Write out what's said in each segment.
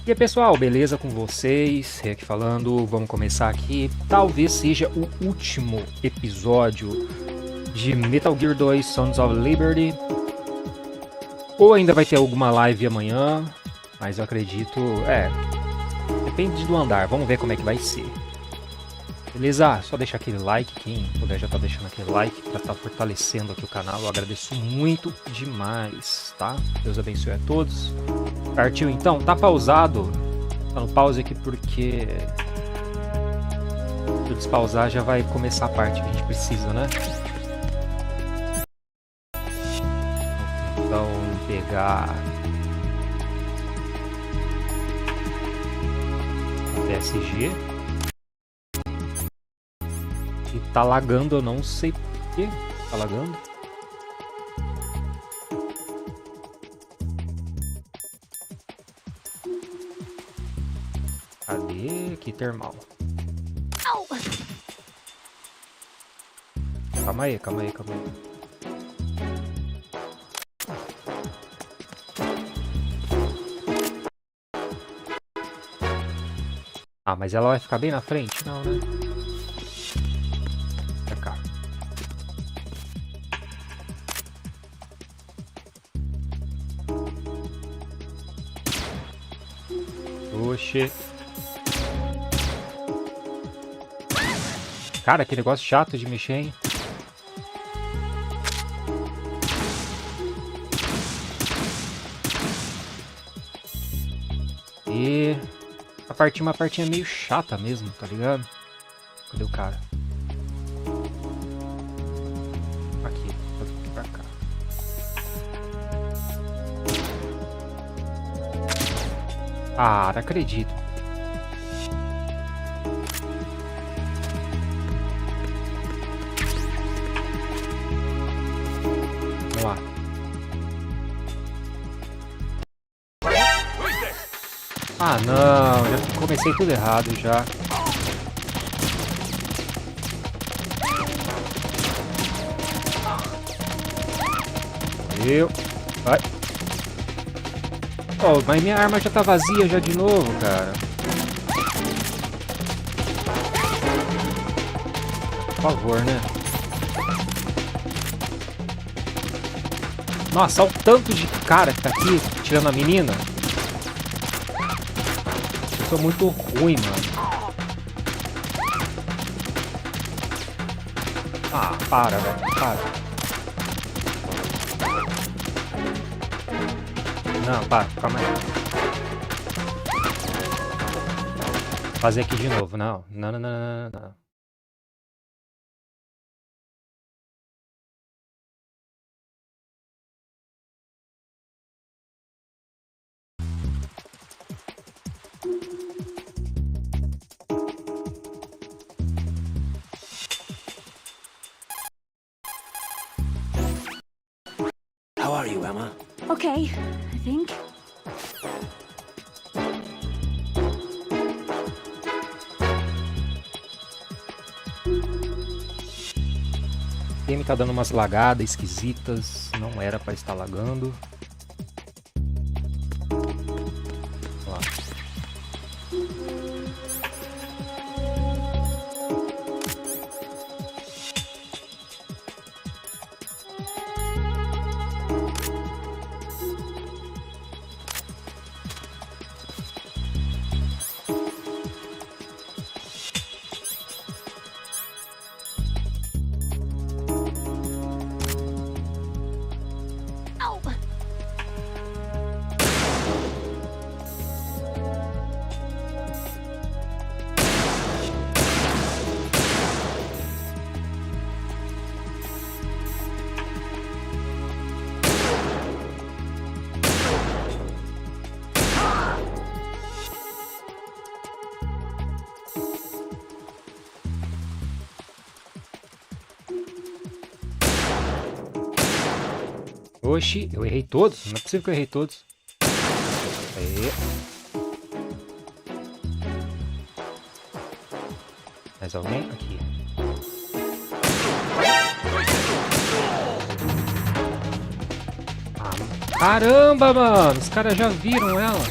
E aí pessoal, beleza com vocês? Aqui falando, vamos começar aqui. Talvez seja o último episódio de Metal Gear 2 Sons of Liberty. Ou ainda vai ter alguma live amanhã, mas eu acredito... depende do andar, vamos ver como é que vai ser. Beleza? Só deixar aquele like, quem puder já tá deixando aquele like para estar fortalecendo aqui o canal. Eu agradeço muito demais, tá? Deus abençoe a todos. Partiu então? Tá pausado? Tá no pause aqui porque... se eu despausar já vai começar a parte que a gente precisa, né? Então, pegar... a PSG. E tá lagando, eu não sei porquê. Tá lagando. Cadê? Aqui, termal. Calma aí, calma aí, calma aí. Ah, mas ela vai ficar bem na frente? Não, né? Pra cá. Oxê. Cara, que negócio chato de mexer, hein? E... uma partinha meio chata mesmo, tá ligado? Cadê o cara? Aqui, vou aqui pra cá. Ah, não acredito. Vamos lá. Ah não, já comecei tudo errado já. Vai. Oh, mas minha arma já tá vazia já de novo, cara. Por favor, né? Nossa, olha o tanto de cara que tá aqui tirando a menina. Eu sou muito ruim, mano. Ah, para, velho. Para. Não, para. Calma aí. Fazer aqui de novo. Não. Não, não, não, não, não. How are you, Emma? Okay, I think. O game tá dando umas lagadas esquisitas, não era pra estar lagando. Vamos lá. Oxi, eu errei todos? Não é possível que eu errei todos. Aí. Mais alguém? Aqui. Ah, caramba, mano! Os caras já viram ela.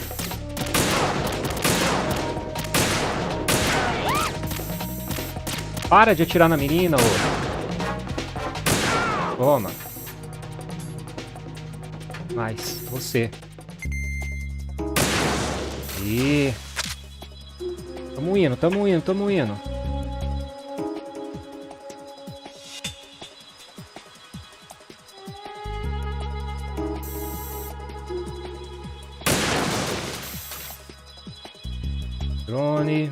Para de atirar na menina, ô. Toma. Mais, você. E tamo indo, tamo indo, tamo indo. Drone.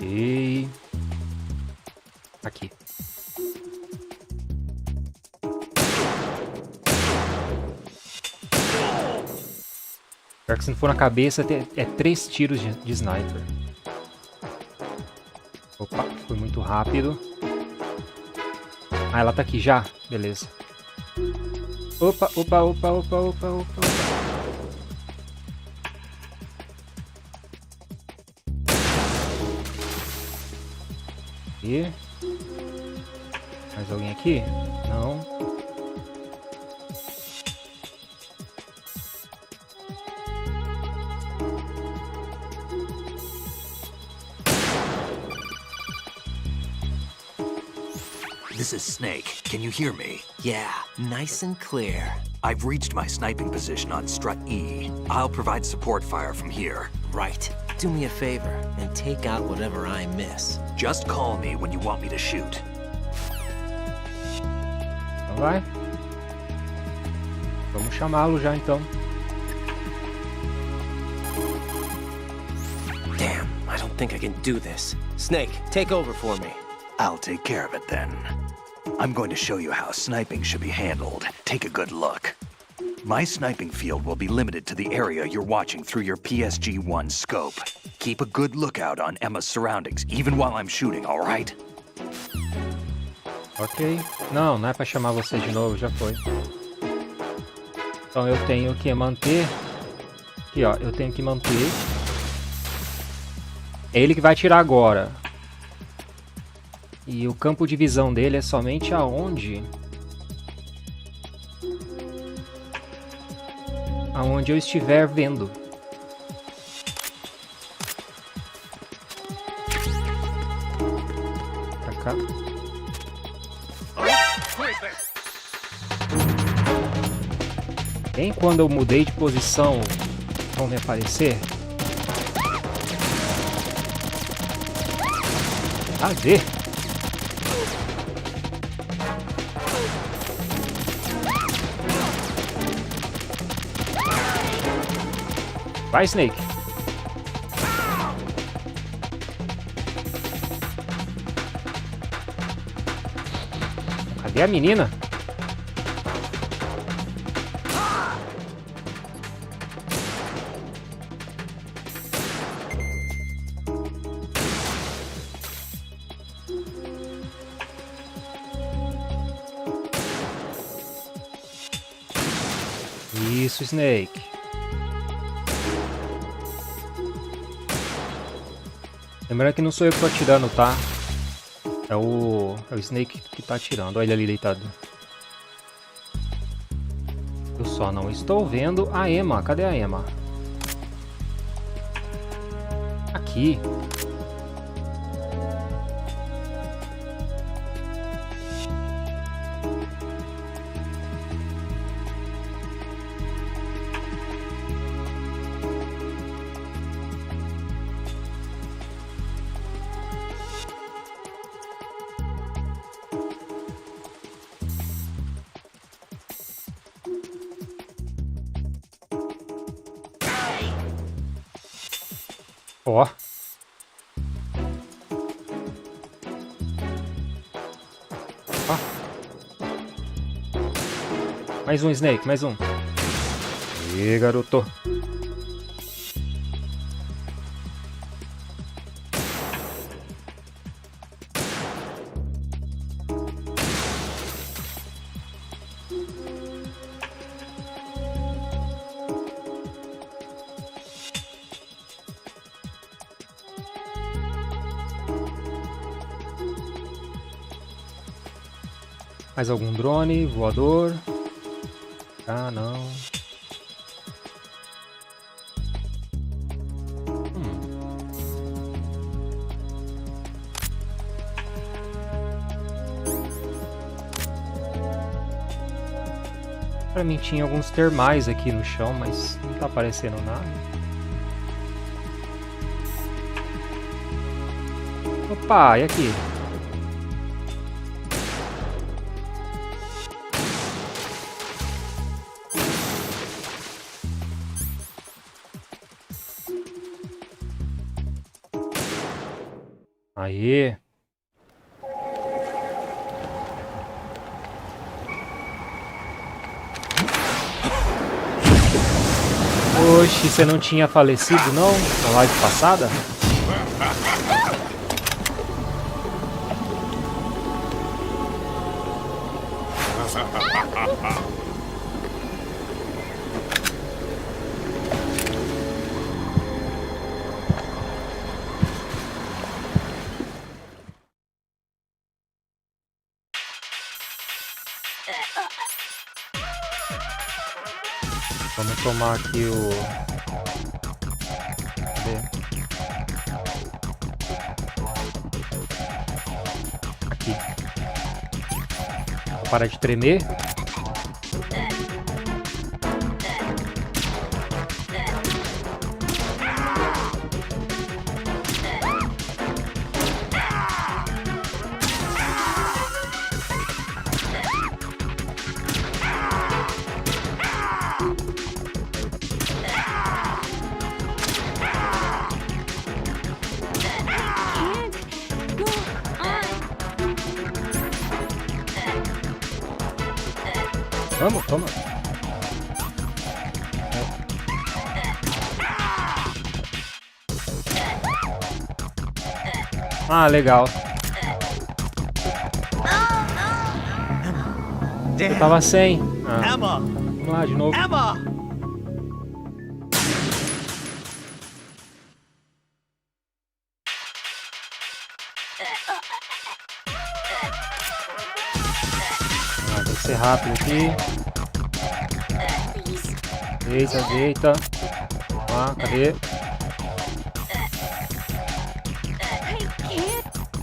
E aqui. Pior que se não for na cabeça, é 3 tiros de sniper. Opa, foi muito rápido. Ah, ela tá aqui já? Beleza. Opa, opa, opa, opa, opa, opa. E mais alguém aqui? Não. This is Snake. Can you hear me? Yeah, nice and clear. I've reached my sniping position on strut E. I'll provide support fire from here. Right. Do me a favor and take out whatever I miss. Just call me when you want me to shoot. Então vai. Vamos chamá-lo já então. Damn, I don't think I can do this. Snake, take over for me. I'll take care of it then. I'm going to show you how sniping should be handled. Take a good look. My sniping field will be limited to the area you're watching through your PSG-1 scope. Keep a good lookout on Emma's surroundings, even while I'm shooting, alright? Ok. Não, não é pra chamar você de novo, já foi. Então eu tenho que manter... Aqui, ó, eu tenho que manter... É ele que vai atirar agora. E o campo de visão dele é somente aonde? Aonde eu estiver vendo. Pra cá. Bem quando eu mudei de posição, vão me aparecer. Cadê? Vai, Snake. Cadê a menina? Isso, Snake. Lembrando que não sou eu que tô atirando, tá? É o Snake que tá atirando. Olha ele ali deitado. Eu só não estou vendo a Emma. Cadê a Emma? Aqui. Ó. Ó. Mais um Snake, mais um. E garoto. Mais algum drone voador? Ah, não. Pra mim tinha alguns termais aqui no chão, mas não tá aparecendo nada. Opa, e aqui? Aê! Oxe, você não tinha falecido não? Na live passada? Vamos tomar aqui o... Cadê? Aqui. Vou parar de tremer. Vamos, toma. Ah, legal. Eu tava sem. Ah. Vamos lá de novo. Tem que ser rápido aqui. Deita, deita. Ah, cadê?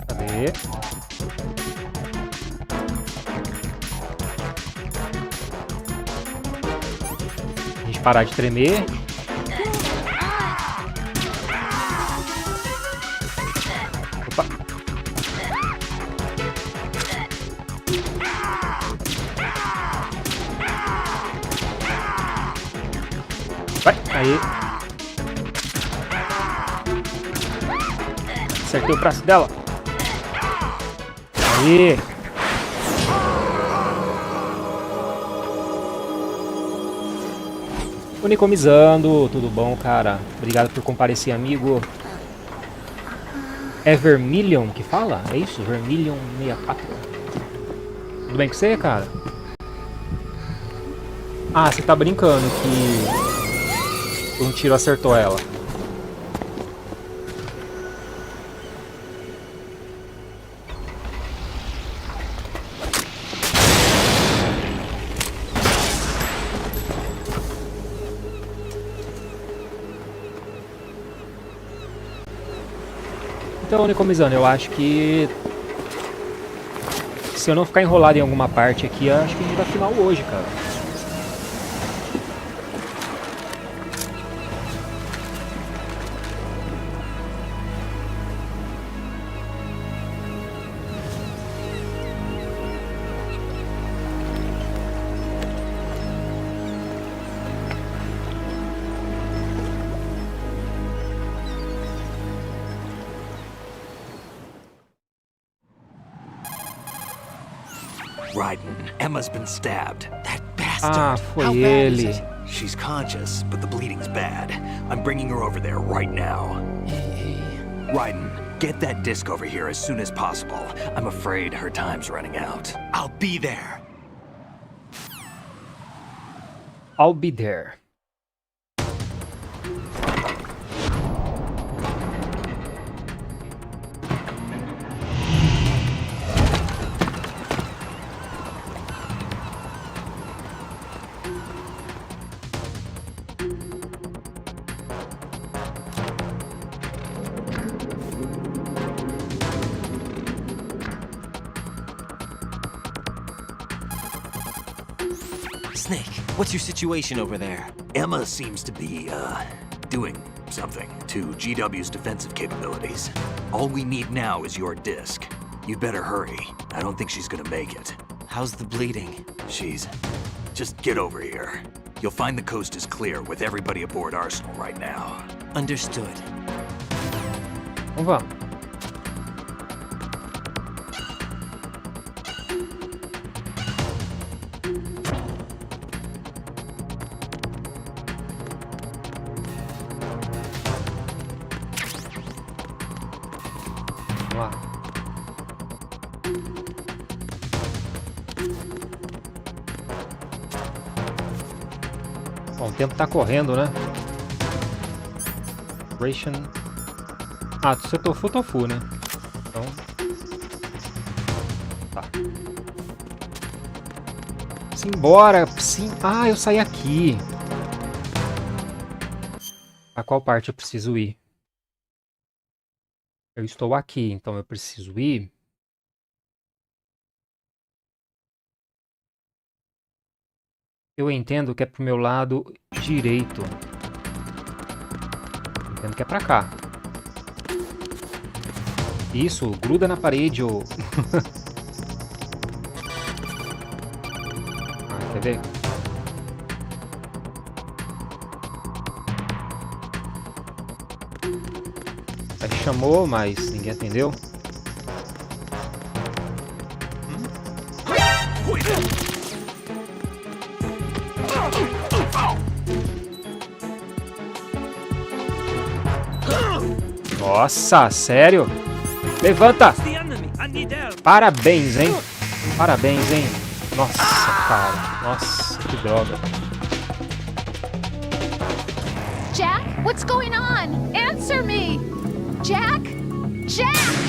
Cadê? A gente parar de tremer. Opa. Vai, aí. Acertei o braço dela. Aí. Unicomizando, tudo bom, cara? Obrigado por comparecer, amigo. É Vermilion que fala? É isso? Vermilion 64. Tudo bem com você, cara? Ah, você tá brincando que um tiro acertou ela. Então, Unicomizando, eu acho que se eu não ficar enrolado em alguma parte aqui, eu acho que a gente vai final hoje, cara. Raiden, Emma's been stabbed. That bastard. Ah, How foi bad is ele. it? She's conscious, but the bleeding's bad. I'm bringing her over there right now. Raiden, get that disc over here as soon as possible. I'm afraid her time's running out. I'll be there. I'll be there. Snake, what's your situation over there? Emma seems to be, doing something to GW's defensive capabilities. All we need now is your disc. You'd better hurry. I don't think she's gonna make it. How's the bleeding? Just get over here. You'll find the coast is clear with everybody aboard Arsenal right now. Understood. Então vamos. Vamos lá. Bom, o tempo tá correndo, né? Ration. Ah, se eu tofu, né? Então. Tá. Simbora! Sim. Ah, eu saí aqui. A qual parte eu preciso ir? Eu estou aqui, então eu preciso ir. Eu entendo que é pro meu lado direito. Entendo que é pra cá. Isso, gruda na parede, ô. Ah, quer ver? Aí chamou, mas ninguém atendeu. Nossa, sério? Levanta! Parabéns, hein? Parabéns, hein? Nossa, cara. Nossa, que droga. Jack, what's going on? Answer me! Jack? Jack!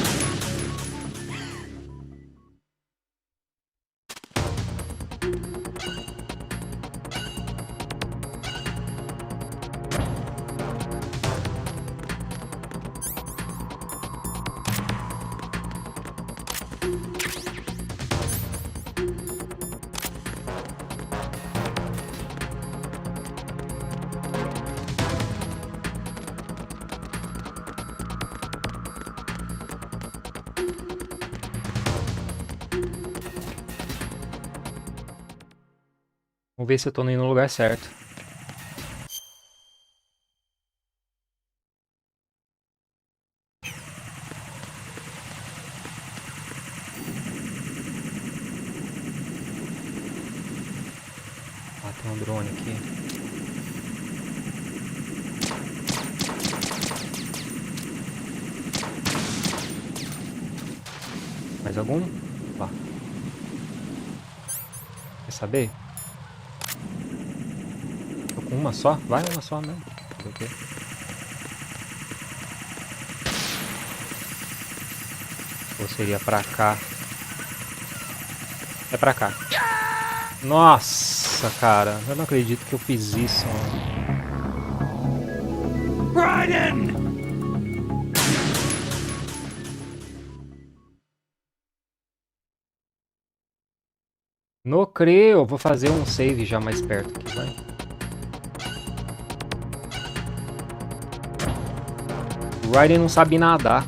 Vamos ver se eu tô indo no lugar certo. Ah, tem um drone aqui. Mais algum? Lá. Quer saber? Uma só? Vai uma só mesmo. Okay. Ou seria pra cá? É pra cá. Nossa, cara. Eu não acredito que eu fiz isso. Raiden! Não creio. Eu vou fazer um save já mais perto aqui, vai. O Raiden não sabe nadar.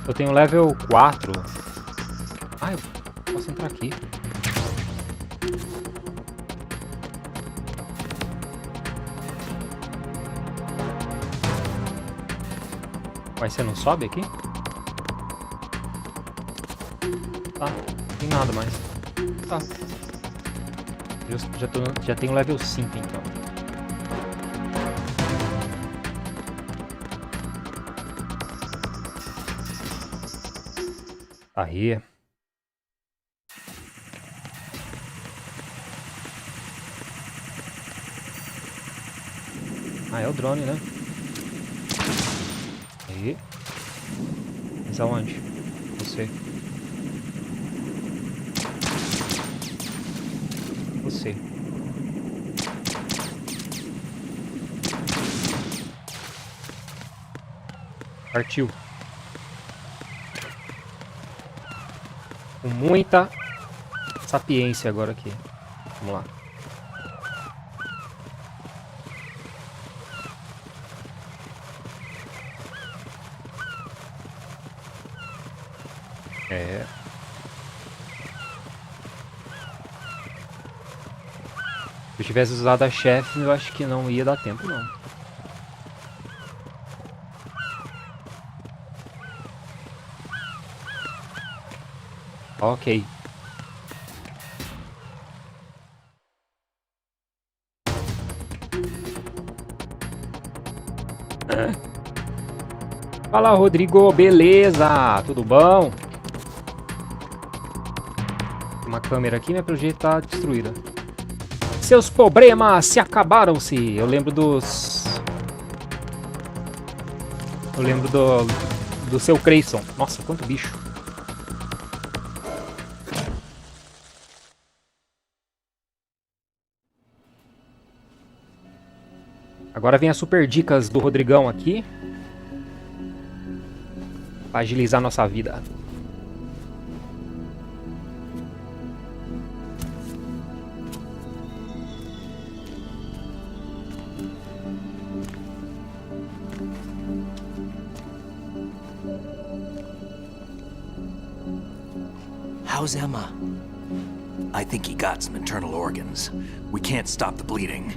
Eu tenho level 4. Ah, eu posso entrar aqui. Mas você não sobe aqui? Tá, não tem nada mais. Tá. Já tenho level 5 então. Aí. Ah, é o drone, né? Aí. Mas aonde? Você. Você. Partiu. Com muita sapiência agora aqui. Vamos lá. É. Se eu tivesse usado a chefe, eu acho que não ia dar tempo, não. Ok. Fala, Rodrigo, beleza? Tudo bom? Uma câmera aqui, mas pelo jeito tá destruída. Seus problemas se acabaram-se. Eu lembro dos... Eu lembro do seu Creyson. Nossa, quanto bicho. Agora vem as super dicas do Rodrigão aqui. Pra agilizar nossa vida. How's Emma? I think he got some internal organs. We can't stop the bleeding.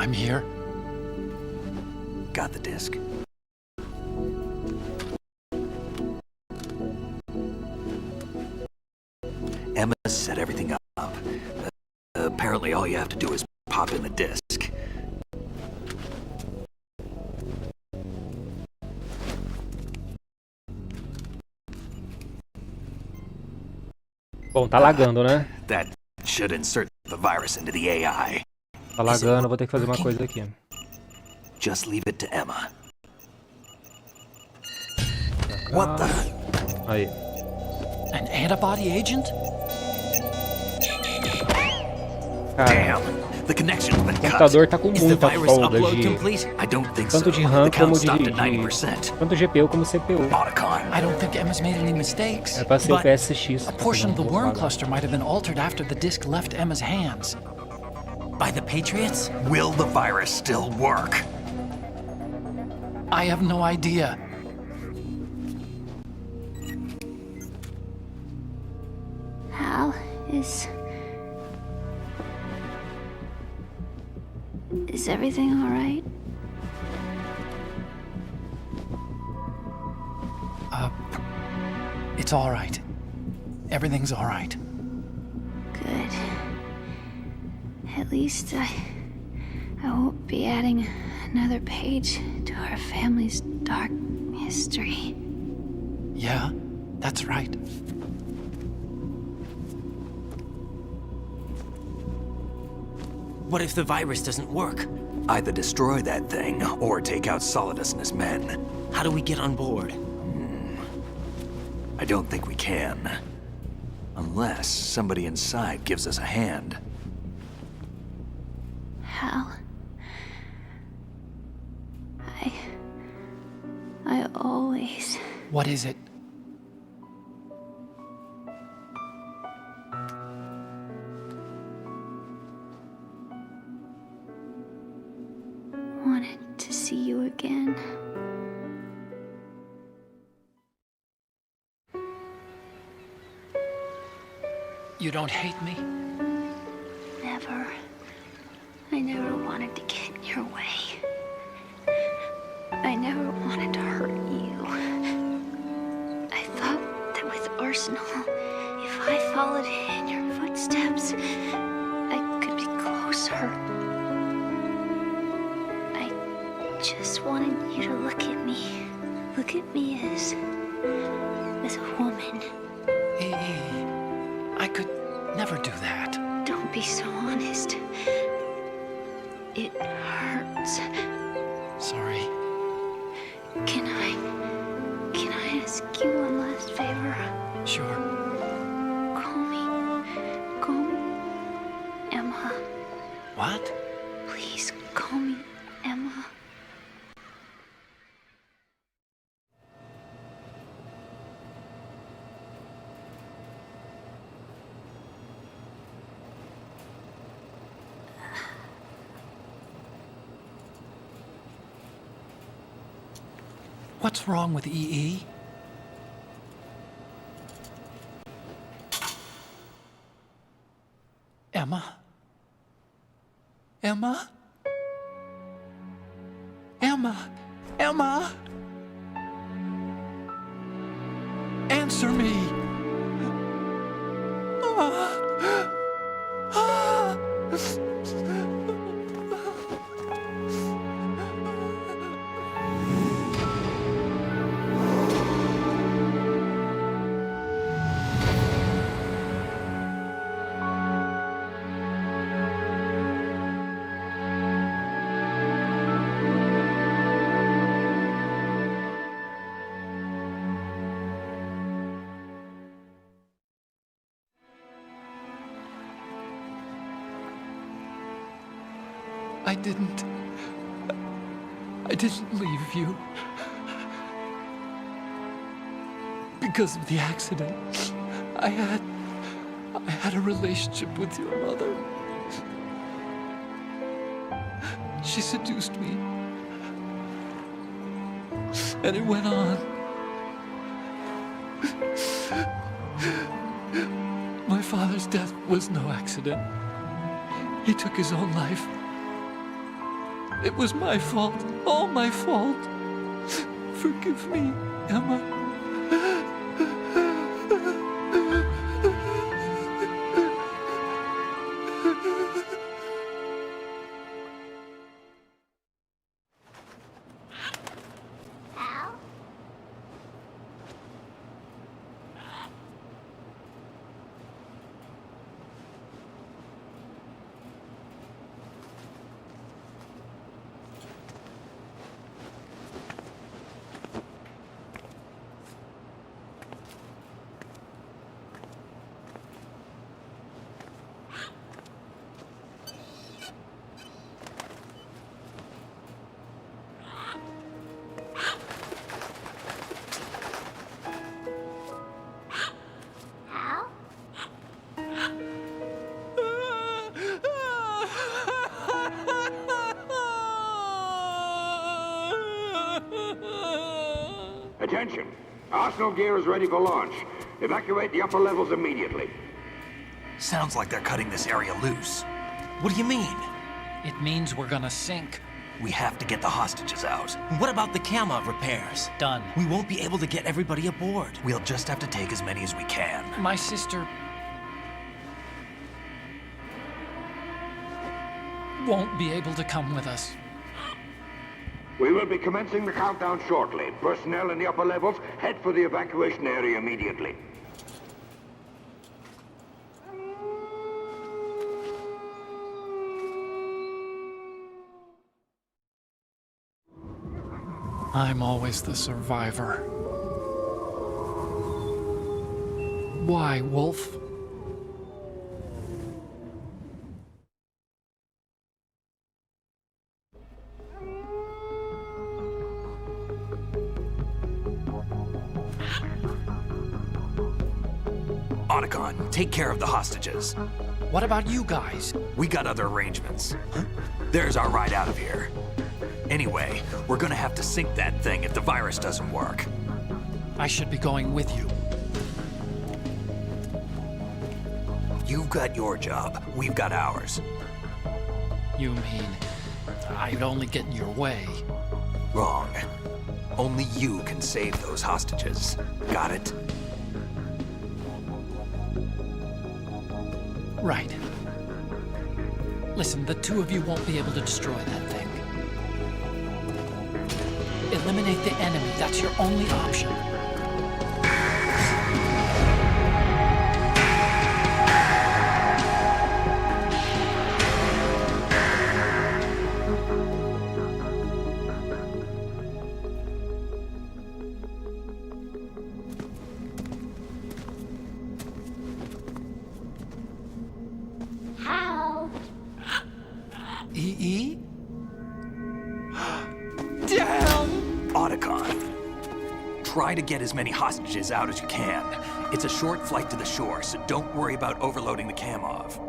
I'm here. Got the disc. Emma set everything up. Apparently all you have to do is pop in the disc. Bom, tá lagando, né? That should insert the virus into the AI. Tá lagando, vou ter que fazer uma coisa aqui. Just leave it to Emma. What the? Aí. An antibody agent? Cara, Damn! The connection's been o cut. computador tá com Is the muita virus folga upload de... complete? I don't think so. Tanto de RAM The como count de... stopped at 90%. Tanto GPU como CPU. Otacon. I don't think Emma's made any mistakes. É pra ser o But PSX. a portion of the worm cluster might have been altered after the disk left Emma's hands. By the Patriots? Will the virus still work? I have no idea. Hal Is everything all right? It's all right. Everything's all right. Good. At least I won't be adding another page to our family's dark history. Yeah, that's right. What if the virus doesn't work? Either destroy that thing, or take out Solidus and his men. How do we get on board? I don't think we can. Unless somebody inside gives us a hand. Hal, I always... What is it? wanted to see you again. You don't hate me? Never. I never wanted to get in your way. I never wanted to hurt you. I thought that with Arsenal, if I followed in your footsteps, I could be closer. I just wanted you to look at me. Look at me as a woman. I could never do that. Don't be so honest. It hurts. Sorry. Can I ask you one last favor? What's wrong with EE? Emma? Emma? Emma? Emma? Answer me! I didn't leave you. Because of the accident, I had a relationship with your mother. She seduced me. And it went on. My father's death was no accident. He took his own life. It was my fault, all my fault. Forgive me, Emma. Attention! Arsenal gear is ready for launch. Evacuate the upper levels immediately. Sounds like they're cutting this area loose. What do you mean? It means we're gonna sink. We have to get the hostages out. What about the camo repairs? Done. We won't be able to get everybody aboard. We'll just have to take as many as we can. My sister won't be able to come with us. We will be commencing the countdown shortly. Personnel in the upper levels, head for the evacuation area immediately. I'm always the survivor. Why, Wolf? Otacon, take care of the hostages. What about you guys? We got other arrangements. There's our ride out of here. Anyway, we're gonna have to sink that thing if the virus doesn't work. I should be going with you. You've got your job, we've got ours. You mean I'd only get in your way? Wrong. Only you can save those hostages. Got it? Right. Listen, the two of you won't be able to destroy that thing. Eliminate the enemy. That's your only option. EE? Damn! Otacon. Try to get as many hostages out as you can. It's a short flight to the shore, so don't worry about overloading the Kamov.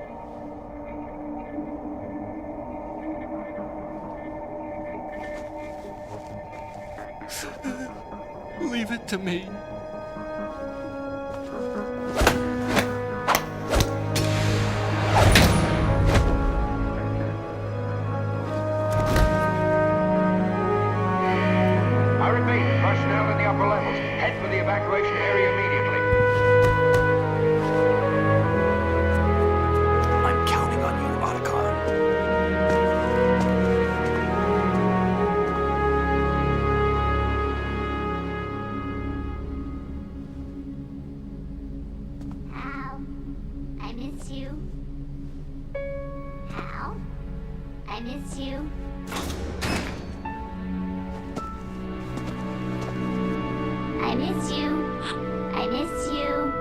Leave it to me. I repeat, personnel in the upper levels, head for the evacuation area immediately. I'm counting on you, Otacon. Hal, I miss you. Hal, I miss you. I miss you. I miss you.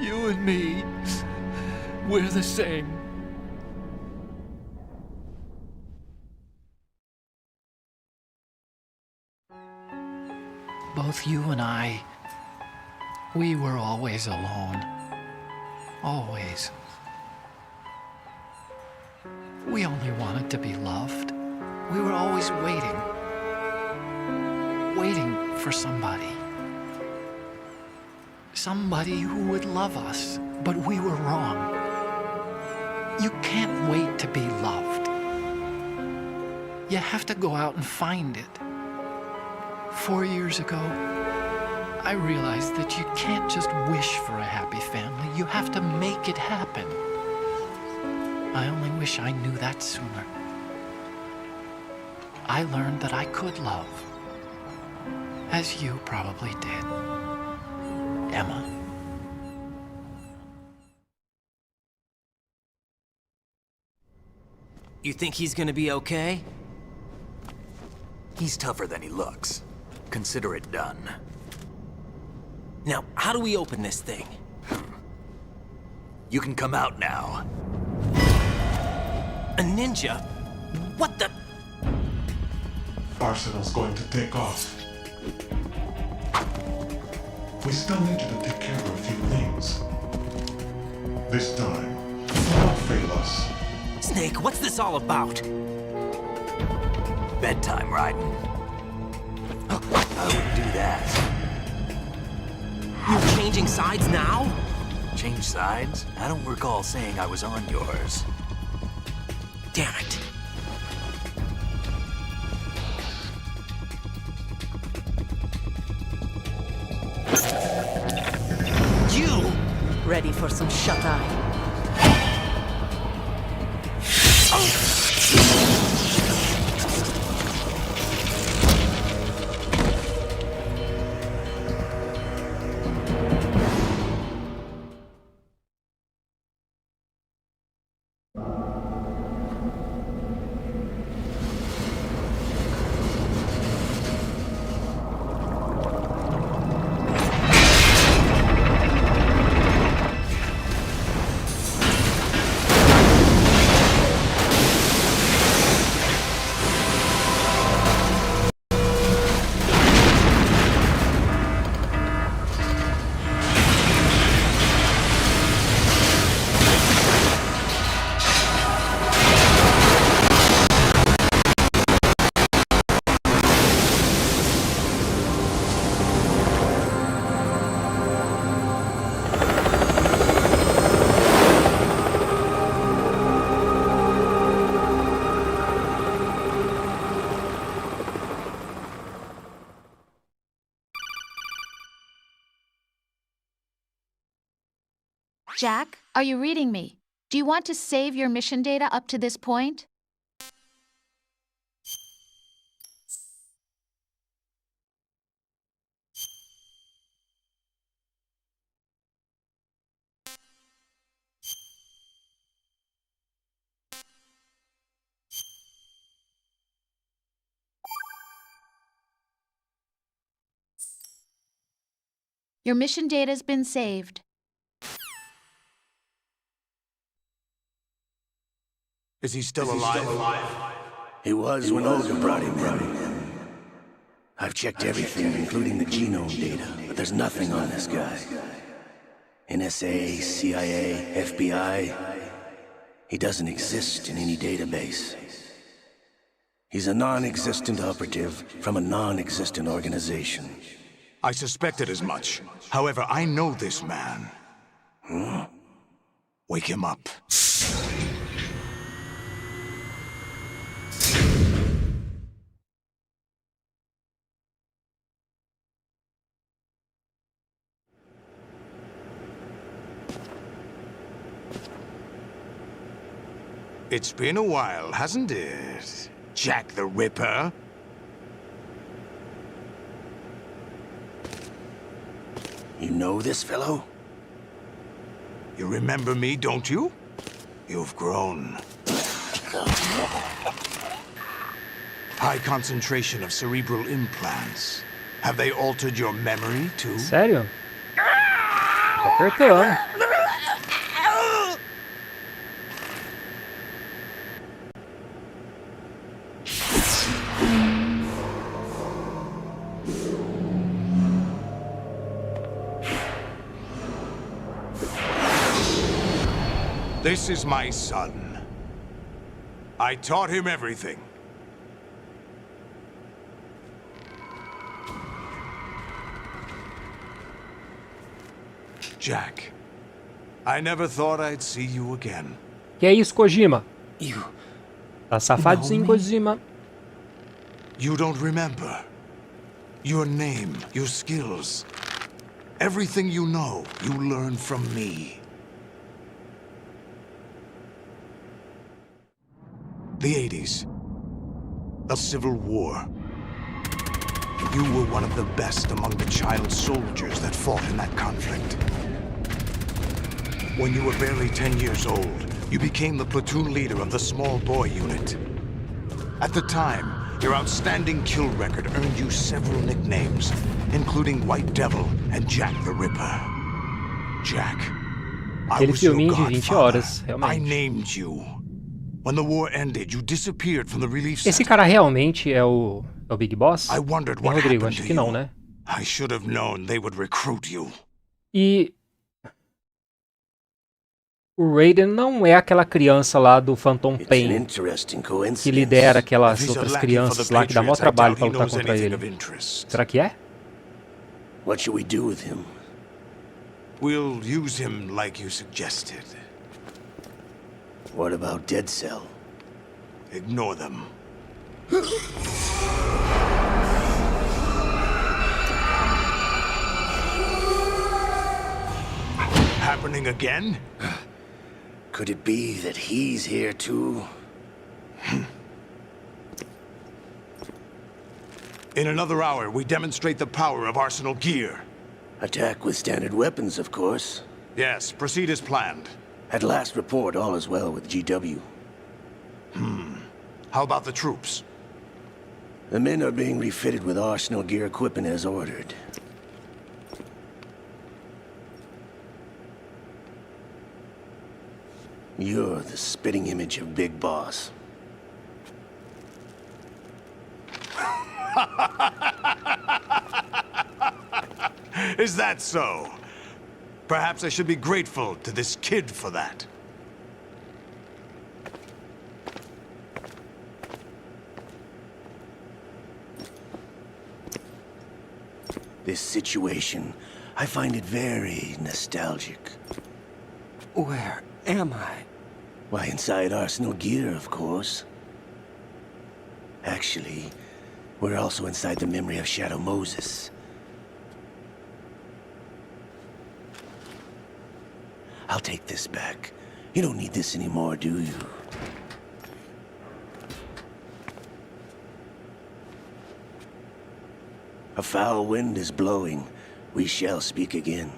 You and me, we're the same. Both you and I, we were always alone. Always. We only wanted to be loved. We were always waiting. Waiting for somebody. Somebody who would love us, but we were wrong. You can't wait to be loved. You have to go out and find it. 4 years ago, I realized that you can't just wish for a happy family. You have to make it happen. I only wish I knew that sooner. I learned that I could love, as you probably did, Emma. You think he's gonna be okay? He's tougher than he looks. Consider it done. Now, how do we open this thing? You can come out now. A ninja? What the? Arsenal's going to take off. We still need you to take care of a few things. This time, don't fail us. Snake, what's this all about? Bedtime, Raiden. I wouldn't do that. You're changing sides now? Change sides? I don't recall saying I was on yours. Damn it. You! Ready for some shut-eye? Jack, are you reading me? Do you want to save your mission data up to this point? Your mission data has been saved. Is he still alive? He was when Olga brought him in. I've checked everything, including the genome data, but there's nothing on this guy. NSA, CIA, FBI. He doesn't exist in any database. He's a non-existent operative from a non-existent organization. I suspected as much. However, I know this man. Wake him up. It's been a while, hasn't it? Jack the Ripper? You know this fellow? You remember me, don't you? You've grown. High concentration of cerebral implants. Have they altered your memory, too? Sério? Tô apertando. This is my son. I taught him everything. Jack, I never thought I'd see you again. Que é isso, Kojima? You... Tá safadinho, Kojima. You don't remember. Your name, your skills. Everything you know, you learned from me. The 80s. A civil war. You were one of the best among the child soldiers that fought in that conflict. When you were barely 10 years old, you became the platoon leader of the small boy unit. At the time, your outstanding kill record earned you several nicknames, including White Devil and Jack the Ripper. Jack, I Aquele was your filminho de 20 godfather. horas, I realmente. named you. When the war ended, you disappeared from the relief Esse center. cara realmente é o Big Boss? I wondered Hein, what Rodrigo? happened Acho to que não, you. né? I should have known they would recruit you. E o Raiden não é aquela criança lá do Phantom It's an Pain interesting que coincidence. lidera If aquelas he's a outras lackey for crianças the lá que dá maior Patriots, I trabalho doubt pra he lutar knows contra anything ele. of interest. Será que é? What should we do with him? We'll use him like you suggested. What about Dead Cell? Ignore them. Happening again? Could it be that he's here too? In another hour, we demonstrate the power of Arsenal gear. Attack with standard weapons, of course. Yes, proceed as planned. At last report, all is well with GW. How about the troops? The men are being refitted with Arsenal gear equipment as ordered. You're the spitting image of Big Boss. Is that so? Perhaps I should be grateful to this kid for that. This situation, I find it very nostalgic. Where am I? Why, inside Arsenal gear, of course. Actually, we're also inside the memory of Shadow Moses. I'll take this back. You don't need this anymore, do you? A foul wind is blowing. We shall speak again.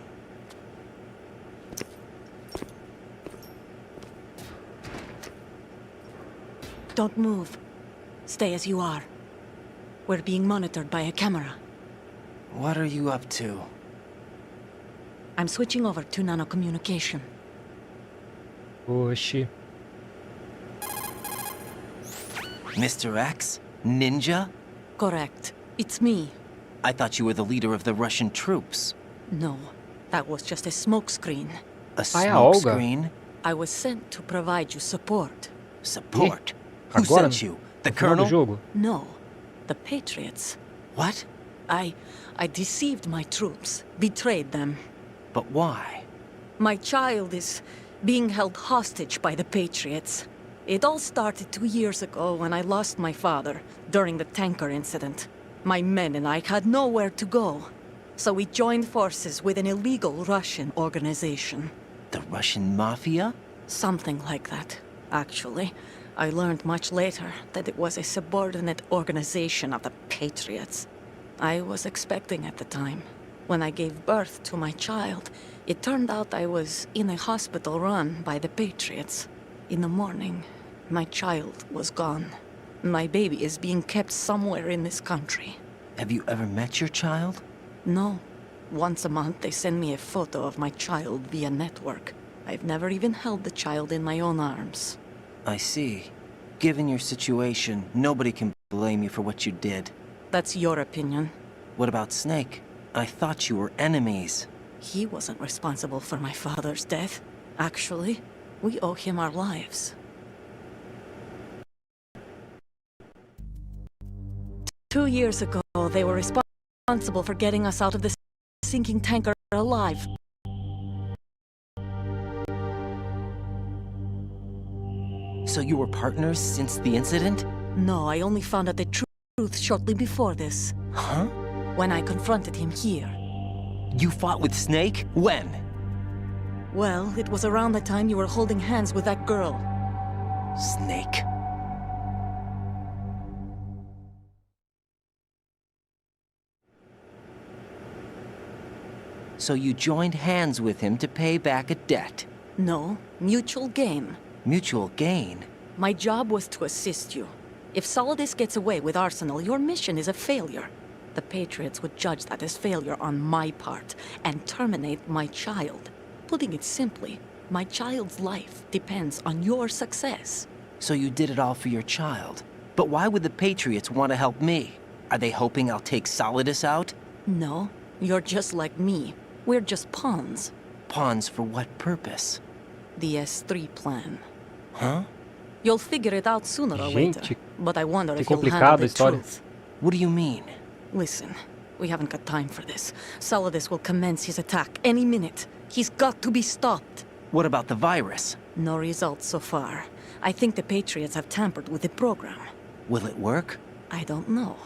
Don't move. Stay as you are. We're being monitored by a camera. What are you up to? I'm switching over to nanocommunication. Oxi. Mr. X? Ninja? Correct. It's me. I thought you were the leader of the Russian troops. No, that was just a smokescreen. A Ai, a Olga. smokescreen? I was sent to provide you support. Support? Who Agora, sent you? The no final do Colonel? jogo. No, the Patriots. What? I deceived my troops, betrayed them. But why? My child is being held hostage by the Patriots. It all started 2 years ago when I lost my father during the tanker incident. My men and I had nowhere to go, so we joined forces with an illegal Russian organization. The Russian Mafia? Something like that, actually. I learned much later that it was a subordinate organization of the Patriots. I was expecting at the time. When I gave birth to my child, it turned out I was in a hospital run by the Patriots. In the morning, my child was gone. My baby is being kept somewhere in this country. Have you ever met your child? No. Once a month, they send me a photo of my child via network. I've never even held the child in my own arms. I see. Given your situation, nobody can blame you for what you did. That's your opinion. What about Snake? I thought you were enemies. He wasn't responsible for my father's death. Actually, we owe him our lives. 2 years ago, they were responsible for getting us out of the sinking tanker alive. So you were partners since the incident? No, I only found out the truth shortly before this. Huh? When I confronted him here. You fought with Snake? When? Well, it was around the time you were holding hands with that girl. Snake. So you joined hands with him to pay back a debt? No, mutual gain. Mutual gain? My job was to assist you. If Solidus gets away with Arsenal, your mission is a failure. The Patriots would judge that as failure on my part and terminate my child. Putting it simply, my child's life depends on your success. So you did it all for your child. But why would the Patriots want to help me? Are they hoping I'll take Solidus out? No, you're just like me. We're just pawns. Pawns for what purpose? The S3 plan. Huh? You'll figure it out sooner or later. Gente, But I wonder que if you'll complicada handle a the história. truth. What do you mean? Listen, we haven't got time for this. Solidus will commence his attack any minute. He's got to be stopped. What about the virus? No results so far. I think the Patriots have tampered with the program. Will it work? I don't know.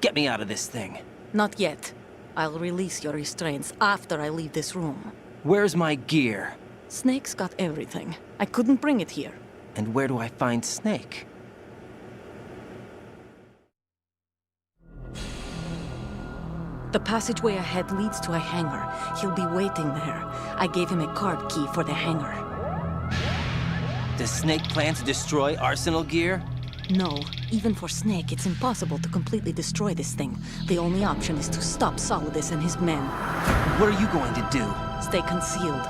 Get me out of this thing. Not yet. I'll release your restraints after I leave this room. Where's my gear? Snake's got everything. I couldn't bring it here. And where do I find Snake? The passageway ahead leads to a hangar. He'll be waiting there. I gave him a card key for the hangar. Does Snake plan to destroy Arsenal gear? No, even for Snake, it's impossible to completely destroy this thing. The only option is to stop Solidus and his men. What are you going to do? Stay concealed.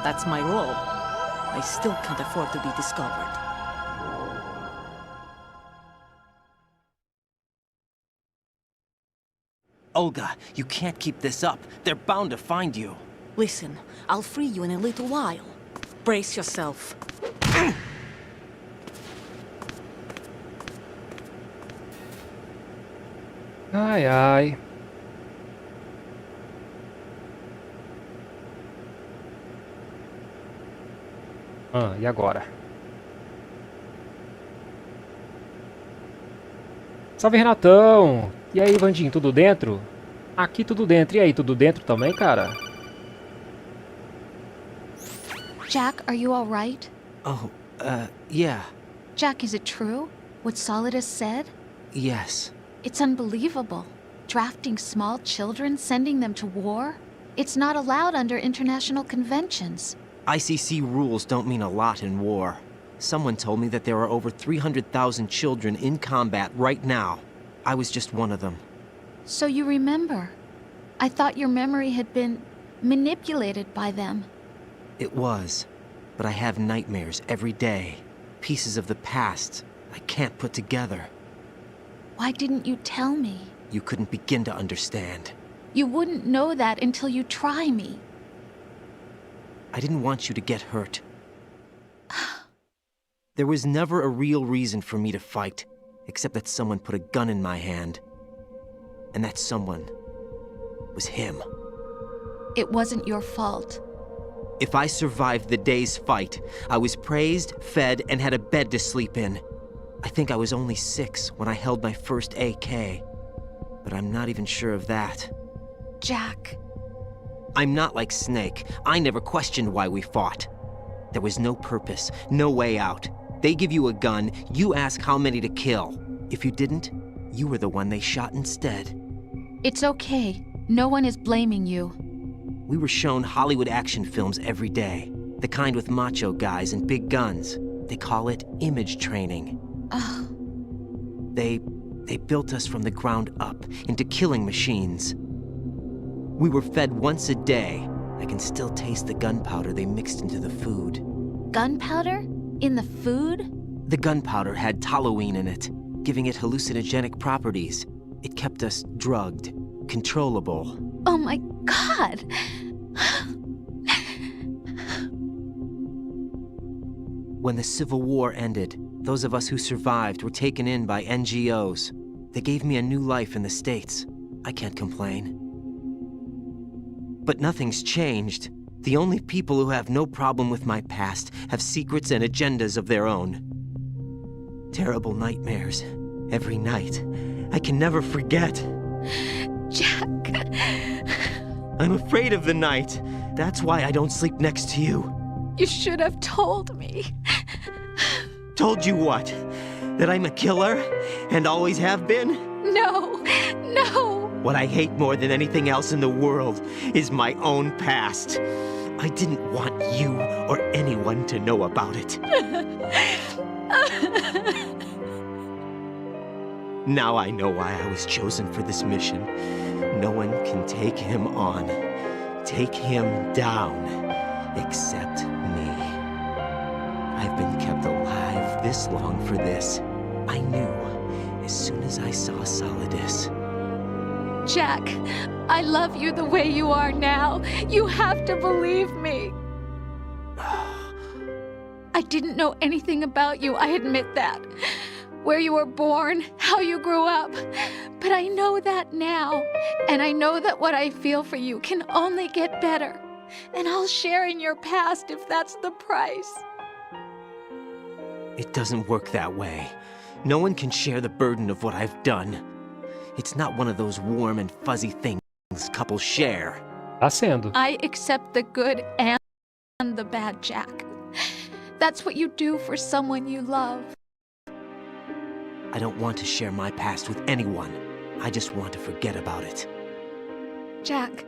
That's my role. I still can't afford to be discovered. Olga, you can't keep this up. They're bound to find you. Listen, I'll free you in a little while. Brace yourself. Ai, ai. E agora? Salve, Renatão! E aí, Vandinho, tudo dentro? Aqui tudo dentro. E aí, tudo dentro também, cara? Jack, are you all right? Oh, yeah. Jack, is it true? What Solidus said? Yes. It's unbelievable. Drafting small children, sending them to war? It's not allowed under international conventions. ICC rules don't mean a lot in war. Someone told me that there are over 300,000 children in combat right now. I was just one of them. So you remember. I thought your memory had been manipulated by them. It was. But I have nightmares every day. Pieces of the past. I can't put together. Why didn't you tell me? You couldn't begin to understand. You wouldn't know that until you try me. I didn't want you to get hurt. There was never a real reason for me to fight, except that someone put a gun in my hand. And that someone was him. It wasn't your fault. If I survived the day's fight, I was praised, fed, and had a bed to sleep in. I think I was only 6 when I held my first AK. But I'm not even sure of that. Jack. I'm not like Snake. I never questioned why we fought. There was no purpose, no way out. They give you a gun, you ask how many to kill. If you didn't, you were the one they shot instead. It's okay. No one is blaming you. We were shown Hollywood action films every day. The kind with macho guys and big guns. They call it image training. They built us from the ground up into killing machines. We were fed once a day. I can still taste the gunpowder they mixed into the food. Gunpowder? In the food? The gunpowder had toluene in it, giving it hallucinogenic properties. It kept us drugged, controllable. Oh my God! When the Civil War ended, those of us who survived were taken in by NGOs. They gave me a new life in the States. I can't complain. But nothing's changed. The only people who have no problem with my past have secrets and agendas of their own. Terrible nightmares. Every night. I can never forget. Jack. I'm afraid of the night. That's why I don't sleep next to you. You should have told me. Told you what? That I'm a killer? And always have been? No, no. What I hate more than anything else in the world is my own past. I didn't want you or anyone to know about it. Now I know why I was chosen for this mission. No one can take him on, take him down, except me. I've been kept alive this long for this. I knew as soon as I saw Solidus. Jack, I love you the way you are now. You have to believe me. I didn't know anything about you, I admit that. Where you were born, how you grew up. But I know that now. And I know that what I feel for you can only get better. And I'll share in your past if that's the price. It doesn't work that way. No one can share the burden of what I've done. It's not one of those warm and fuzzy things couples share. Tá sendo. I accept the good and the bad, Jack. That's what you do for someone you love. I don't want to share my past with anyone. I just want to forget about it. Jack,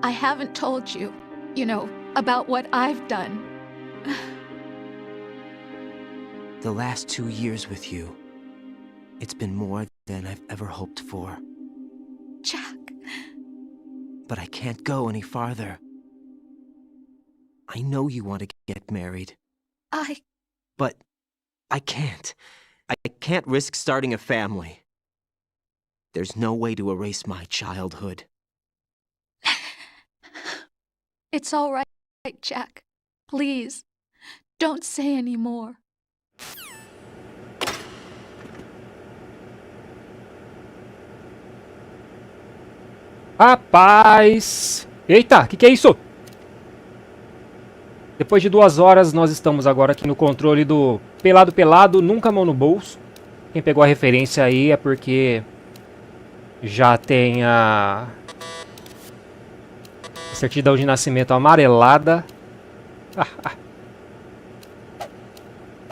I haven't told you, about what I've done. The last 2 years with you, it's been more than I've ever hoped for. Jack. But I can't go any farther. I know you want to get married. But I can't. I can't risk starting a family. There's no way to erase my childhood. It's all right, Jack. Please, don't say any more. Rapaz! Eita, que é isso? Depois de 2 horas, nós estamos agora aqui no controle do Pelado Pelado, Nunca Mão no Bolso. Quem pegou a referência aí é porque já tem a certidão de nascimento amarelada.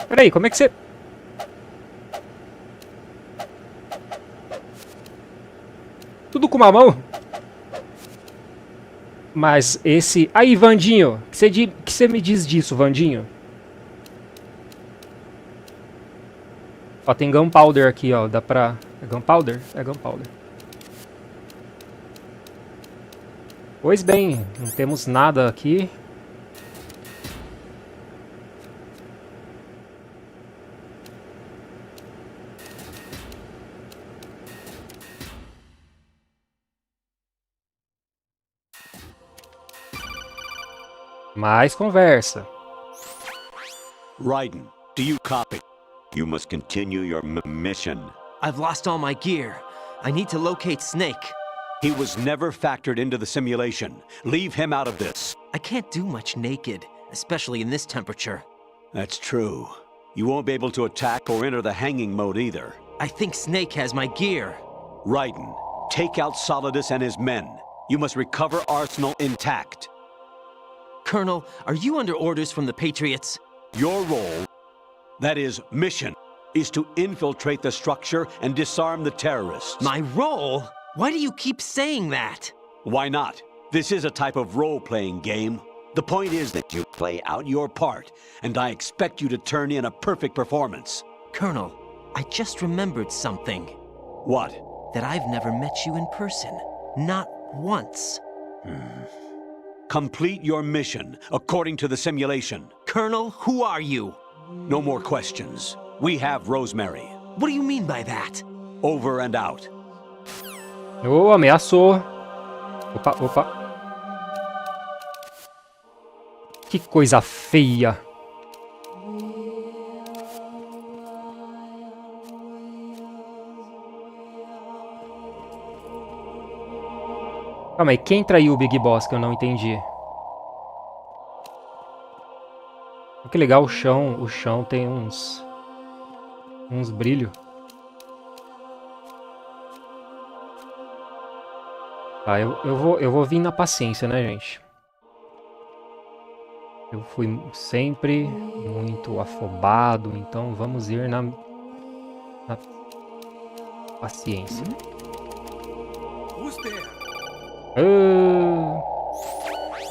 Peraí, como é que você... Tudo com uma mão? Mas esse... Aí, Vandinho, o que você me diz disso, Vandinho? Ó, tem gunpowder aqui, ó. Dá pra... É gunpowder? É gunpowder. Pois bem, não temos nada aqui. Mais conversa. Raiden, do you copy? You must continue your mission. I've lost all my gear. I need to locate Snake. He was never factored into the simulation. Leave him out of this. I can't do much naked, especially in this temperature. That's true. You won't be able to attack or enter the hanging mode either. I think Snake has my gear. Raiden, take out Solidus and his men. You must recover Arsenal intact. Colonel, are you under orders from the Patriots? Your role, that is, mission, is to infiltrate the structure and disarm the terrorists. My role? Why do you keep saying that? Why not? This is a type of role-playing game. The point is that you play out your part, and I expect you to turn in a perfect performance. Colonel, I just remembered something. What? That I've never met you in person. Not once. Complete your mission, according to the simulation. Colonel, who are you? No more questions. We have Rosemary. What do you mean by that? Over and out. Oh, ameaçou. Opa, opa. Que coisa feia. Calma aí, quem traiu o Big Boss que eu não entendi? Que legal, o chão tem uns brilhos. Tá, eu vou vir na paciência, né, gente? Eu fui sempre muito afobado, então vamos ir na paciência.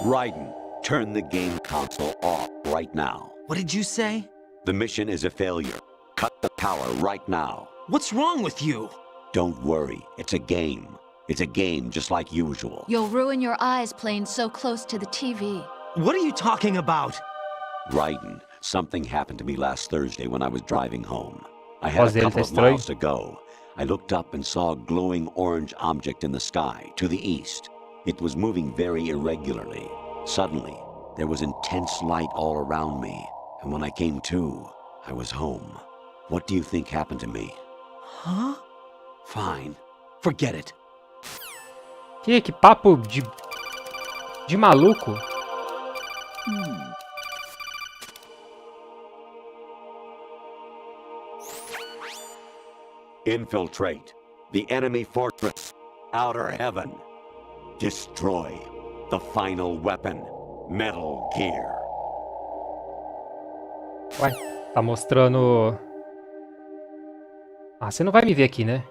Raiden, turn the game console off right now. What did you say? The mission is a failure. Cut the power right now. What's wrong with you? Don't worry, it's a game. It's a game just like usual. You'll ruin your eyes playing so close to the TV. What are you talking about? Raiden, something happened to me last Thursday when I was driving home. I had a couple of miles to go. I looked up and saw a glowing orange object in the sky, to the east. It was moving very irregularly. Suddenly, there was intense light all around me, and when I came to, I was home. What do you think happened to me? Huh? Fine. Forget it. Que papo de maluco. Infiltrate the enemy fortress, Outer Heaven. Destroy the final weapon, Metal Gear. Ué, tá mostrando... Ah, você não vai me ver aqui, né?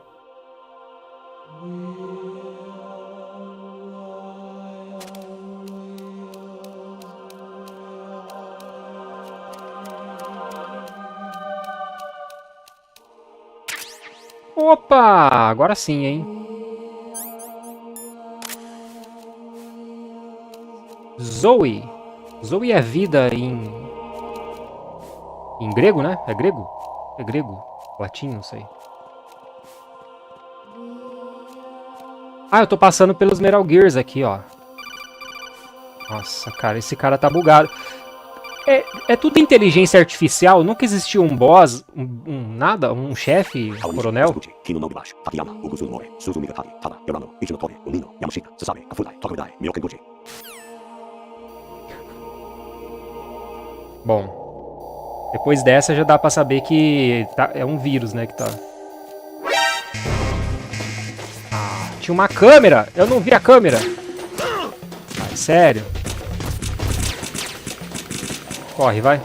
Opa! Agora sim, hein? Zoe. Zoe é vida em grego, né? É grego? É grego. Latim, não sei. Ah, eu tô passando pelos Metal Gears aqui, ó. Nossa, cara, esse cara tá bugado. É tudo inteligência artificial? Nunca existiu um boss, nada? Um chefe, um coronel? Bom, depois dessa já dá pra saber que é um vírus, né, que tá... Ah, tinha uma câmera! Eu não vi a câmera! Ah, sério? Corre, vai.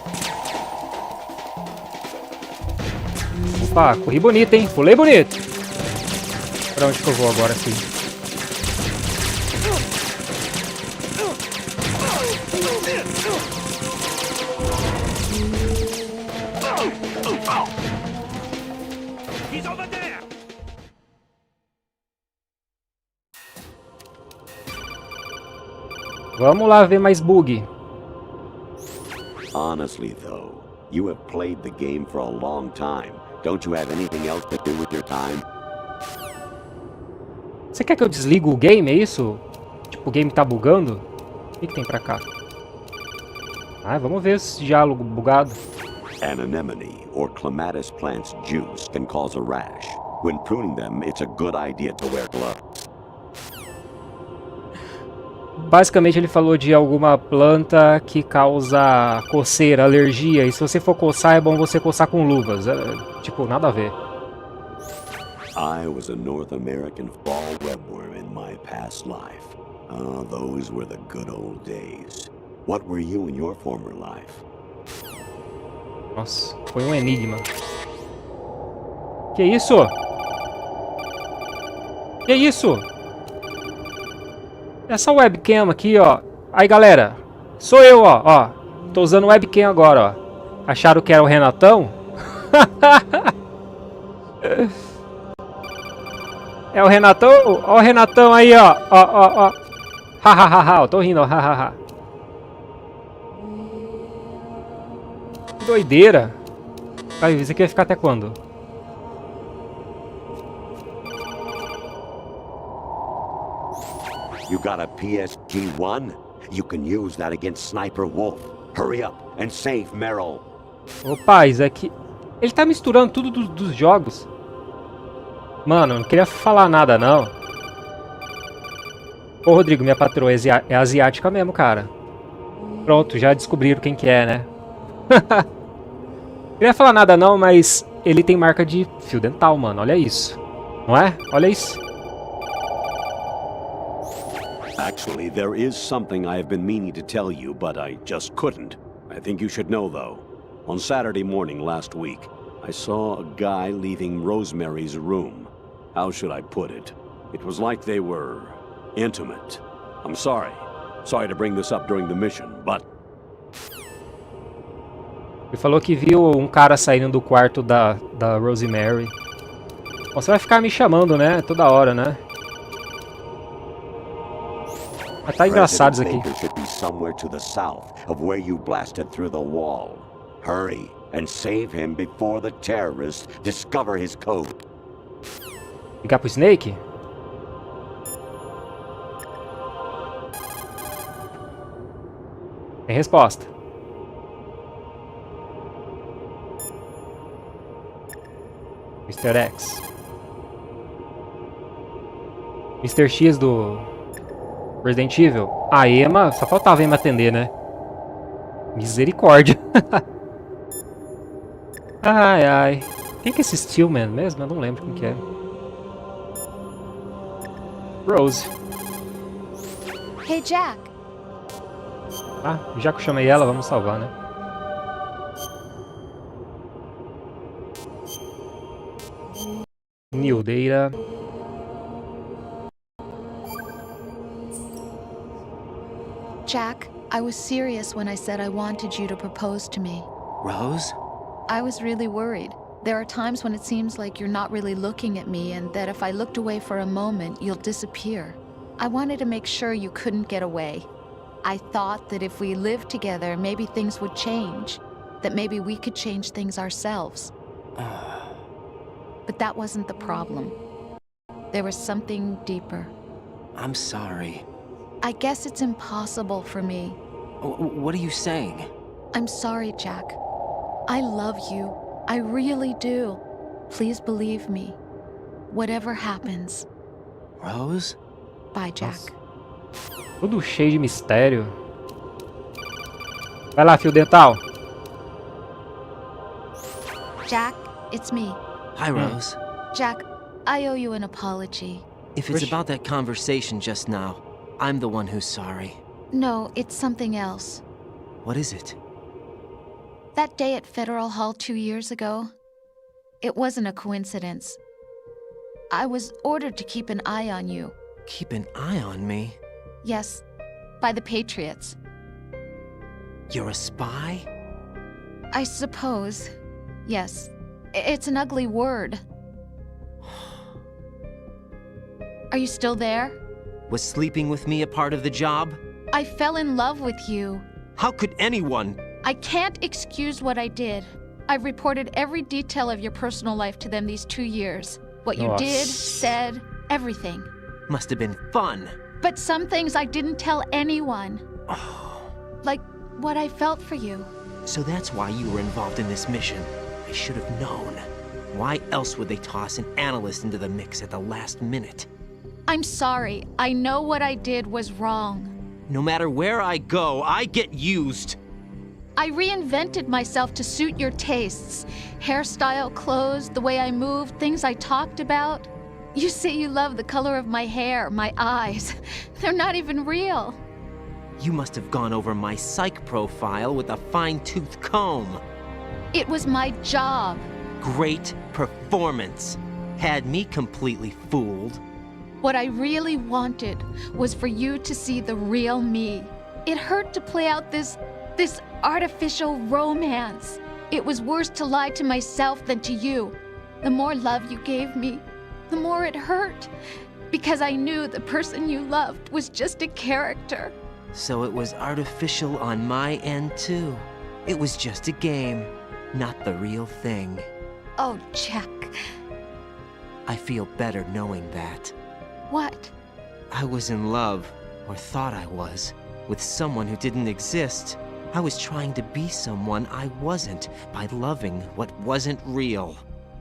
Opa, corri bonito, hein? Pulei bonito. Pra onde que eu vou agora aqui? Vamos lá ver mais bug. Honestly, though, you have played the game for a long time. Don't you have anything else to do with your time? Você quer que eu desligue o game, é isso? Tipo, o game tá bugando? O que tem pra cá? Ah, vamos ver esse diálogo bugado. An anemone or clematis plant's juice can cause a rash. When pruning them, it's a good idea to wear gloves. Basicamente ele falou de alguma planta que causa coceira, alergia. E se você for coçar, é bom você coçar com luvas. Tipo, nada a ver. I was a North American fall webworm in my past life. Ah, those were the good old days. What were you in your former life? Nossa, foi um enigma. Que isso? Que isso? Essa webcam aqui, ó. Aí, galera. Sou eu, ó. Tô usando webcam agora, ó. Acharam que era o Renatão? É o Renatão? Ó o Renatão aí, ó. Ó. Hahaha, tô rindo, ó. Hahaha. Que doideira. Vai, isso aqui vai ficar até quando? You got a PSG-1? You can use that against Sniper Wolf. Hurry up and save Meryl. Opa, isso aqui... Ele tá misturando tudo dos jogos. Mano, eu não queria falar nada, não. Ô, Rodrigo, minha patroa é asiática mesmo, cara. Pronto, já descobriram quem que é, né? Não queria falar nada, não, mas ele tem marca de fio dental, mano. Olha isso. Não é? Olha isso. Actually, there is something I have been meaning to tell you, but I just couldn't. I think you should know, though. On Saturday morning last week, I saw a guy leaving Rosemary's room. How should I put it? It was like they were intimate. I'm sorry. Sorry to bring this up during the mission, but... Ele falou que viu um cara saindo do quarto da Rosemary. Você vai ficar me chamando, né? Toda hora, né? Mas tá engraçado isso aqui. Should be somewhere to the south of where you blasted through the wall. Hurry and save him before the terrorists discover his code. Ligar pro Snake? Tem resposta. Mr. X. Mr. X do Resident Evil. A Emma, só faltava a Emma atender, né? Misericórdia. Ai. Quem que é esse Steelman mesmo? Eu não lembro quem que é. Rose. Hey, Jack. Ah, já que eu chamei ela, vamos salvar, né? New data. Jack, I was serious when I said I wanted you to propose to me. Rose? I was really worried. There are times when it seems like you're not really looking at me and that if I looked away for a moment, you'll disappear. I wanted to make sure you couldn't get away. I thought that if we lived together, maybe things would change. That maybe we could change things ourselves. But that wasn't the problem. There was something deeper. I'm sorry. I guess it's impossible for me. What are you saying? I'm sorry, Jack. I love you. I really do. Please believe me. Whatever happens. Rose? Bye, Jack. Tudo cheio de mistério. Vai lá, fio dental. Jack, it's me. Hi, Rose. Jack, I owe you an apology. If it's about that conversation just now, I'm the one who's sorry. No, it's something else. What is it? That day at Federal Hall 2 years ago, it wasn't a coincidence. I was ordered to keep an eye on you. Keep an eye on me? Yes, by the Patriots. You're a spy? I suppose. Yes. It's an ugly word. Are you still there? Was sleeping with me a part of the job? I fell in love with you. How could anyone? I can't excuse what I did. I've reported every detail of your personal life to them these 2 years. What you did, said, everything. Must have been fun. But some things I didn't tell anyone. Like what I felt for you. So that's why you were involved in this mission. I should have known. Why else would they toss an analyst into the mix at the last minute? I'm sorry. I know what I did was wrong. No matter where I go, I get used. I reinvented myself to suit your tastes. Hairstyle, clothes, the way I moved, things I talked about. You say you love the color of my hair, my eyes. They're not even real. You must have gone over my psych profile with a fine-tooth comb. It was my job. Great performance. Had me completely fooled. What I really wanted was for you to see the real me. It hurt to play out this artificial romance. It was worse to lie to myself than to you. The more love you gave me, the more it hurt. Because I knew the person you loved was just a character. So it was artificial on my end too. It was just a game, not the real thing. Oh, Jack. I feel better knowing that. What? I was in love, or thought I was, with someone who didn't exist. I was trying to be someone I wasn't by loving what wasn't real.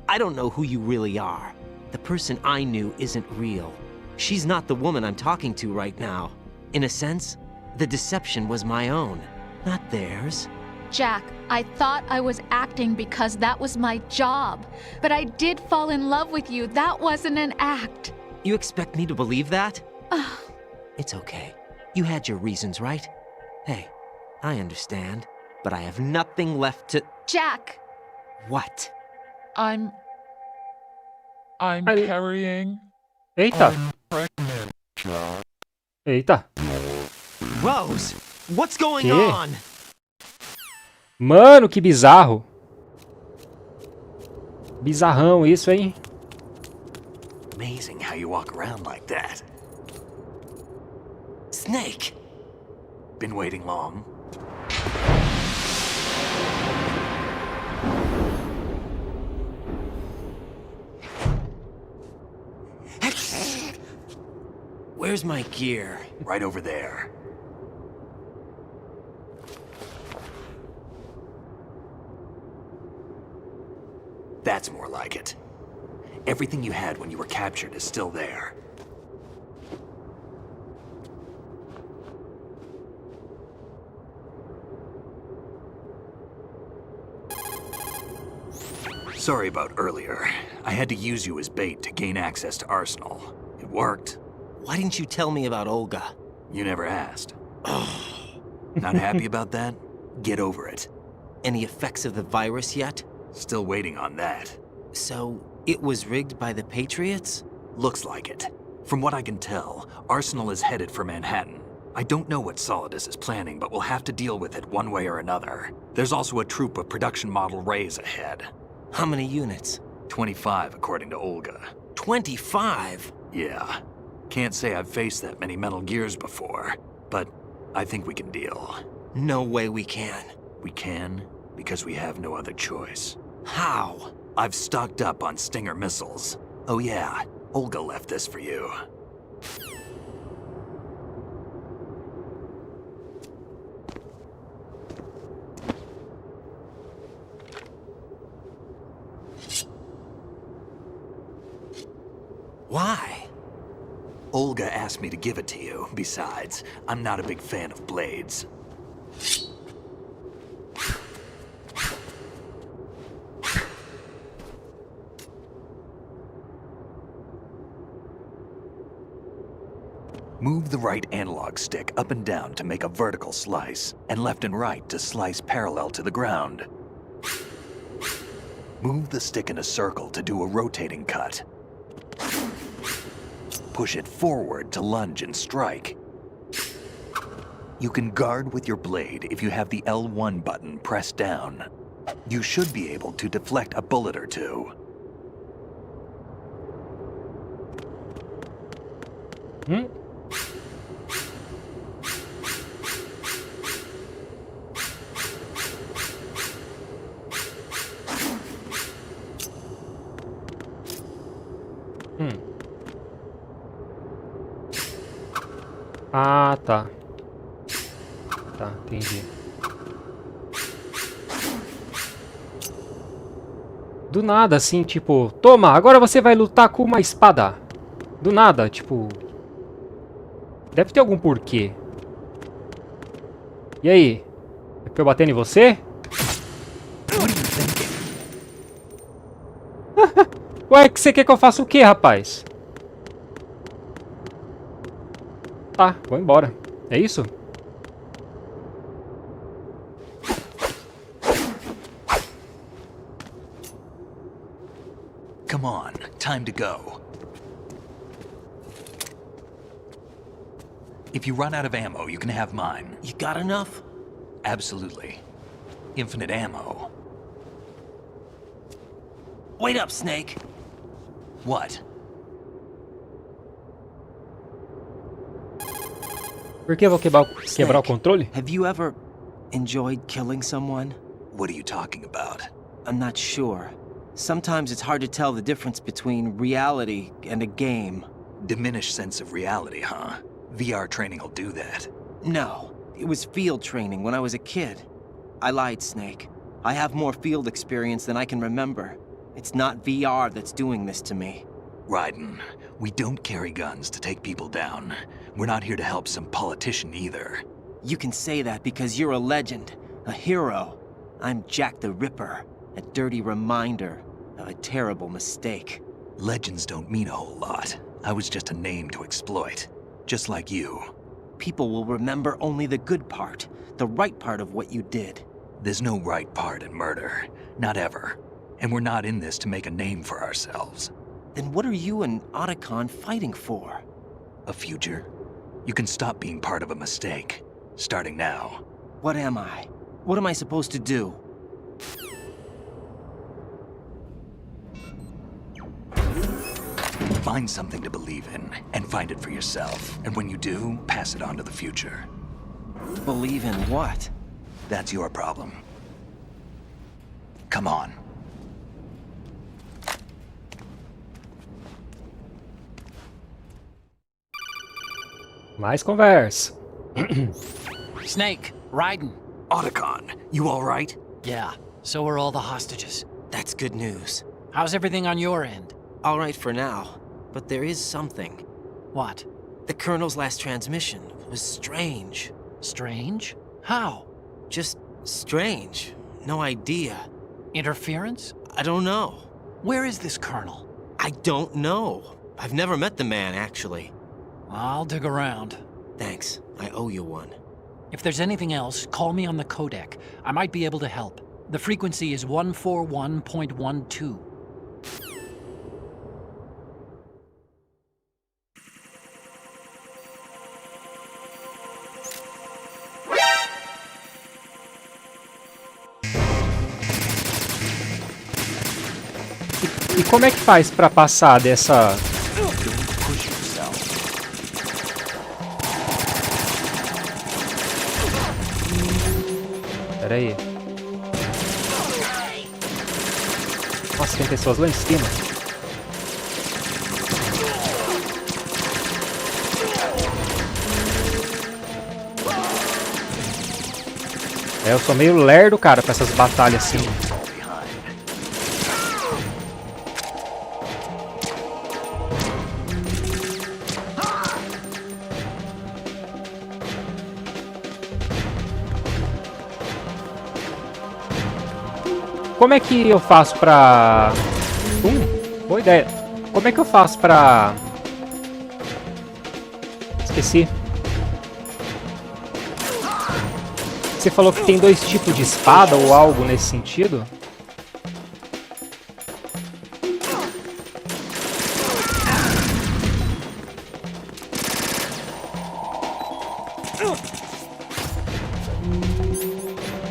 I don't know who you really are. The person I knew isn't real. She's not the woman I'm talking to right now. In a sense, the deception was my own, not theirs. Jack, I thought I was acting because that was my job. But I did fall in love with you. That wasn't an act. You expect me to believe that? It's okay. You had your reasons, right? Hey, I understand, but I have nothing left to... Jack! What? I'm carrying... Eita! Eita! Rose, what's going Que? on? Mano, que bizarro! Bizarrão isso, hein? Amazing how you walk around like that. Snake! Been waiting long? Where's my gear? Right over there. That's more like it. Everything you had when you were captured is still there. Sorry about earlier. I had to use you as bait to gain access to Arsenal. It worked. Why didn't you tell me about Olga? You never asked. Not happy about that? Get over it. Any effects of the virus yet? Still waiting on that. So, it was rigged by the Patriots? Looks like it. From what I can tell, Arsenal is headed for Manhattan. I don't know what Solidus is planning, but we'll have to deal with it one way or another. There's also a troop of production model Rays ahead. How many units? 25, according to Olga. 25? Yeah. Can't say I've faced that many Metal Gears before, but I think we can deal. No way we can. We can, because we have no other choice. How? I've stocked up on Stinger missiles. Oh yeah, Olga left this for you. Why? Olga asked me to give it to you. Besides, I'm not a big fan of blades. Move the right analog stick up and down to make a vertical slice, and left and right to slice parallel to the ground. Move the stick in a circle to do a rotating cut. Push it forward to lunge and strike. You can guard with your blade if you have the L1 button pressed down. You should be able to deflect a bullet or two. Ah, tá. Tá, entendi. Do nada, assim, tipo... Toma, agora você vai lutar com uma espada. Do nada, tipo... Deve ter algum porquê. E aí? É pra eu bater em você? Ué, que você quer que eu faça o quê, rapaz? Tá, vou embora. É isso? Come on, time to go. If you run out of ammo, you can have mine. You got enough? Absolutely. Infinite ammo. Wait up, Snake. What? Por que eu vou quebrar o controle? Have you ever enjoyed killing someone? What are you talking about? I'm not sure. Sometimes it's hard to tell the difference between reality and a game. Diminished sense of reality, huh? VR training will do that. No, it was field training when I was a kid. I lied, Snake. I have more field experience than I can remember. It's not VR that's doing this to me. Raiden, we don't carry guns to take people down. We're not here to help some politician either. You can say that because you're a legend, a hero. I'm Jack the Ripper, a dirty reminder of a terrible mistake. Legends don't mean a whole lot. I was just a name to exploit. Just like you. People will remember only the good part, the right part of what you did. There's no right part in murder. Not ever. And we're not in this to make a name for ourselves. Then what are you and Otacon fighting for? A future? You can stop being part of a mistake. Starting now. What am I? What am I supposed to do? Find something to believe in, and find it for yourself. And when you do, pass it on to the future. Believe in what? That's your problem. Come on. Mais conversa. Snake, Raiden. Otacon, you alright? Yeah, so are all the hostages. That's good news. How's everything on your end? All right for now, but there is something. What? The Colonel's last transmission was strange. Strange? How? Just strange. No idea. Interference? I don't know. Where is this Colonel? I don't know. I've never met the man, actually. I'll dig around. Thanks. I owe you one. If there's anything else, call me on the codec. I might be able to help. The frequency is 141.12. E como é que faz pra passar dessa... Pera aí. Nossa, tem pessoas lá em cima. É, eu sou meio lerdo, cara, pra essas batalhas assim. Como é que eu faço pra... boa ideia. Como é que eu faço pra... Esqueci. Você falou que tem dois tipos de espada ou algo nesse sentido?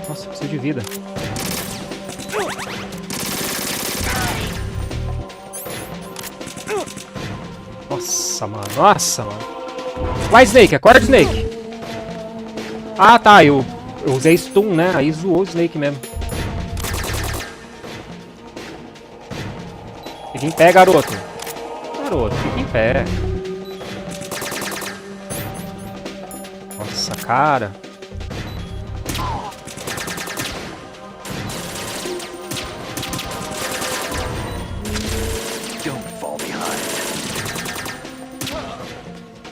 Nossa, preciso de vida. Nossa, mano. Nossa, mano. Vai, Snake. Acorda, Snake. Ah, tá. Eu usei stun, né? Aí zoou o Snake mesmo. Fica em pé, garoto. Garoto, fica em pé. Nossa, cara.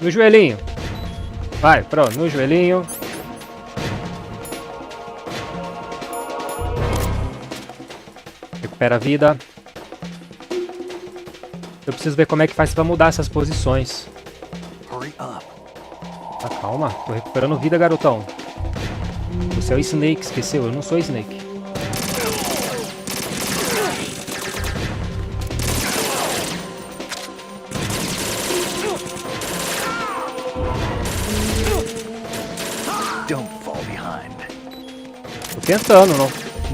No joelhinho. Vai, pronto, no joelhinho. Recupera a vida. Eu preciso ver como é que faz pra mudar essas posições. Ah, calma, tô recuperando vida, garotão. Você é o Snake, esqueceu? Eu não sou Snake. Don't fall behind. Tô tentando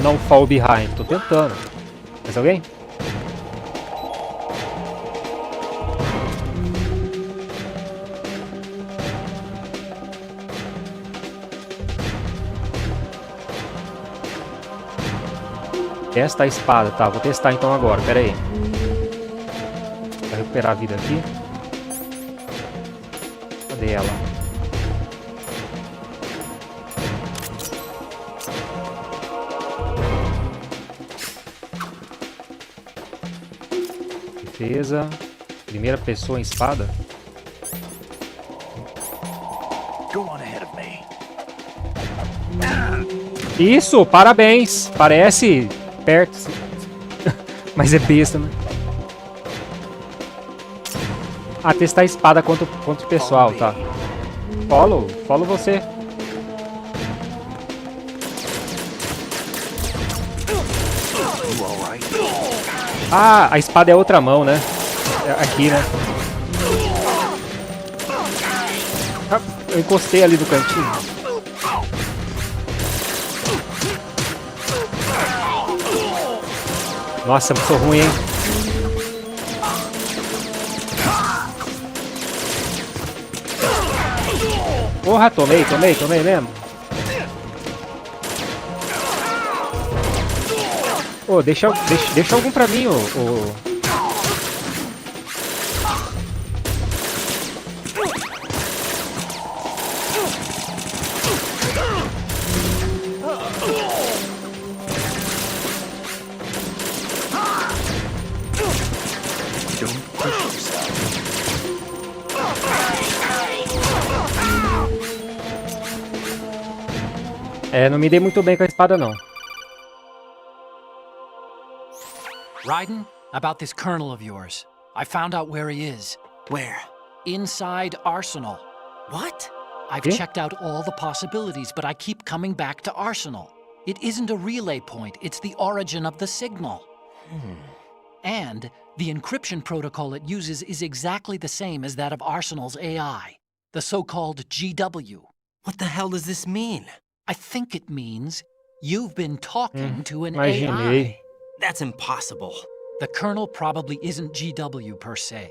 não fall behind. Tô tentando. Mais alguém? Testa a espada, tá, vou testar então agora, pera aí. Vou recuperar a vida aqui. Cadê ela? Defesa. Primeira pessoa em espada. Go on ahead of me. Isso, parabéns. Parece perto. Mas é besta, né? Ah, testar a espada contra o pessoal, tá. Follow você. Ah, a espada é outra mão, né? É aqui, né? Ah, eu encostei ali do cantinho. Nossa, eu sou ruim, hein? Porra, tomei mesmo. Ô, deixa algum pra mim, ô. É, não me dei muito bem com a espada, não. Raiden, about this colonel of yours. I found out where he is. Where? Inside Arsenal. What? I've checked out all the possibilities, but I keep coming back to Arsenal. It isn't a relay point, it's the origin of the signal. And the encryption protocol it uses is exactly the same as that of Arsenal's AI, the so-called GW. What the hell does this mean? I think it means you've been talking to an Imaginei. AI. That's impossible. The kernel probably isn't GW per se.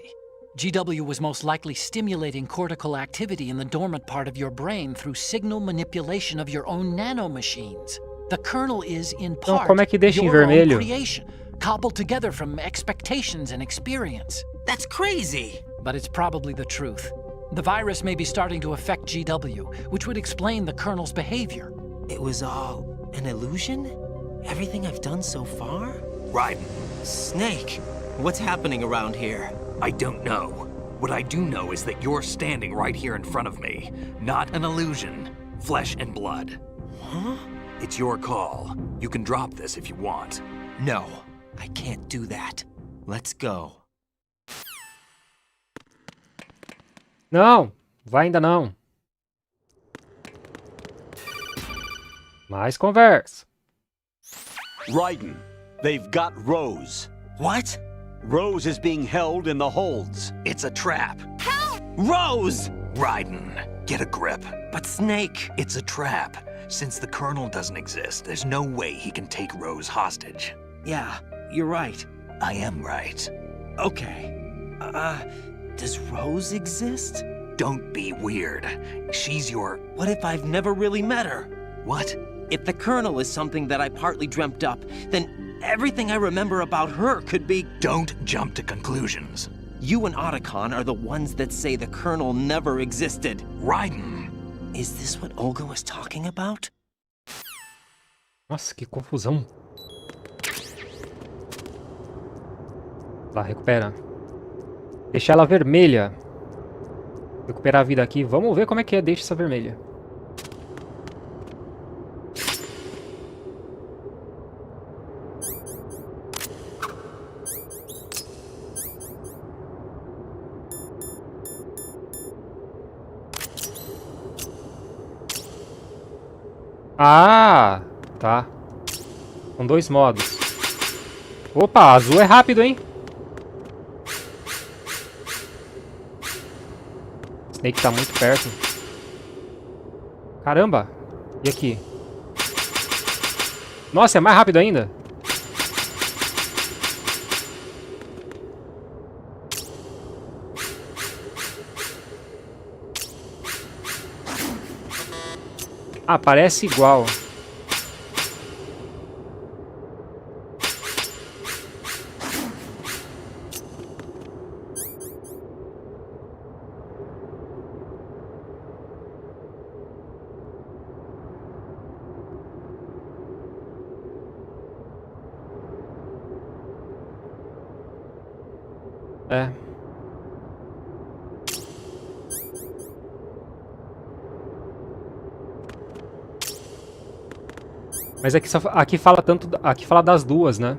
GW was most likely stimulating cortical activity in the dormant part of your brain through signal manipulation of your own nanomachines. The kernel is, in Então, part, como é que deixa em your own vermelho? creation, cobbled together from expectations and experience. That's crazy! But it's probably the truth. The virus may be starting to affect GW, which would explain the kernel's behavior. It was all an illusion? Everything I've done so far? Raiden, Snake, what's happening around here? I don't know. What I do know is that you're standing right here in front of me. Not an illusion. Flesh and blood. Huh? It's your call. You can drop this if you want. No, I can't do that. Let's go. Não, vai ainda não. Mais conversa. Raiden, they've got Rose. What? Rose is being held in the holds. It's a trap. Rose! Raiden, get a grip. But Snake... It's a trap. Since the Colonel doesn't exist, there's no way he can take Rose hostage. Yeah, you're right. I am right. Okay. Does Rose exist? Don't be weird. She's your... What if I've never really met her? What? If the Colonel is something that I partly dreamt up, then everything I remember about her could be... Don't jump to conclusions. You and Otacon are the ones that say the Colonel never existed. Raiden! Is this what Olga was talking about? Nossa, que confusão. Lá, recupera. Deixa ela vermelha. Recuperar a vida aqui. Vamos ver como é que é. Deixa essa vermelha. Ah, tá. São 2 modos. Opa, azul é rápido, hein? Snake tá muito perto. Caramba! E aqui? Nossa, é mais rápido ainda? Ah, parece igual. É. Mas aqui fala tanto, aqui fala das duas, né?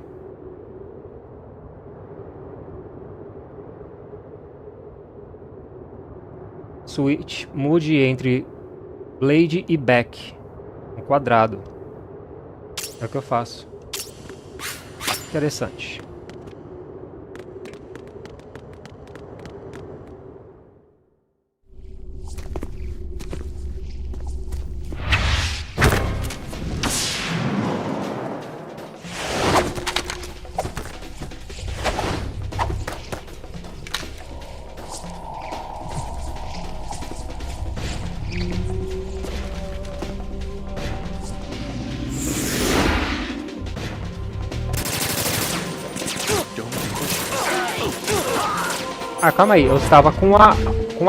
Switch, mude entre blade e back, um quadrado. É o que eu faço. Interessante. Ah, calma aí, eu estava com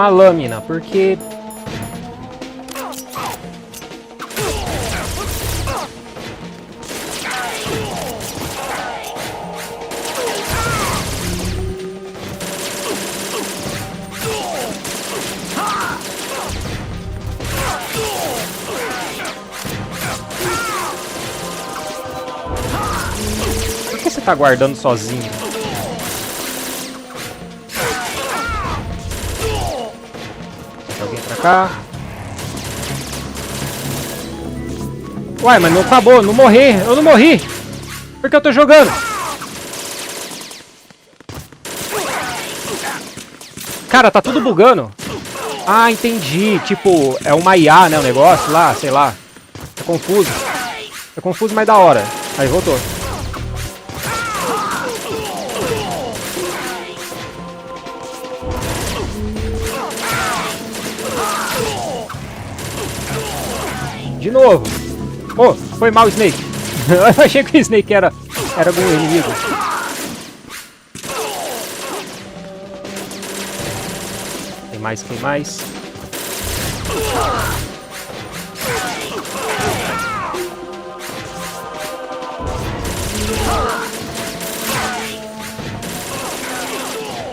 a lâmina, porque... Por que você tá guardando sozinho? Cá. Uai, mas não acabou, não morri, eu não morri. Por que eu tô jogando? Cara, tá tudo bugando. Ah, entendi, tipo, é uma IA, né, o negócio lá, sei lá. É confuso. É confuso, mas da hora. Aí, voltou. De novo. Oh, foi mal o Snake. Eu achei que o Snake era algum inimigo. Tem mais, tem mais.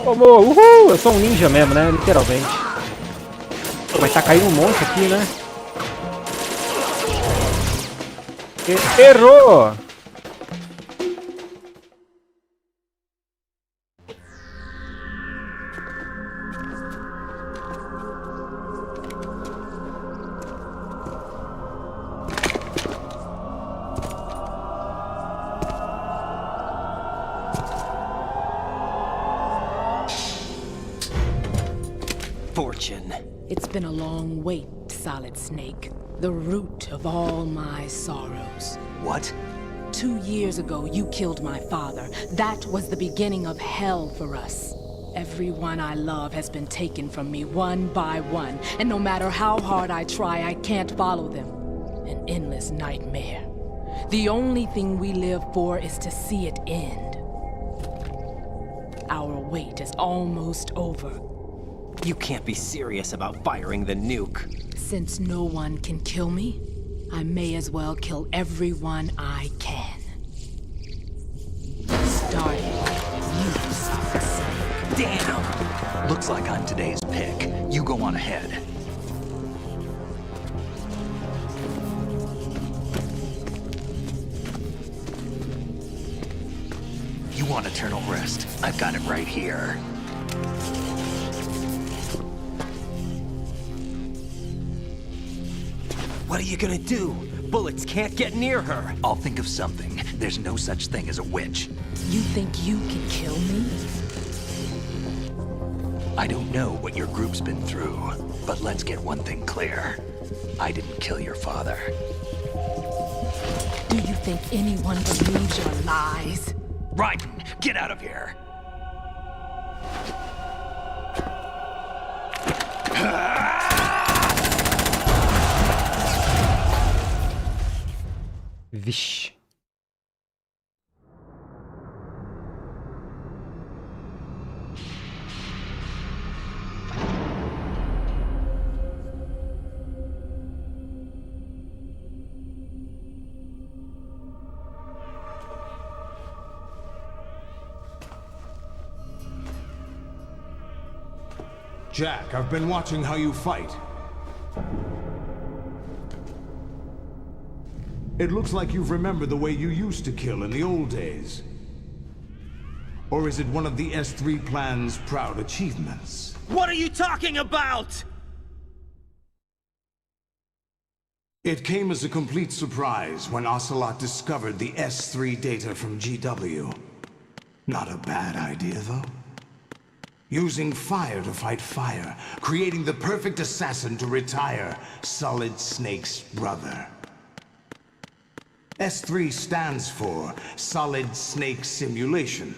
Tomou. Uhul! Eu sou um ninja mesmo, né? Literalmente. Pô, mas tá caindo um monte aqui, né? Errou! Fortune. It's been a long wait, Solid Snake. The root of all my sorrows. What? 2 years ago, you killed my father. That was the beginning of hell for us. Everyone I love has been taken from me one by one, and no matter how hard I try, I can't follow them. An endless nightmare. The only thing we live for is to see it end. Our wait is almost over. You can't be serious about firing the nuke. Since no one can kill me, I may as well kill everyone I can. Starting with you, Solid Snake. Damn! Looks like I'm today's pick. You go on ahead. You want eternal rest? I've got it right here. What are you gonna do? Bullets can't get near her. I'll think of something. There's no such thing as a witch. You think you can kill me? I don't know what your group's been through, but let's get one thing clear. I didn't kill your father. Do you think anyone believes your lies? Raiden, get out of here! Vixe. Jack, I've been watching how you fight. It looks like you've remembered the way you used to kill in the old days. Or is it one of the S3 plan's proud achievements? What are you talking about? It came as a complete surprise when Ocelot discovered the S3 data from GW. Not a bad idea, though. Using fire to fight fire, creating the perfect assassin to retire Solid Snake's brother. S3 stands for Solid Snake Simulation.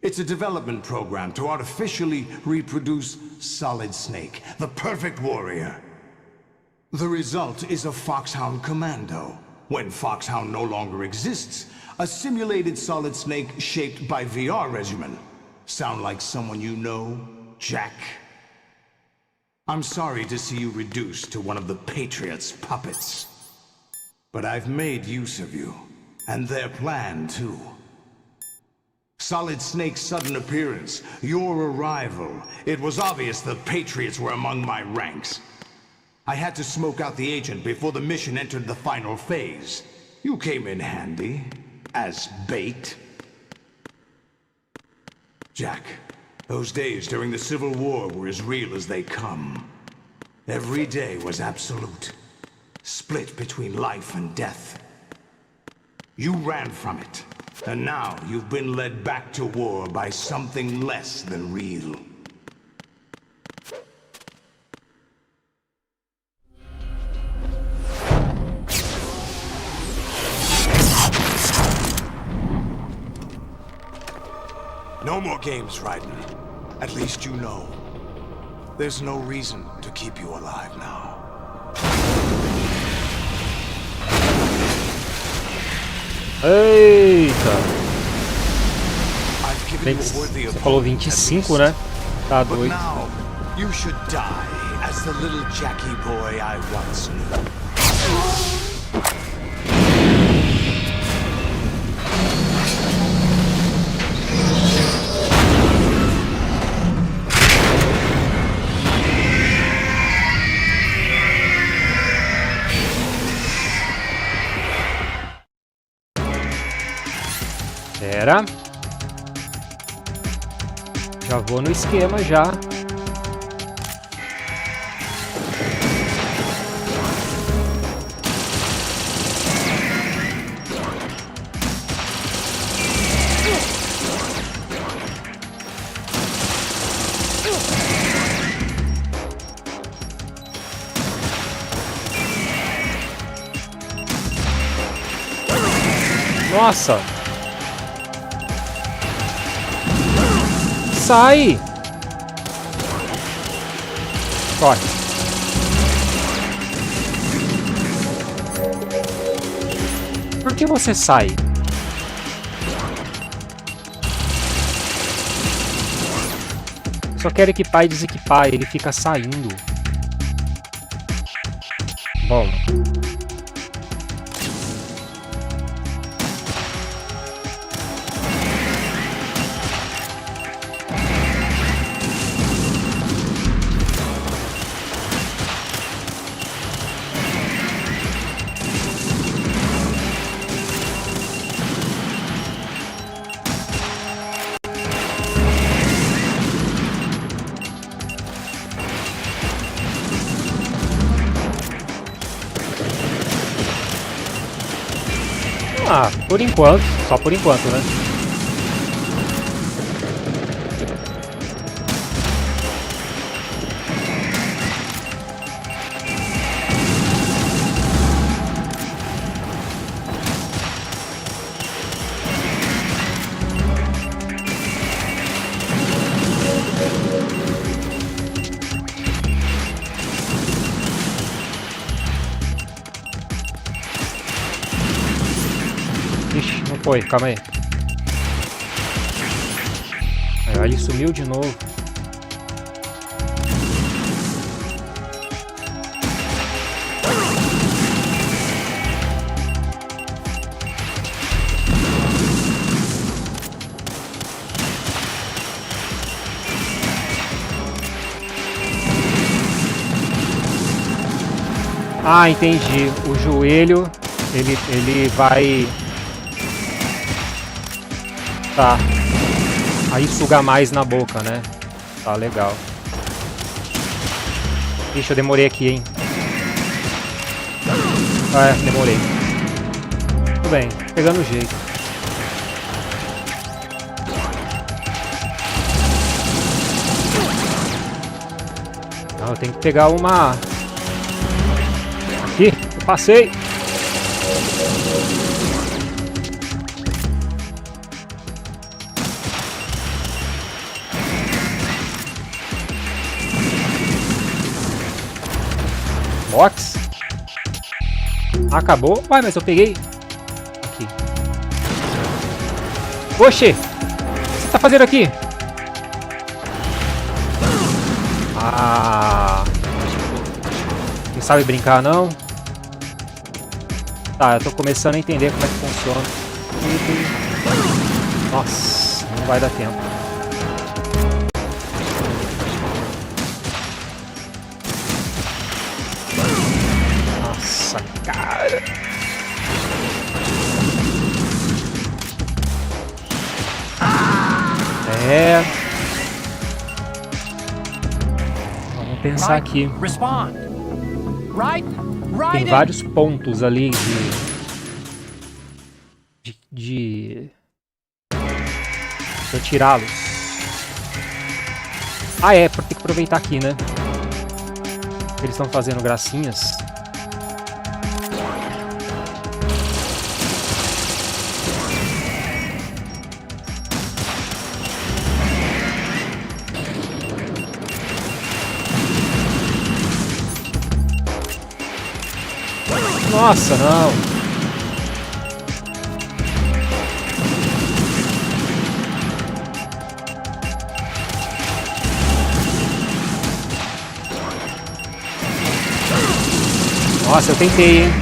It's a development program to artificially reproduce Solid Snake, the perfect warrior. The result is a Foxhound Commando. When Foxhound no longer exists, a simulated Solid Snake shaped by VR regimen. Sound like someone you know, Jack? I'm sorry to see you reduced to one of the Patriots' puppets. But I've made use of you, and their plan too. Solid Snake's sudden appearance, your arrival, it was obvious the Patriots were among my ranks. I had to smoke out the agent before the mission entered the final phase. You came in handy, as bait. Jack, those days during the Civil War were as real as they come. Every day was absolute, split between life and death. You ran from it, and now you've been led back to war by something less than real. No more games, Raiden. At least you know. There's no reason to keep you alive now. Eita! Bem que você falou 25, né? Tá But doido. now, you should die as the little Jackie boy I once knew. Pera. Já vou no esquema já. Nossa! Sai! Corre! Por que você sai? Só quero equipar e desequipar, ele fica saindo. Bom. Ah, por enquanto. Só por enquanto, né? Ixi, não foi, calma aí. Aí ele sumiu de novo. Ah, entendi. O joelho, ele vai... Tá. Aí suga mais na boca, né? Tá, legal. Ixi, eu demorei aqui, hein? É, demorei. Tudo bem, pegando o jeito. Não, eu tenho que pegar uma... Aqui, eu passei. Box? Acabou? Uai, mas eu peguei. Aqui. Oxê! O que você tá fazendo aqui? Ah... Não sabe brincar, não? Tá, eu tô começando a entender como é que funciona. Nossa, não vai dar tempo. Nossa, cara. É. Vamos pensar aqui. Tem vários pontos ali de tirá-los. Ah, é, tem que aproveitar aqui, né? Eles estão fazendo gracinhas. Nossa, não. Nossa, eu tentei, hein?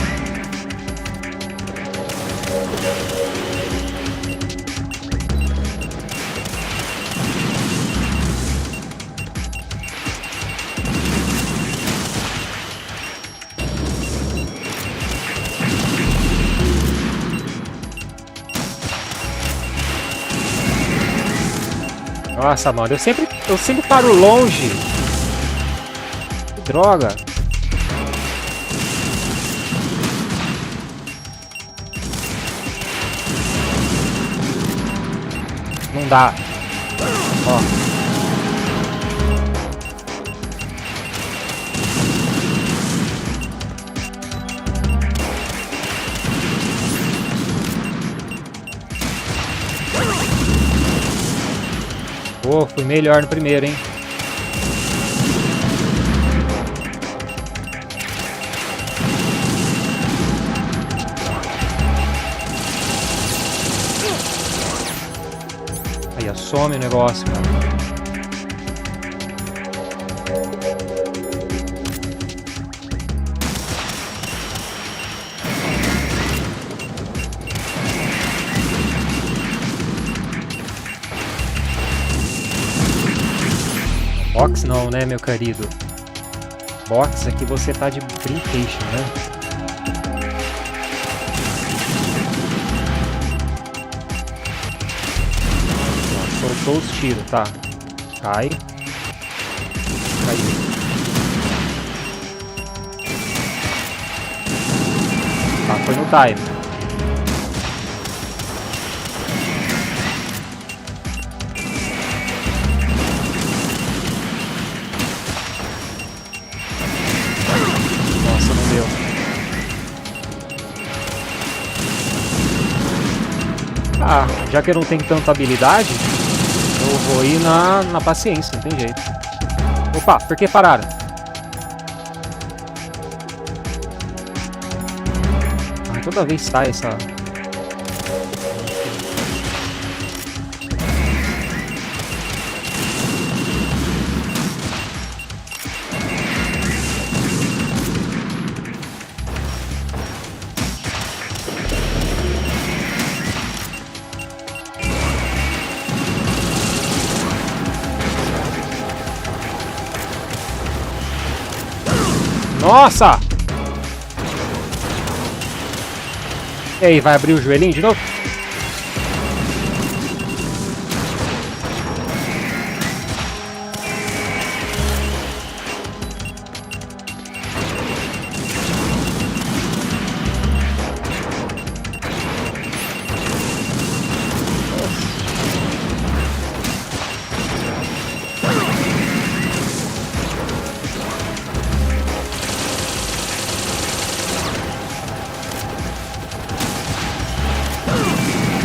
Nossa, mano, eu sempre paro longe. Que droga. Não dá. Ó. Pô, fui melhor no primeiro, hein? Aí, some o negócio, cara. Box não, né, meu querido? Box aqui você tá de brincation, né? Soltou os tiros, tá? Cai. Caiu. Tá, foi no time. Tá, já que eu não tenho tanta habilidade, eu vou ir na paciência, não tem jeito. Opa, por que pararam? Ah, toda vez sai essa... Nossa! E aí, vai abrir o joelhinho de novo?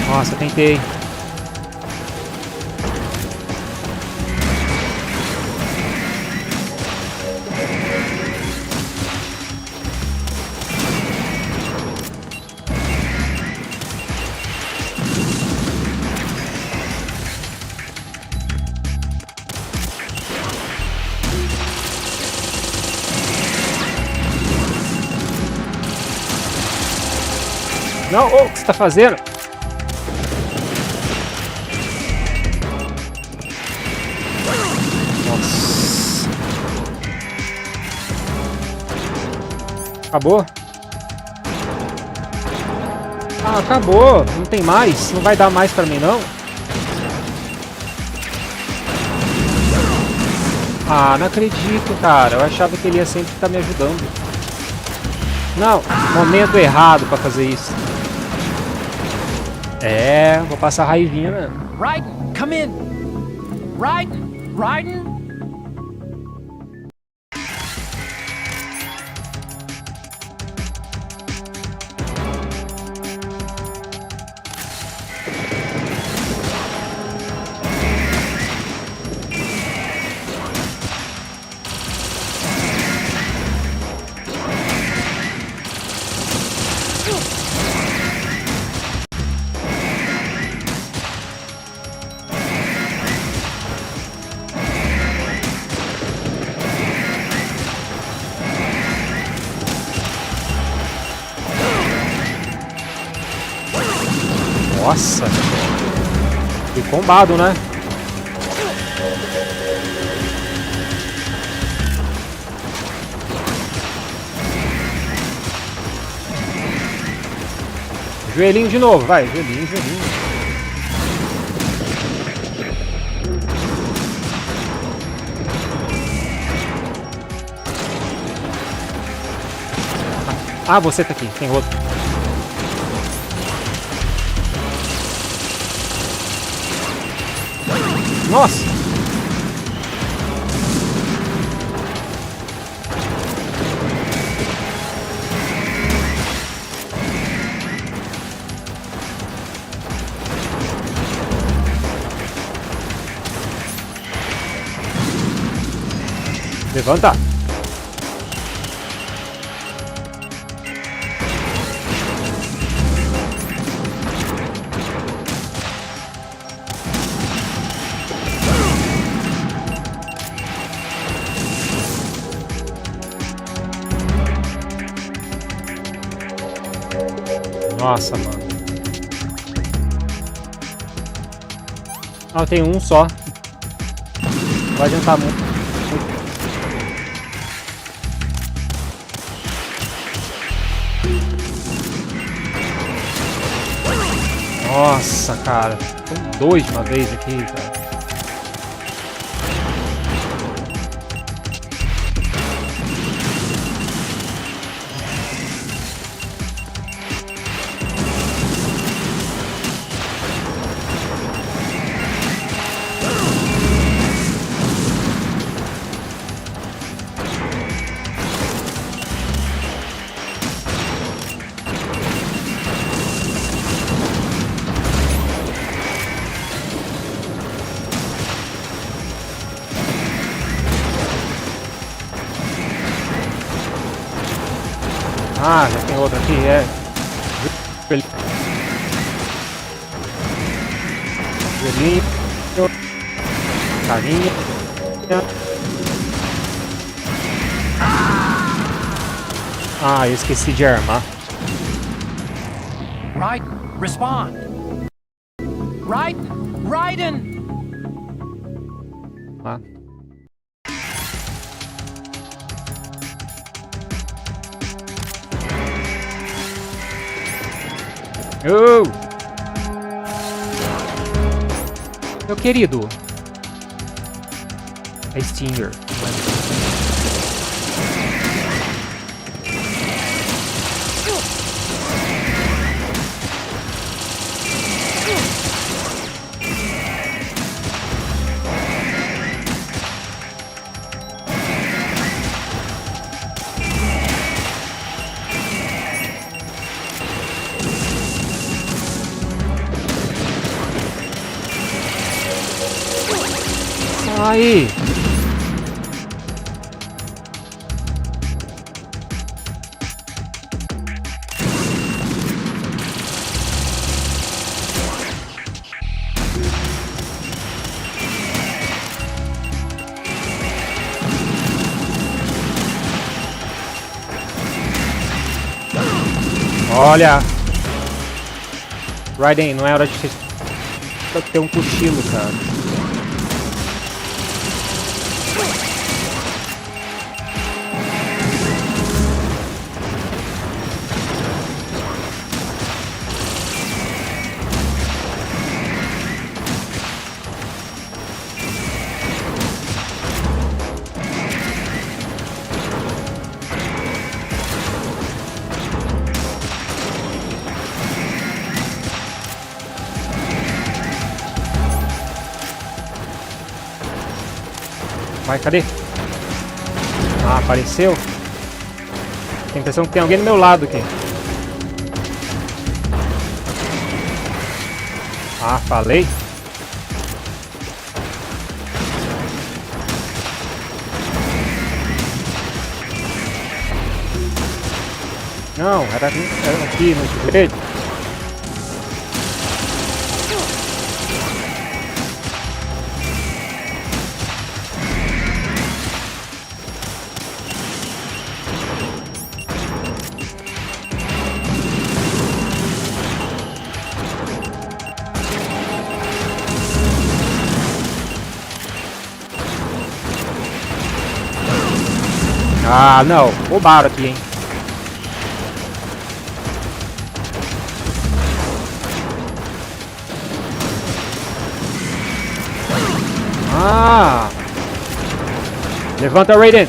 Nossa, tentei. Não, o que você está fazendo? Nossa. Acabou? Ah, acabou. Não tem mais. Não vai dar mais pra mim, não? Ah, não acredito, cara. Eu achava que ele ia sempre estar me ajudando. Não, momento errado pra fazer isso. É, vou passar raivinha mesmo. Raiden, come in. Raiden, Raiden. Nossa, que combado, né? Joelhinho de novo, vai, joelhinho, joelhinho. Ah, você tá aqui, tem outro. Nossa! Levanta! Nossa, mano. Ah, eu tenho um só. Não vai adiantar muito. Nossa, cara. São dois de uma vez aqui, cara. Ah, já tem outro aqui, é. Joelhinho. Carinha. Ah, eu esqueci de armar. Right, respond. Right, Raiden. Ah. Oh! Meu querido. É Stinger. Aí. Olha. Raiden, não é hora de ter um cochilo, cara. Vai, cadê? Ah, apareceu? Tem a impressão que tem alguém do meu lado aqui. Ah, falei. Não, era aqui no direito. Ah, não. Roubaram aqui, hein. Ah! Levanta, Raiden.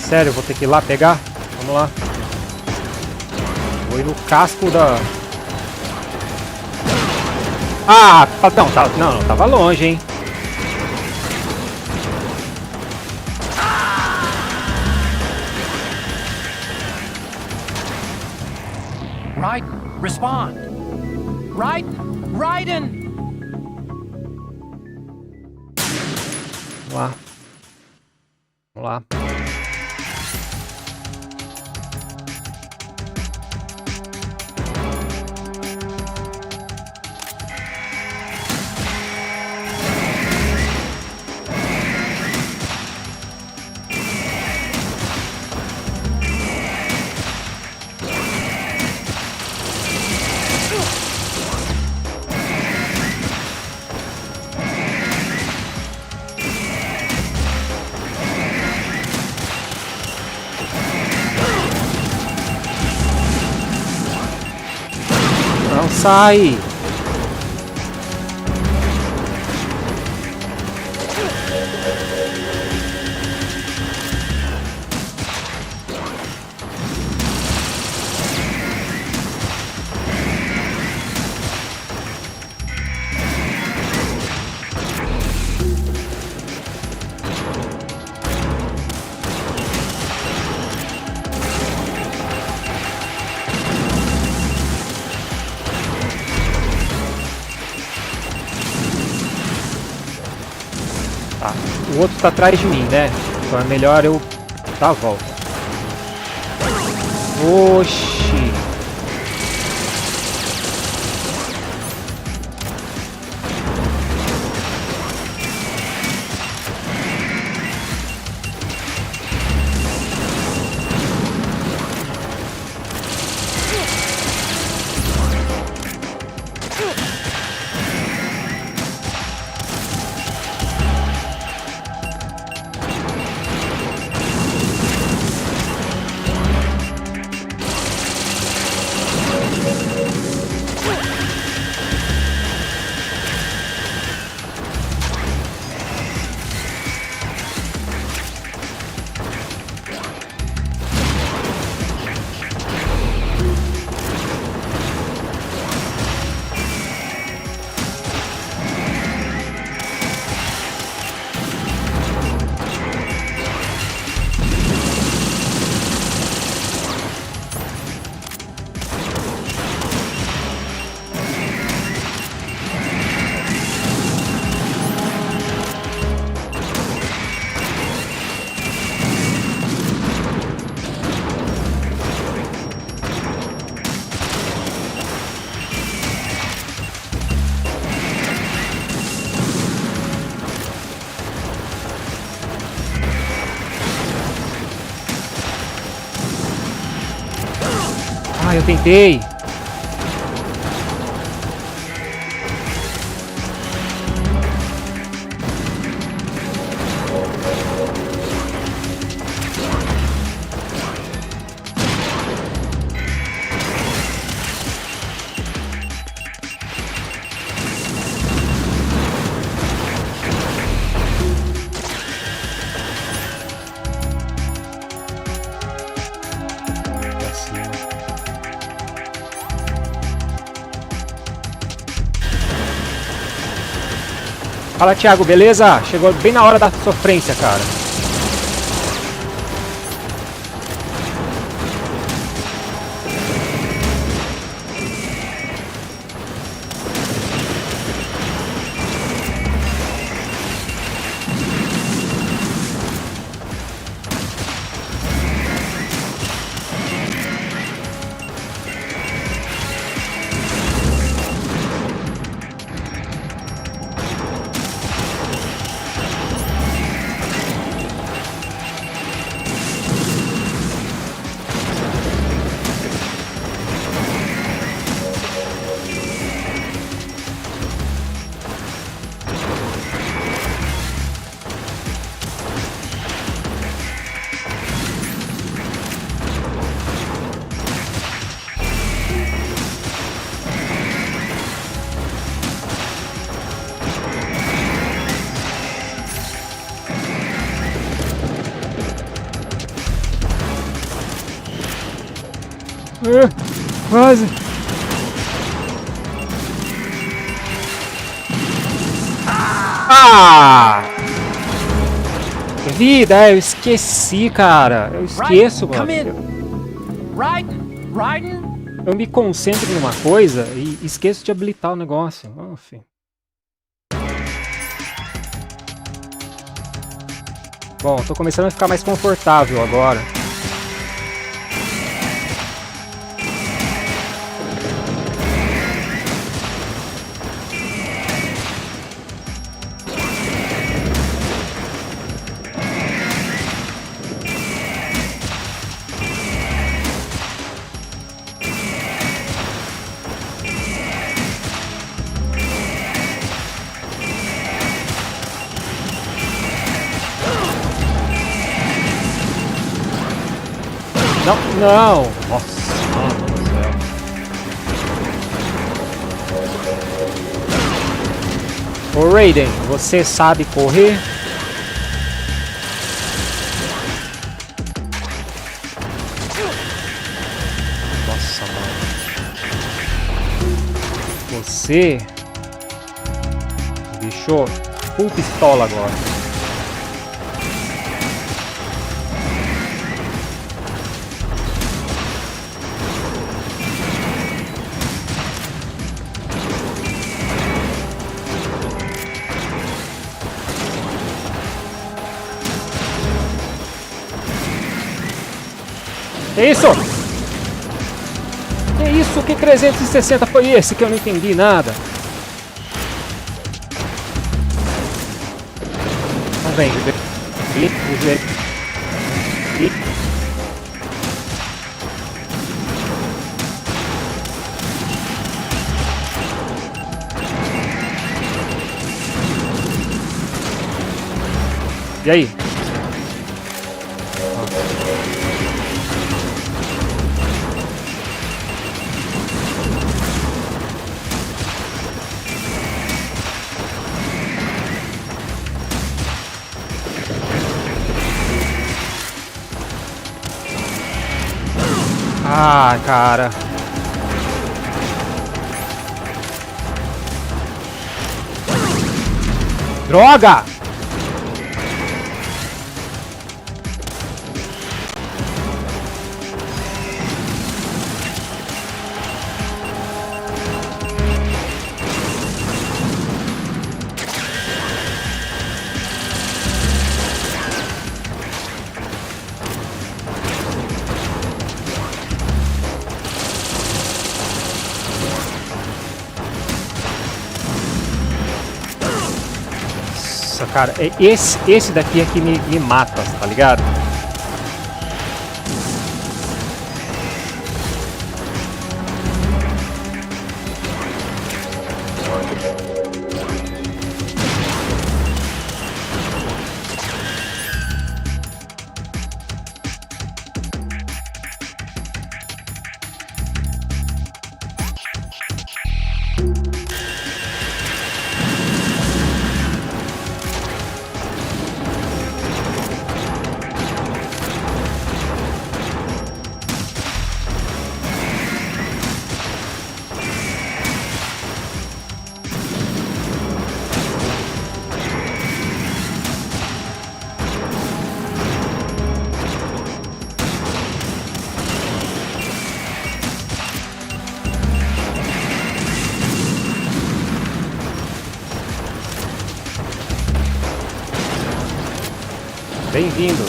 Sério, eu vou ter que ir lá pegar? Vamos lá. Vou ir no casco da... Ah, não, tava longe, hein. Right, respond. Right, Raiden. Vamos lá. Vamos lá. Não sai! Tá, o outro tá atrás de mim, né? Então é melhor eu dar a volta. Oxi. Ah, eu tentei. Fala, Thiago, beleza? Chegou bem na hora da sofrência, cara. Quase. Ah! Vida, eu esqueci, cara. Eu esqueço, mano. Eu me concentro em uma coisa e esqueço de habilitar o negócio. Enfim. Bom, tô começando a ficar mais confortável agora. Não! Nossa, mano do céu. Ô Raiden, você sabe correr? Nossa, mano. Você... Bicho, full pistola agora. Que isso? Que isso? Que 360 foi esse que eu não entendi nada? Não vem, e aí? Ah, cara. Droga! Nossa, cara, esse daqui é que me mata, tá ligado? Bem-vindo.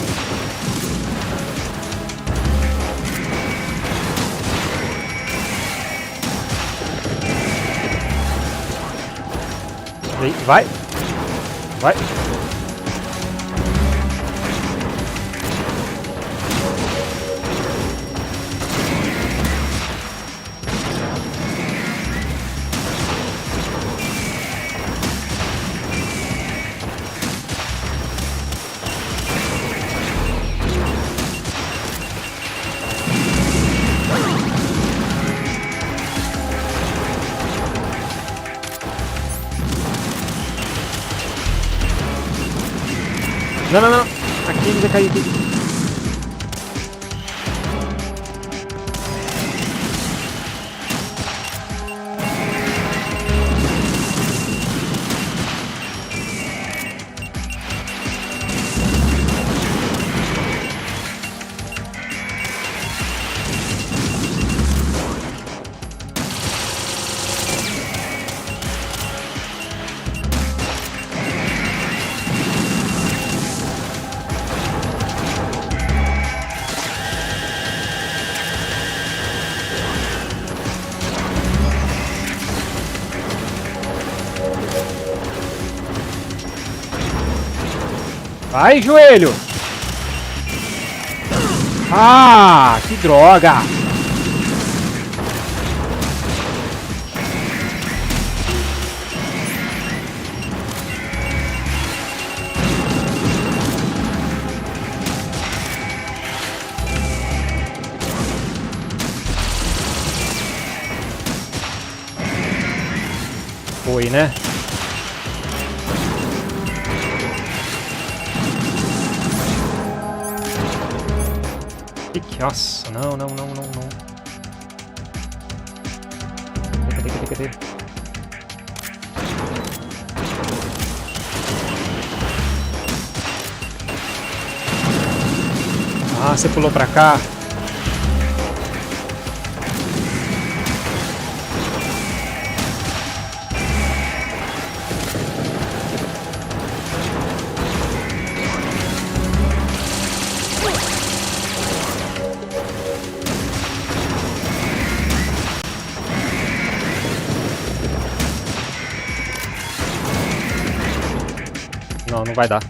Vai. Vai. Não, não, não. Aqui ele vai cair aqui. Vai, joelho! Ah, que droga! Foi, né? Nossa, não. Cadê? Ah, você pulou pra cá. Não, não vai dar.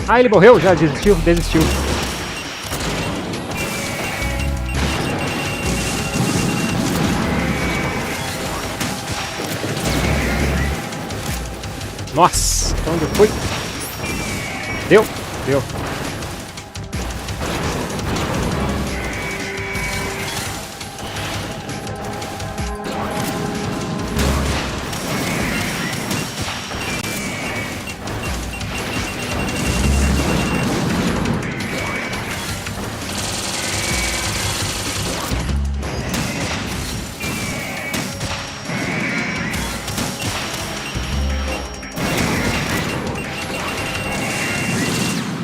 Ah, ele morreu já, desistiu. Nossa, onde foi? Deu.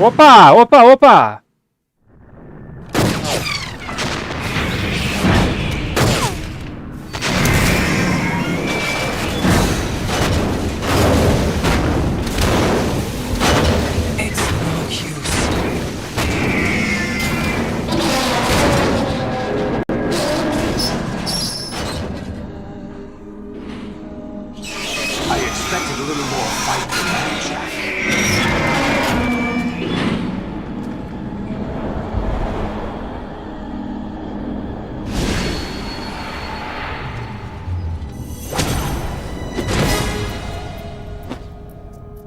Opa!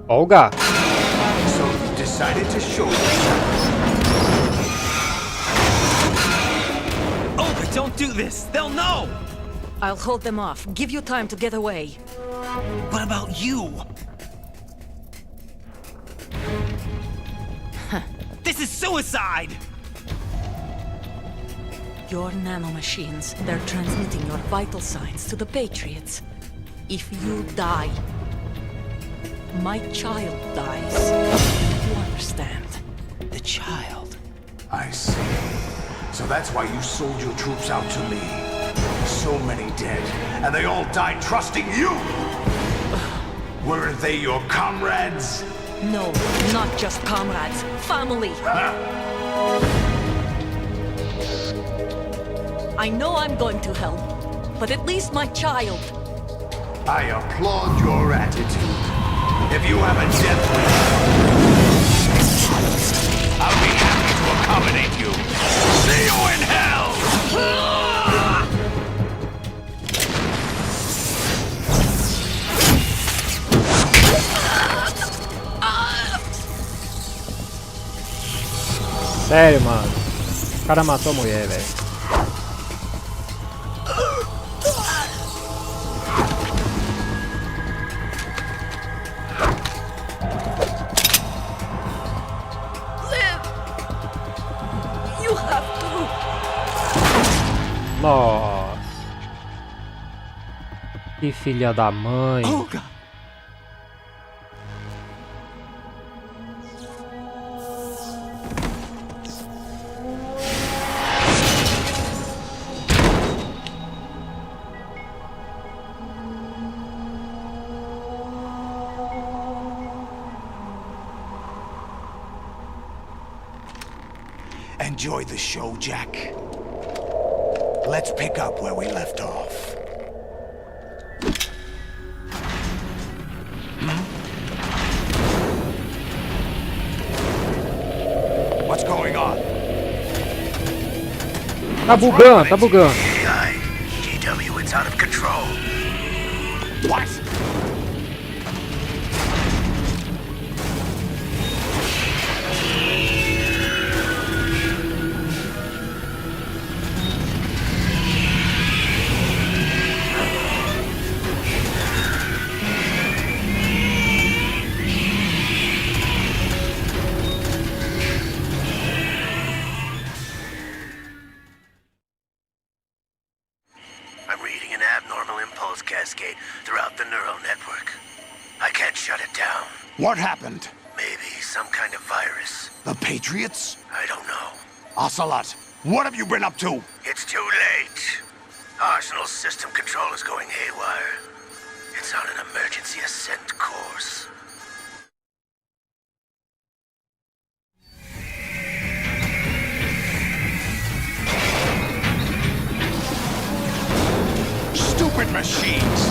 Olga. So you decided to show Olga, don't do this! They'll know! I'll hold them off. Give you time to get away. What about you? This is suicide! Your nanomachines, they're transmitting your vital signs to the Patriots. If you die, my child dies. You understand? The child. I see. So that's why you sold your troops out to me. So many dead, and they all died trusting you! Weren't they your comrades? No, not just comrades. Family. I know I'm going to hell, but at least my child. I applaud your attitude. If you have a death wish, I'll be happy to accommodate you. See you in hell! Sério, mano. O cara matou a mulher, velho. Nossa. Que filha da mãe. Olga. Enjoy the show, Jack. Let's pick up where we left off. What's going on? Tá bugando. GW, it's out of control. What? I'm reading an abnormal impulse cascade throughout the neural network. I can't shut it down. What happened? Maybe some kind of virus. The Patriots? I don't know. Ocelot, what have you been up to? It's too late. Arsenal's system control is going haywire. It's on an emergency ascent course. Stupid machines!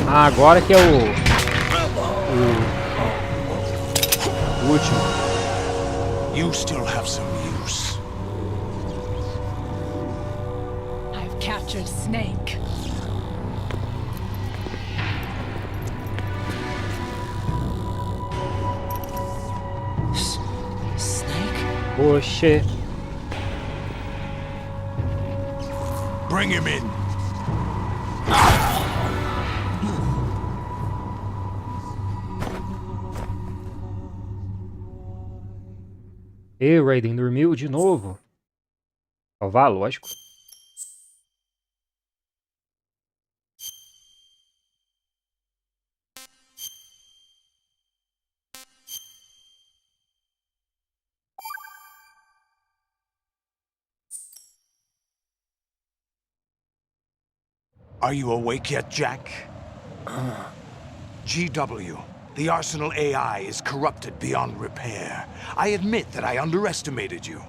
Ah, agora que é o último. You still have some use. I've captured Snake. Snake? Oxê. Bring him in. E Raiden dormiu de novo. Salvar, lógico. Are you awake yet, Jack? GW, the Arsenal AI is corrupted beyond repair. I admit that I underestimated you.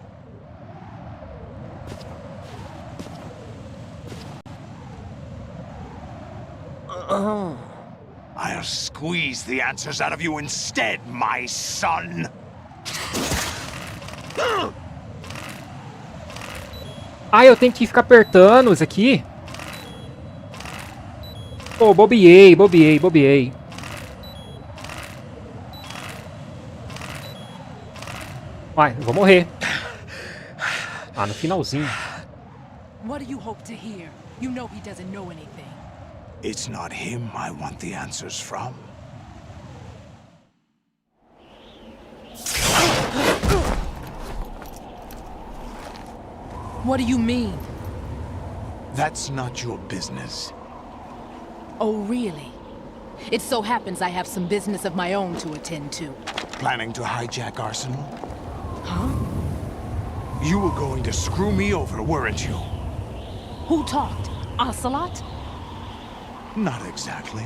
I'll squeeze the answers out of you instead, my son. Ah, eu tenho que ficar apertando isso aqui? Pô, bobeei. Uai, eu vou morrer. Ah, no finalzinho. What do you hope to hear? You know he doesn't know anything. It's not him I want the answers from. What do you mean? That's not your business. Oh, really? It so happens I have some business of my own to attend to. Planning to hijack Arsenal? Huh? You were going to screw me over, weren't you? Who talked? Ocelot? Not exactly.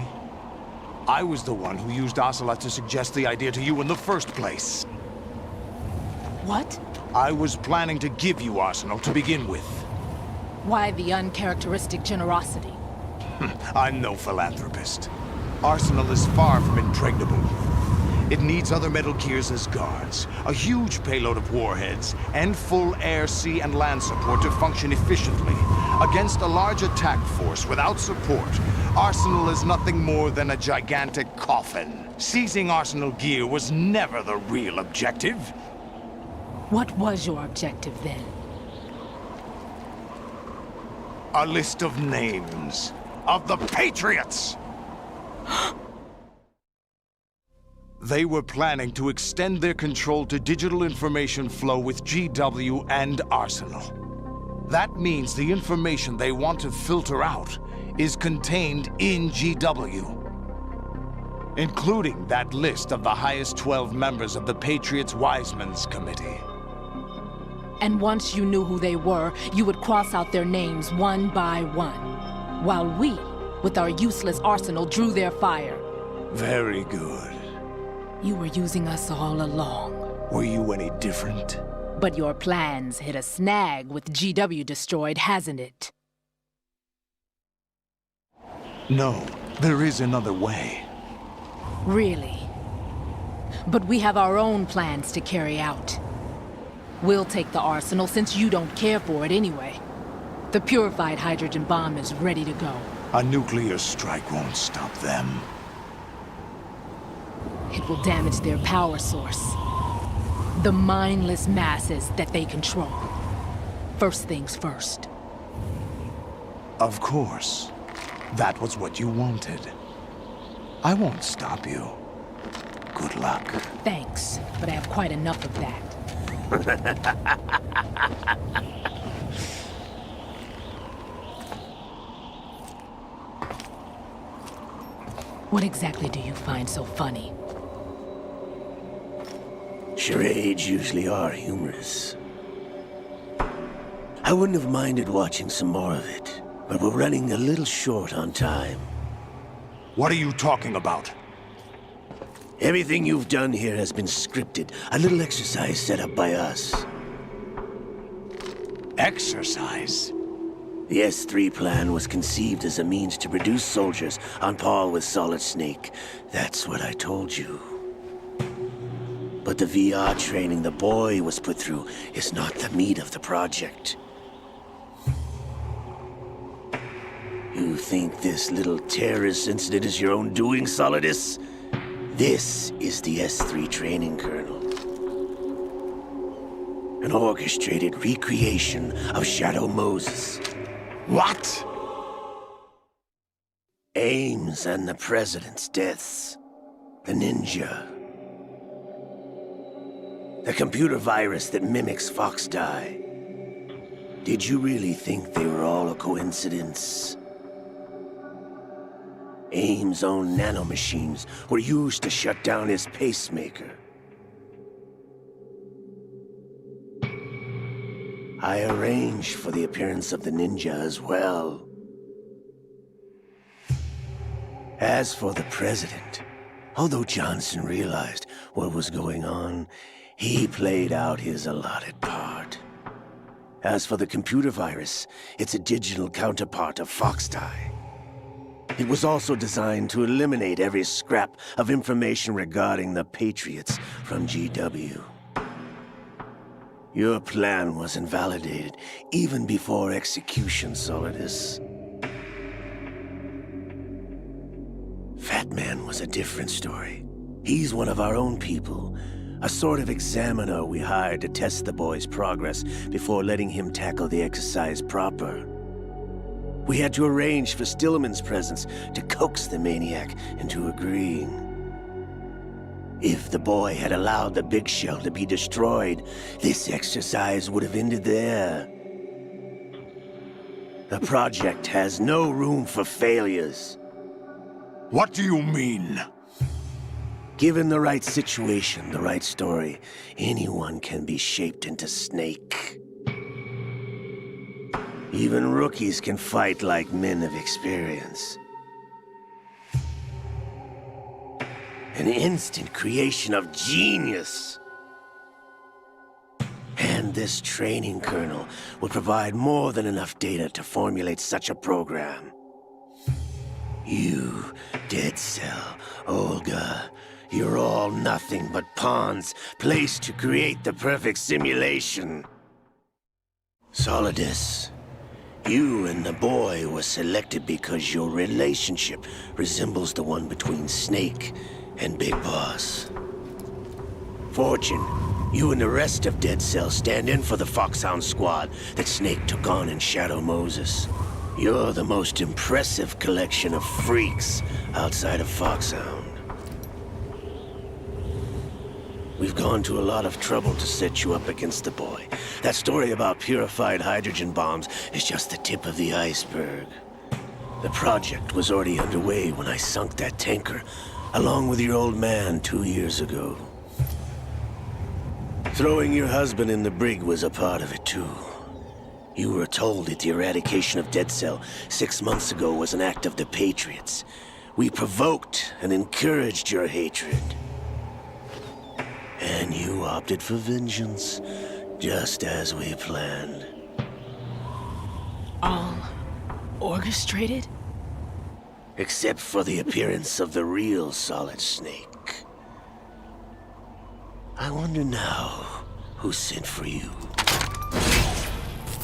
I was the one who used Ocelot to suggest the idea to you in the first place. What? I was planning to give you Arsenal to begin with. Why the uncharacteristic generosity? I'm no philanthropist. Arsenal is far from impregnable. It needs other Metal Gears as guards, a huge payload of warheads, and full air, sea, and land support to function efficiently. Against a large attack force without support, Arsenal is nothing more than a gigantic coffin. Seizing Arsenal gear was never the real objective. What was your objective then? A list of names of the Patriots! They were planning to extend their control to digital information flow with GW and Arsenal. That means the information they want to filter out is contained in GW, including that list of the highest 12 members of the Patriots Wiseman's Committee. And once you knew who they were, you would cross out their names one by one, while we, with our useless arsenal, drew their fire. Very good. You were using us all along. Were you any different? But your plans hit a snag with GW destroyed, hasn't it? No, there is another way. Really? But we have our own plans to carry out. We'll take the arsenal since you don't care for it anyway. The purified hydrogen bomb is ready to go. A nuclear strike won't stop them. It will damage their power source. The mindless masses that they control. First things first. Of course. That was what you wanted. I won't stop you. Good luck. Thanks, but I have quite enough of that. What exactly do you find so funny? Charades usually are humorous. I wouldn't have minded watching some more of it, but we're running a little short on time. What are you talking about? Everything you've done here has been scripted. A little exercise set up by us. Exercise? The S3 plan was conceived as a means to produce soldiers on par with Solid Snake. That's what I told you. But the VR training the boy was put through is not the meat of the project. You think this little terrorist incident is your own doing, Solidus? This is the S3 training kernel. An orchestrated recreation of Shadow Moses. What? Ames and the President's deaths. The ninja. The computer virus that mimics Fox Die. Did you really think they were all a coincidence? Ames' own nanomachines were used to shut down his pacemaker. I arranged for the appearance of the ninja as well. As for the President, although Johnson realized what was going on, he played out his allotted part. As for the computer virus, it's a digital counterpart of Fox Die. It was also designed to eliminate every scrap of information regarding the Patriots from GW. Your plan was invalidated even before execution, Solidus. Fat Man was a different story. He's one of our own people, a sort of examiner we hired to test the boy's progress before letting him tackle the exercise proper. We had to arrange for Stillman's presence to coax the maniac into agreeing. If the boy had allowed the big shell to be destroyed, this exercise would have ended there. The project has no room for failures. What do you mean? Given the right situation, the right story, anyone can be shaped into Snake. Even rookies can fight like men of experience. An instant creation of genius. And this training kernel would provide more than enough data to formulate such a program. You, Dead Cell, Olga, you're all nothing but pawns placed to create the perfect simulation. Solidus, you and the boy were selected because your relationship resembles the one between Snake and Big Boss. Fortune, you and the rest of Dead Cell stand in for the Foxhound squad that Snake took on in Shadow Moses. You're the most impressive collection of freaks outside of Foxhound. We've gone to a lot of trouble to set you up against the boy. That story about purified hydrogen bombs is just the tip of the iceberg. The project was already underway when I sunk that tanker, along with your old man 2 years ago. Throwing your husband in the brig was a part of it too. You were told that the eradication of Dead Cell 6 months ago was an act of the Patriots. We provoked and encouraged your hatred. And you opted for vengeance, just as we planned. All orchestrated? Except for the appearance of the real Solid Snake. I wonder now who sent for you.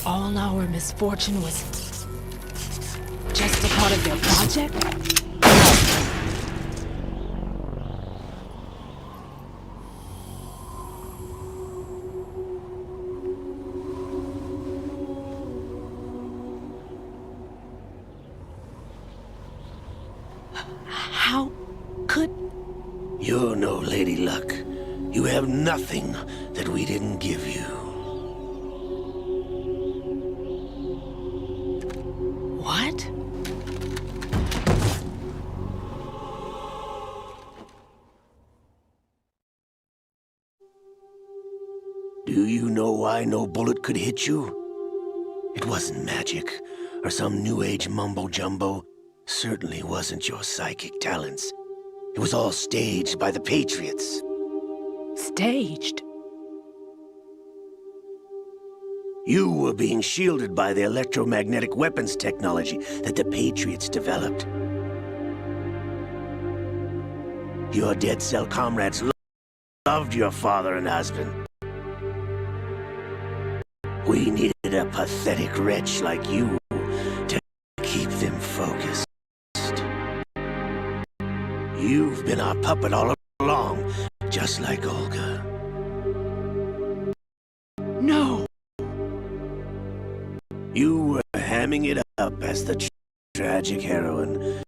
All our misfortune was just a part of their project? How could... You're no Lady Luck. You have nothing that we didn't give you. What? Do you know why no bullet could hit you? It wasn't magic, or some new age mumbo-jumbo. Certainly wasn't your psychic talents. It was all staged by the Patriots. Staged? You were being shielded by the electromagnetic weapons technology that the Patriots developed. Your dead cell comrades loved your father and husband. We needed a pathetic wretch like you to keep them focused. You've been our puppet all along, just like Olga. No! You were hamming it up as the tragic heroine,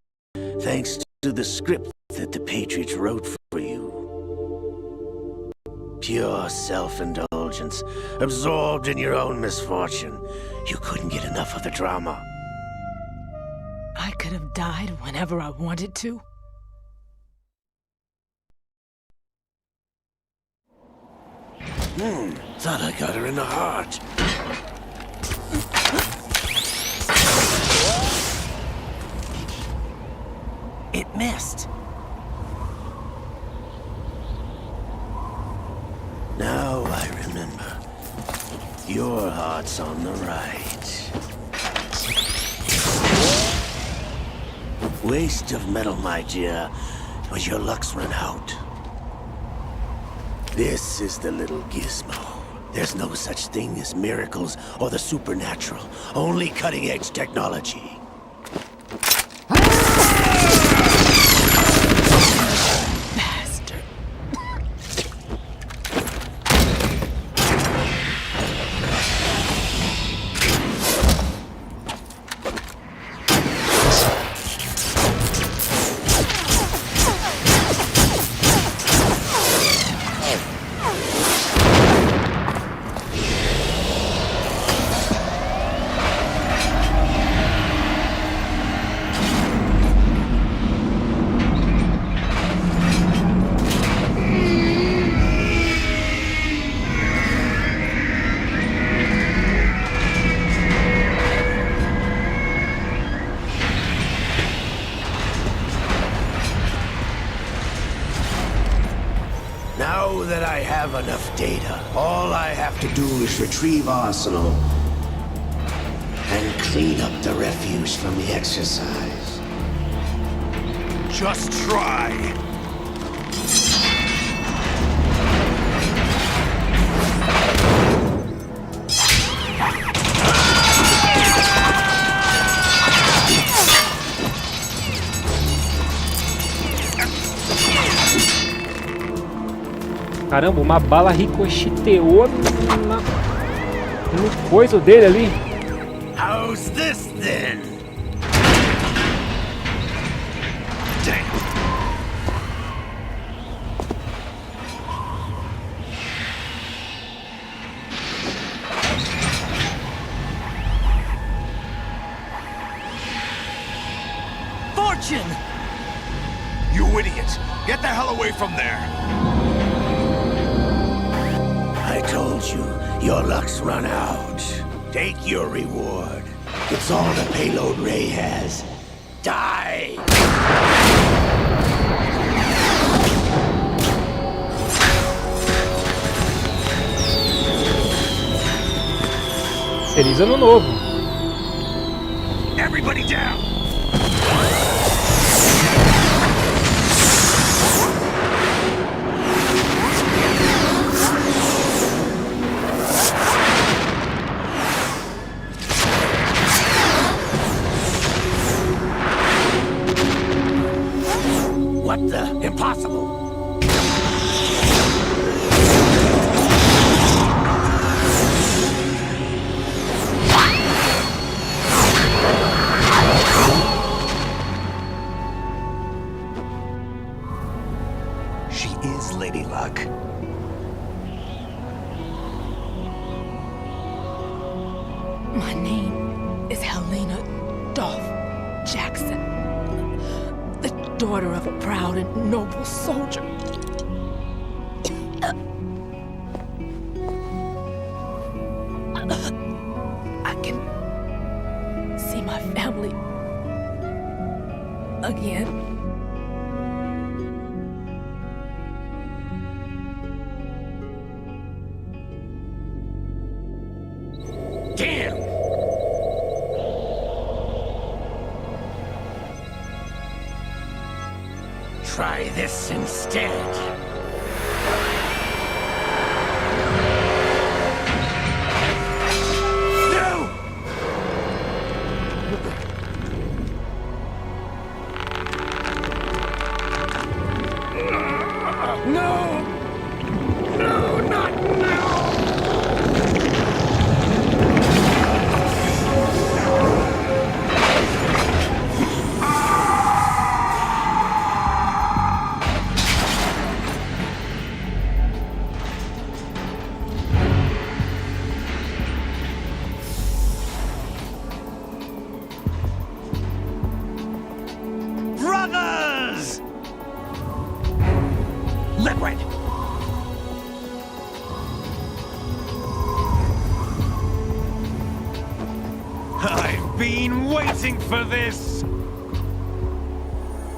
thanks to the script that the Patriots wrote for you. Pure self-indulgence, absorbed in your own misfortune. You couldn't get enough of the drama. I could have died whenever I wanted to. Thought I got her in the heart. It missed. Now I remember. Your heart's on the right. Waste of metal, my dear, but your luck's run out. This is the little gizmo. There's no such thing as miracles or the supernatural. Only cutting-edge technology. Bastard. Now that I have enough data, all I have to do is retrieve Arsenal and clean up the refuse from the exercise. Just try. Caramba, uma bala ricocheteou no coiso dele ali. How's this then? Damn. Fortune! You idiot! Get the hell away from there! I told you, your luck's run out. Take your reward. It's all the payload Ray has. Die! Feliz Ano Novo. Everybody down! What the? Impossible! She is Lady Luck. My name is Helena Dolph Jackson, the daughter of a proud and noble soldier. I can see my family again. try this instead. Brothers! Liquid! I've been waiting for this!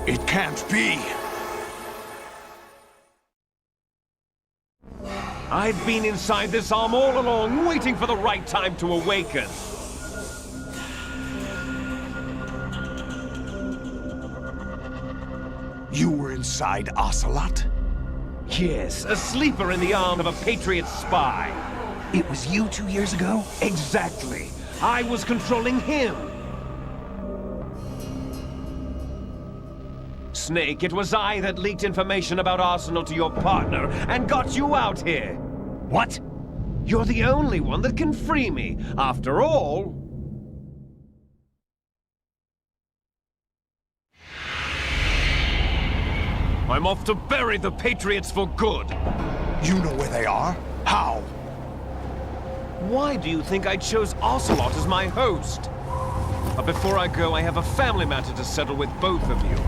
It can't be. I've been inside this arm all along, waiting for the right time to awaken. You were inside Ocelot? Yes, a sleeper in the arm of a Patriot spy. It was you 2 years ago? Exactly. I was controlling him. Snake, it was I that leaked information about Arsenal to your partner and got you out here. What? You're the only one that can free me. After all... I'm off to bury the Patriots for good. You know where they are? How? Why do you think I chose Ocelot as my host? But before I go, I have a family matter to settle with both of you.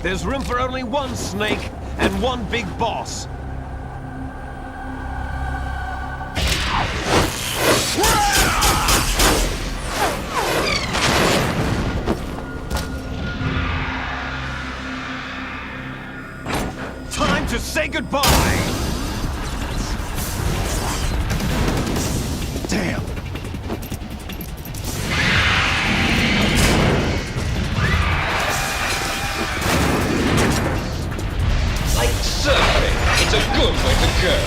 There's room for only one Snake and one big boss. Time to say goodbye! Damn! Like surfing, it's a good way to go.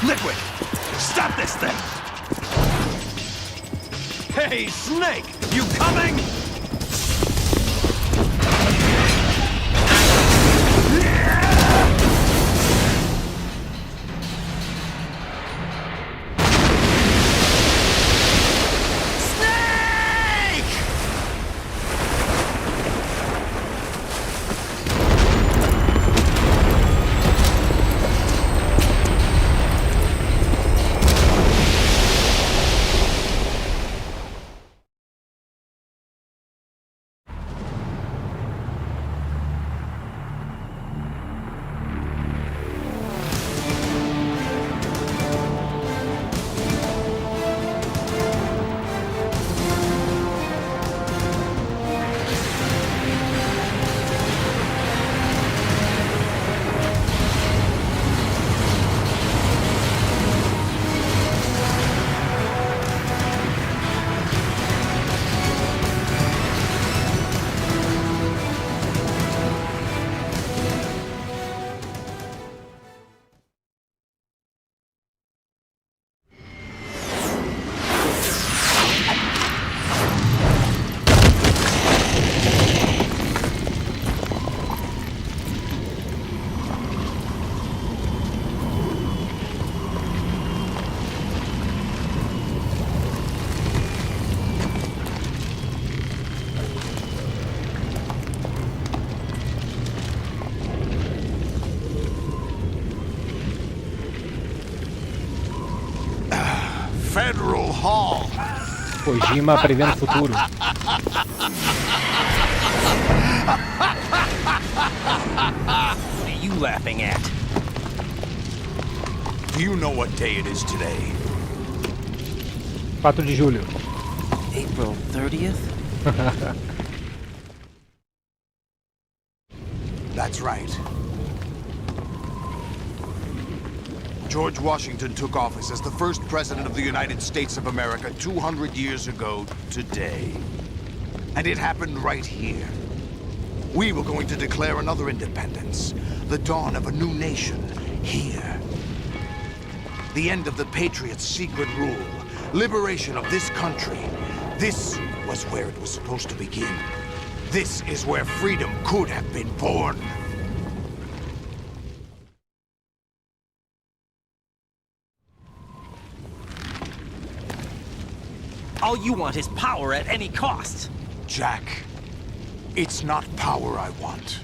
Liquid! Stop this thing! Hey, Snake! You coming? Federal Hall. Kojima prevendo o futuro. What are you laughing at? Do you know what day it is today? 4 de julho. April 30th? That's right. George Washington took office as the first president of the United States of America 200 years ago today. And it happened right here. We were going to declare another independence, the dawn of a new nation, here. The end of the Patriots' secret rule, liberation of this country. This was where it was supposed to begin. This is where freedom could have been born. All you want is power at any cost. Jack, it's not power I want.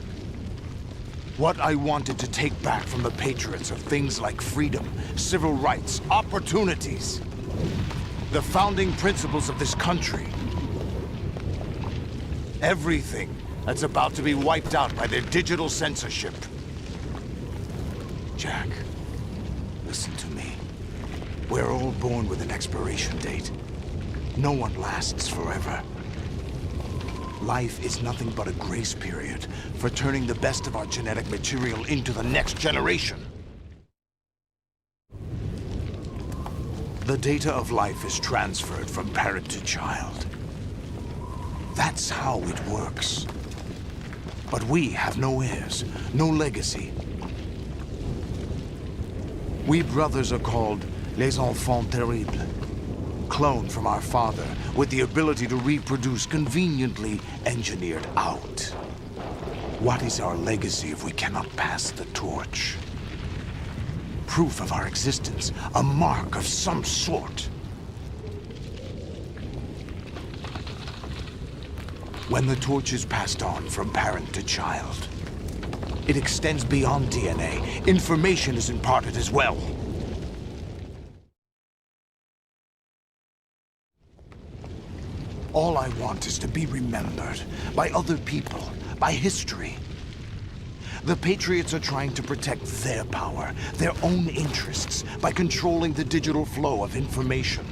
What I wanted to take back from the Patriots are things like freedom, civil rights, opportunities. The founding principles of this country. Everything that's about to be wiped out by their digital censorship. Jack, listen to me. We're all born with an expiration date. No one lasts forever. Life is nothing but a grace period for turning the best of our genetic material into the next generation. The data of life is transferred from parent to child. That's how it works. But we have no heirs, no legacy. We brothers are called les enfants terribles. Cloned from our father, with the ability to reproduce conveniently engineered out. What is our legacy if we cannot pass the torch? Proof of our existence, a mark of some sort. When the torch is passed on from parent to child, it extends beyond DNA. Information is imparted as well. All I want is to be remembered by other people, by history. The Patriots are trying to protect their power, their own interests, by controlling the digital flow of information.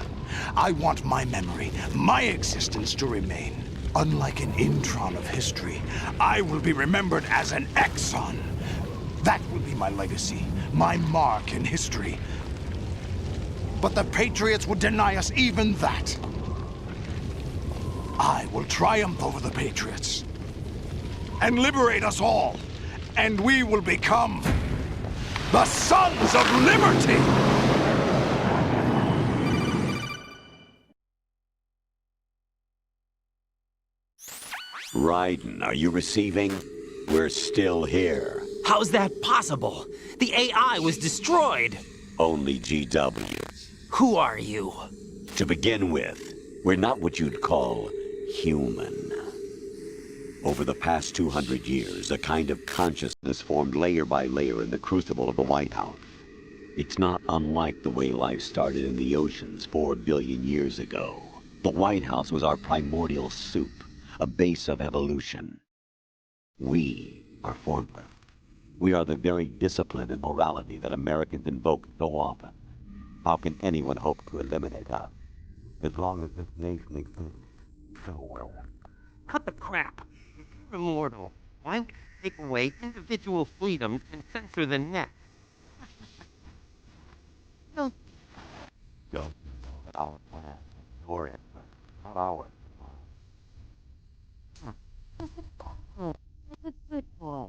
I want my memory, my existence to remain. Unlike an intron of history, I will be remembered as an exon. That will be my legacy, my mark in history. But the Patriots would deny us even that. I will triumph over the Patriots and liberate us all, and we will become the Sons of Liberty! Raiden, are you receiving? We're still here. How's that possible? The AI was destroyed. Only GW. Who are you? To begin with, we're not what you'd call human. Over the past 200 years, a kind of consciousness formed layer by layer in the crucible of the White House. It's not unlike the way life started in the oceans 4 billion years ago. The White House was our primordial soup, a base of evolution. We are formless. We are the very discipline and morality that Americans invoke so often. How can anyone hope to eliminate us? As long as this nation exists, so will. Cut the crap. You're immortal. Why would you take away individual freedoms and censor the net? No. Don't our plan, your interest, not ours. That's a good boy.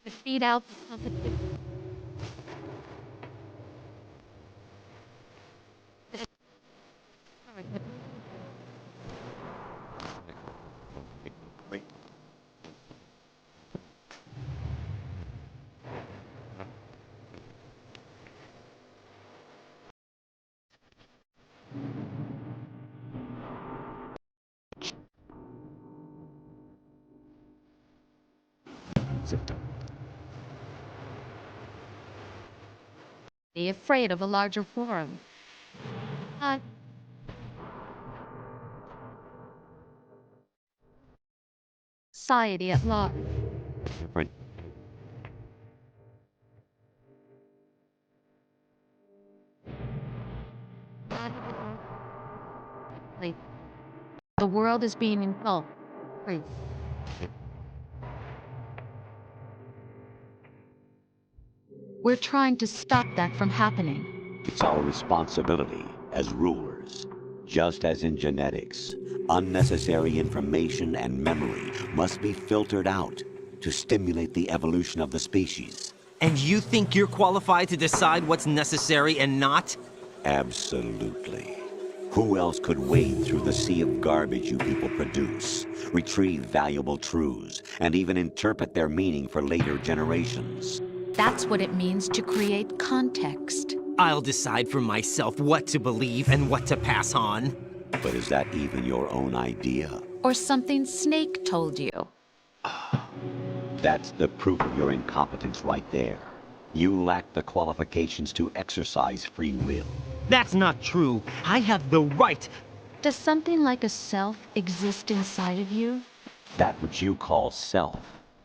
Defeat out the competition. Be afraid of a larger forum. Society at large. The world is being engulfed. We're trying to stop that from happening. It's our responsibility as rulers. Just as in genetics, unnecessary information and memory must be filtered out to stimulate the evolution of the species. And you think you're qualified to decide what's necessary and not? Absolutely. Who else could wade through the sea of garbage you people produce, retrieve valuable truths, and even interpret their meaning for later generations? That's what it means to create context. I'll decide for myself what to believe and what to pass on. But is that even your own idea? Or something Snake told you? That's the proof of your incompetence right there. You lack the qualifications to exercise free will. That's not true. I have the right. Does something like a self exist inside of you? That which you call self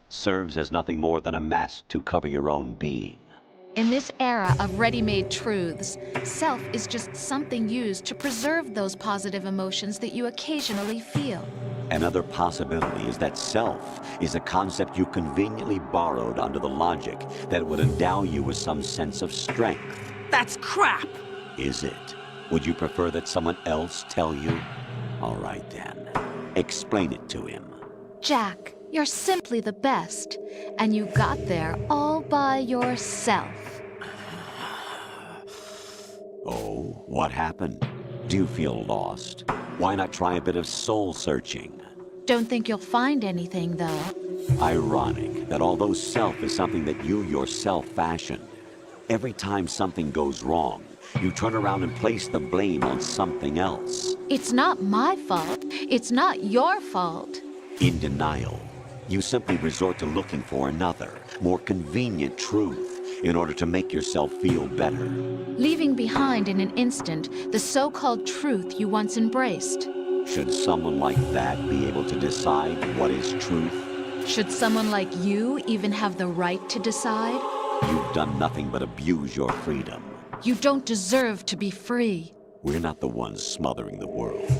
serves as nothing more than a mask to cover your own being. In this era of ready-made truths, self is just something used to preserve those positive emotions that you occasionally feel. Another possibility is that self is a concept you conveniently borrowed under the logic that it would endow you with some sense of strength. That's crap! Is it? Would you prefer that someone else tell you? All right then. Explain it to him. Jack, you're simply the best, and you got there all by yourself. Oh, what happened? Do you feel lost? Why not try a bit of soul searching? Don't think you'll find anything, though. Ironic that although self is something that you yourself fashioned, every time something goes wrong, you turn around and place the blame on something else. It's not my fault. It's not your fault. In denial, you simply resort to looking for another, more convenient truth in order to make yourself feel better. Leaving behind in an instant the so-called truth you once embraced. Should someone like that be able to decide what is truth? Should someone like you even have the right to decide? You've done nothing but abuse your freedom. You don't deserve to be free. We're not the ones smothering the world.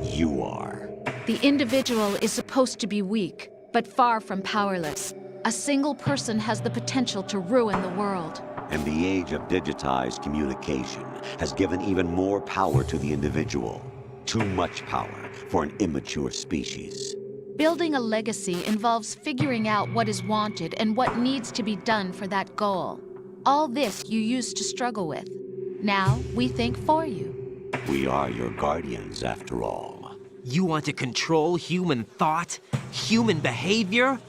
You are. The individual is supposed to be weak, but far from powerless. A single person has the potential to ruin the world. And the age of digitized communication has given even more power to the individual. Too much power for an immature species. Building a legacy involves figuring out what is wanted and what needs to be done for that goal. All this you used to struggle with. Now we think for you. We are your guardians, after all. You want to control human thought? Human behavior?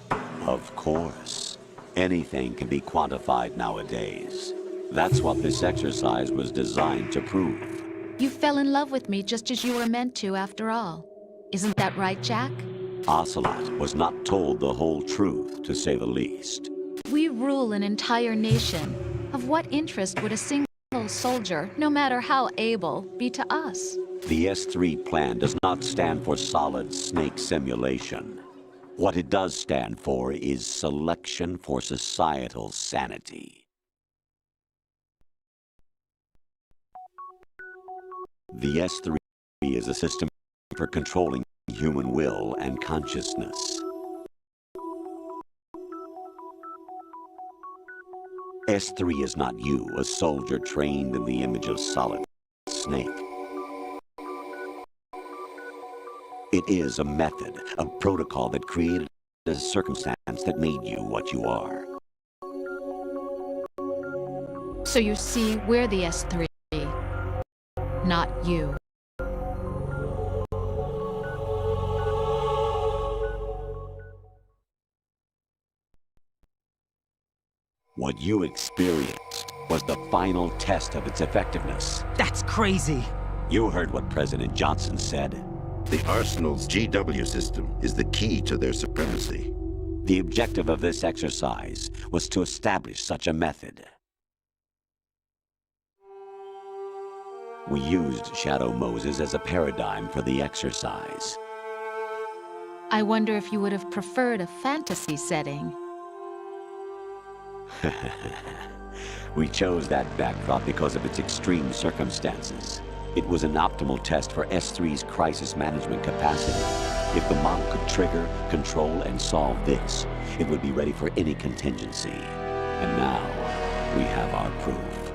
Of course. Anything can be quantified nowadays. That's what this exercise was designed to prove. You fell in love with me just as you were meant to, after all. Isn't that right, Jack? Ocelot was not told the whole truth, to say the least. We rule an entire nation. Of what interest would a single successful soldier, no matter how able, be to us? The S3 plan does not stand for solid snake simulation. What it does stand for is selection for societal sanity. The S3 is a system for controlling human will and consciousness. S3 is not you, a soldier trained in the image of solid snake. It is a method, a protocol that created a circumstance that made you what you are. So you see, we're the S3, not you. What you experienced was the final test of its effectiveness. That's crazy. You heard what President Johnson said. The Arsenal's GW system is the key to their supremacy. The objective of this exercise was to establish such a method. We used Shadow Moses as a paradigm for the exercise. I wonder if you would have preferred a fantasy setting. We chose that backdrop because of its extreme circumstances. It was an optimal test for S3's crisis management capacity. If the model could trigger, control, and solve this, it would be ready for any contingency. And now, we have our proof.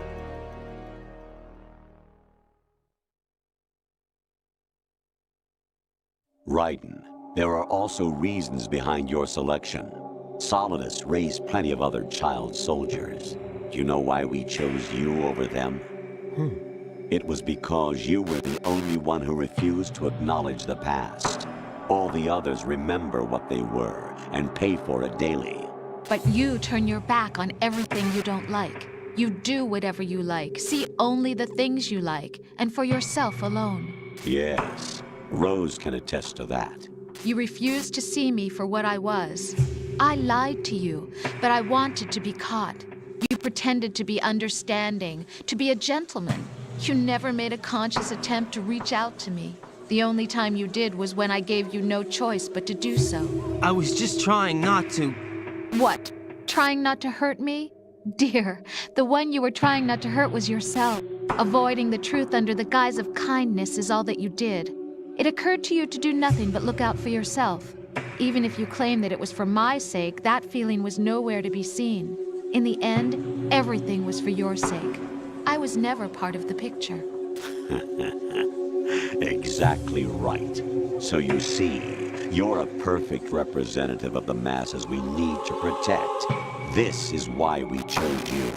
Raiden, there are also reasons behind your selection. Solidus raised plenty of other child soldiers. Do you know why we chose you over them? It was because you were the only one who refused to acknowledge the past. All the others remember what they were and pay for it daily. But you turn your back on everything you don't like. You do whatever you like, see only the things you like, and for yourself alone. Yes, Rose can attest to that. You refused to see me for what I was. I lied to you, but I wanted to be caught. You pretended to be understanding, to be a gentleman. You never made a conscious attempt to reach out to me. The only time you did was when I gave you no choice but to do so. I was just trying not to... What? Trying not to hurt me? Dear, the one you were trying not to hurt was yourself. Avoiding the truth under the guise of kindness is all that you did. It occurred to you to do nothing but look out for yourself. Even if you claim that it was for my sake, that feeling was nowhere to be seen. In the end, everything was for your sake. I was never part of the picture. Exactly right. So you see, you're a perfect representative of the masses we need to protect. This is why we chose you.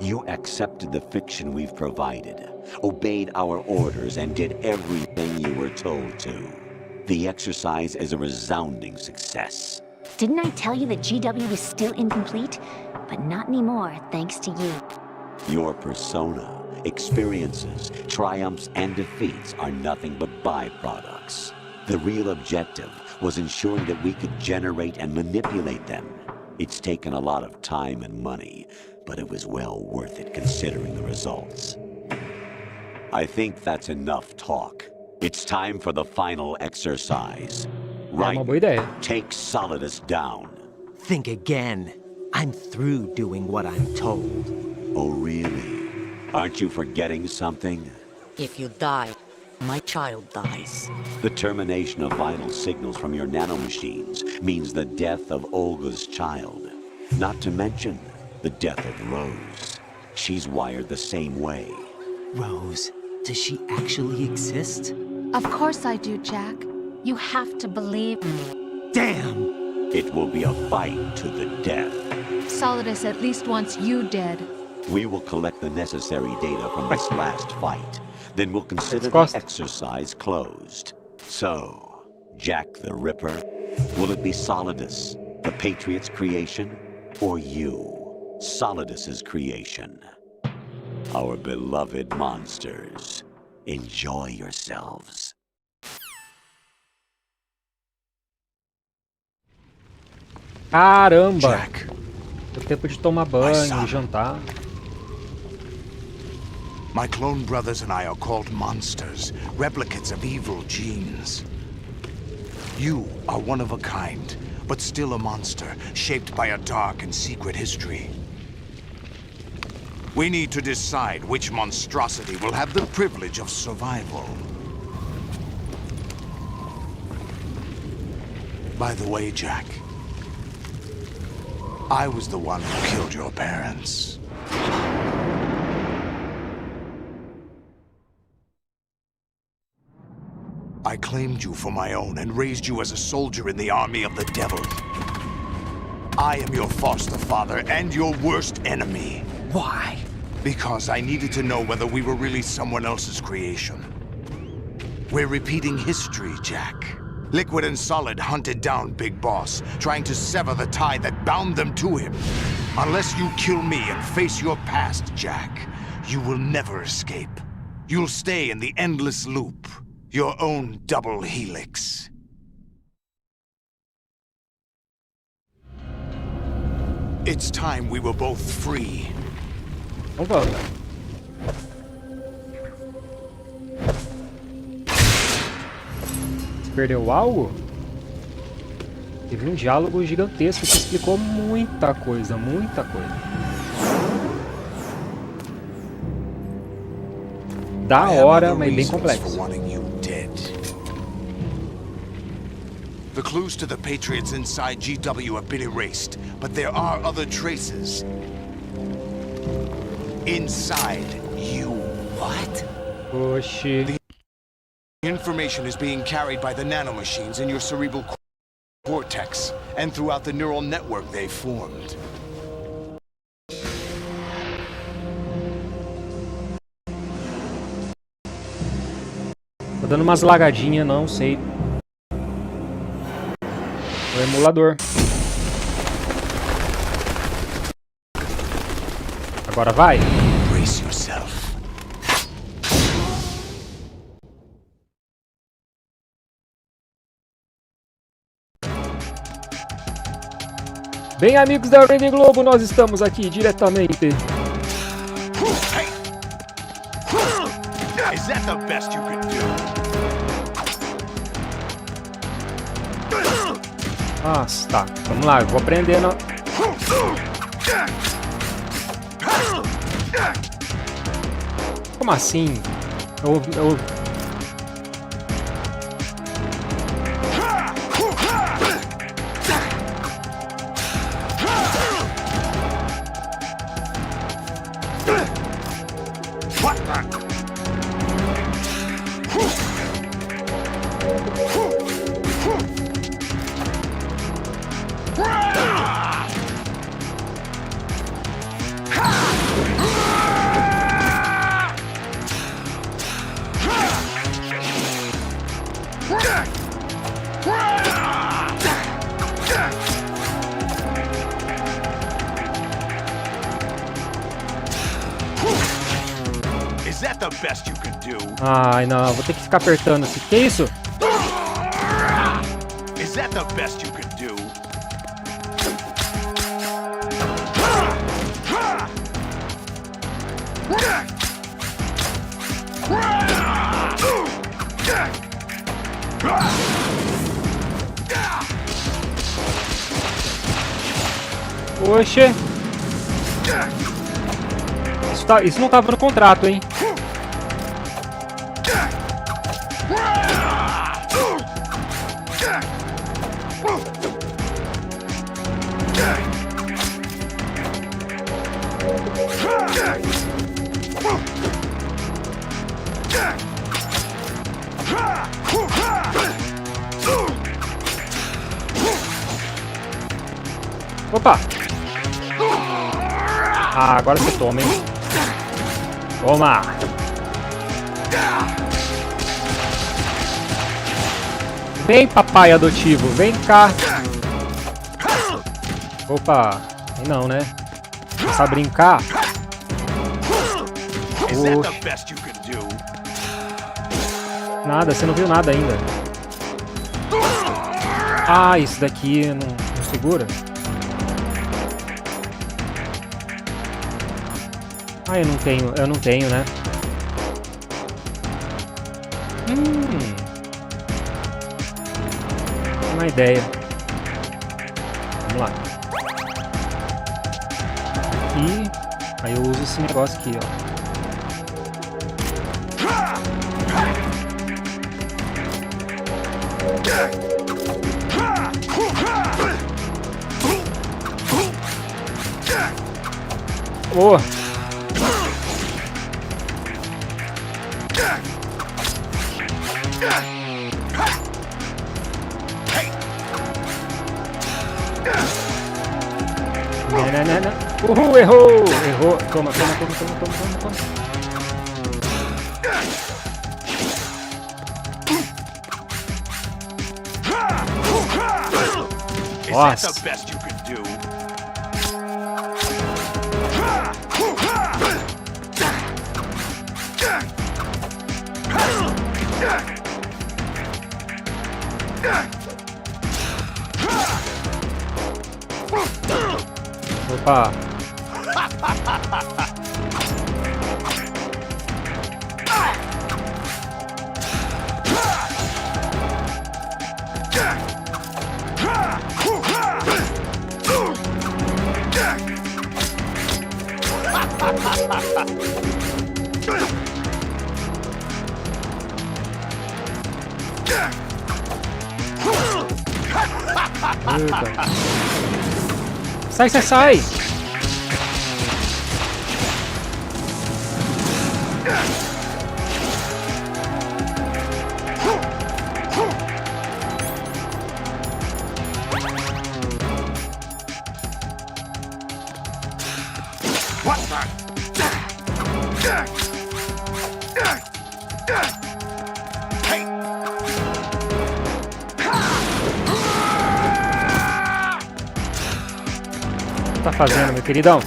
You accepted the fiction we've provided, obeyed our orders, and did everything you were told to. The exercise is a resounding success. Didn't I tell you that GW was still incomplete? But not anymore, thanks to you. Your persona, experiences, triumphs, and defeats are nothing but byproducts. The real objective was ensuring that we could generate and manipulate them. It's taken a lot of time and money, but it was well worth it considering the results. I think that's enough talk. It's time for the final exercise. Right, take Solidus down. Think again. I'm through doing what I'm told. Oh, really? Aren't you forgetting something? If you die, my child dies. The termination of vital signals from your nanomachines means the death of Olga's child. Not to mention the death of Rose. She's wired the same way. Rose, does she actually exist? Of course I do, Jack. You have to believe me. Damn! It will be a fight to the death. Solidus at least wants you dead. We will collect the necessary data from this last fight. Then we'll consider the exercise closed. So, Jack the Ripper, will it be Solidus, the Patriot's creation, or you, Solidus's creation? Our beloved monsters, enjoy yourselves. Caramba! Deu tempo de tomar banho, jantar. My clone brothers and I are called monsters, replicates of evil genes. You are one of a kind, but still a monster, shaped by a dark and secret history. We need to decide which monstrosity will have the privilege of survival. By the way, Jack, I was the one who killed your parents. I claimed you for my own and raised you as a soldier in the army of the devil. I am your foster father and your worst enemy. Why? Because I needed to know whether we were really someone else's creation. We're repeating history, Jack. Liquid and Solid hunted down Big Boss, trying to sever the tie that bound them to him. Unless you kill me and face your past, Jack, you will never escape. You'll stay in the endless loop. Your own double helix. It's time we were both free. Vamos. Você perdeu algo? Teve um diálogo gigantesco que explicou muita coisa, muita coisa. Da hora, mas bem complexo. The clues to the Patriots inside GW have been erased, but there are other traces. Inside you. What? Oxi. The information is being carried by the nanomachines in your cerebral cortex and throughout the neural network they formed. Tô dando umas lagadinhas, não sei. O emulador. Agora vai. Brace yourself. Bem, amigos da Rede Globo, nós estamos aqui diretamente. Is that the best you could do? Nossa, tá. Vamos lá, eu vou aprendendo. Como assim? Eu... Ai, não, vou ter que ficar apertando assim. Que isso? Is that the best you could do? Oxe. Isso não tava no contrato, hein? Opa! Ah, agora você toma, hein? Toma! Vem, papai adotivo, vem cá! Opa! Não, né? Precisa brincar? Oxe. Nada, você não viu nada ainda. Ah, isso daqui não segura? Ah, eu não tenho, né? Uma ideia. Vamos lá. Aqui. Aí eu uso esse negócio aqui, ó. Oh! Não. Errou! Errou! Toma. Nossa! Opa! Eita. Sai! O que tá fazendo, meu queridão?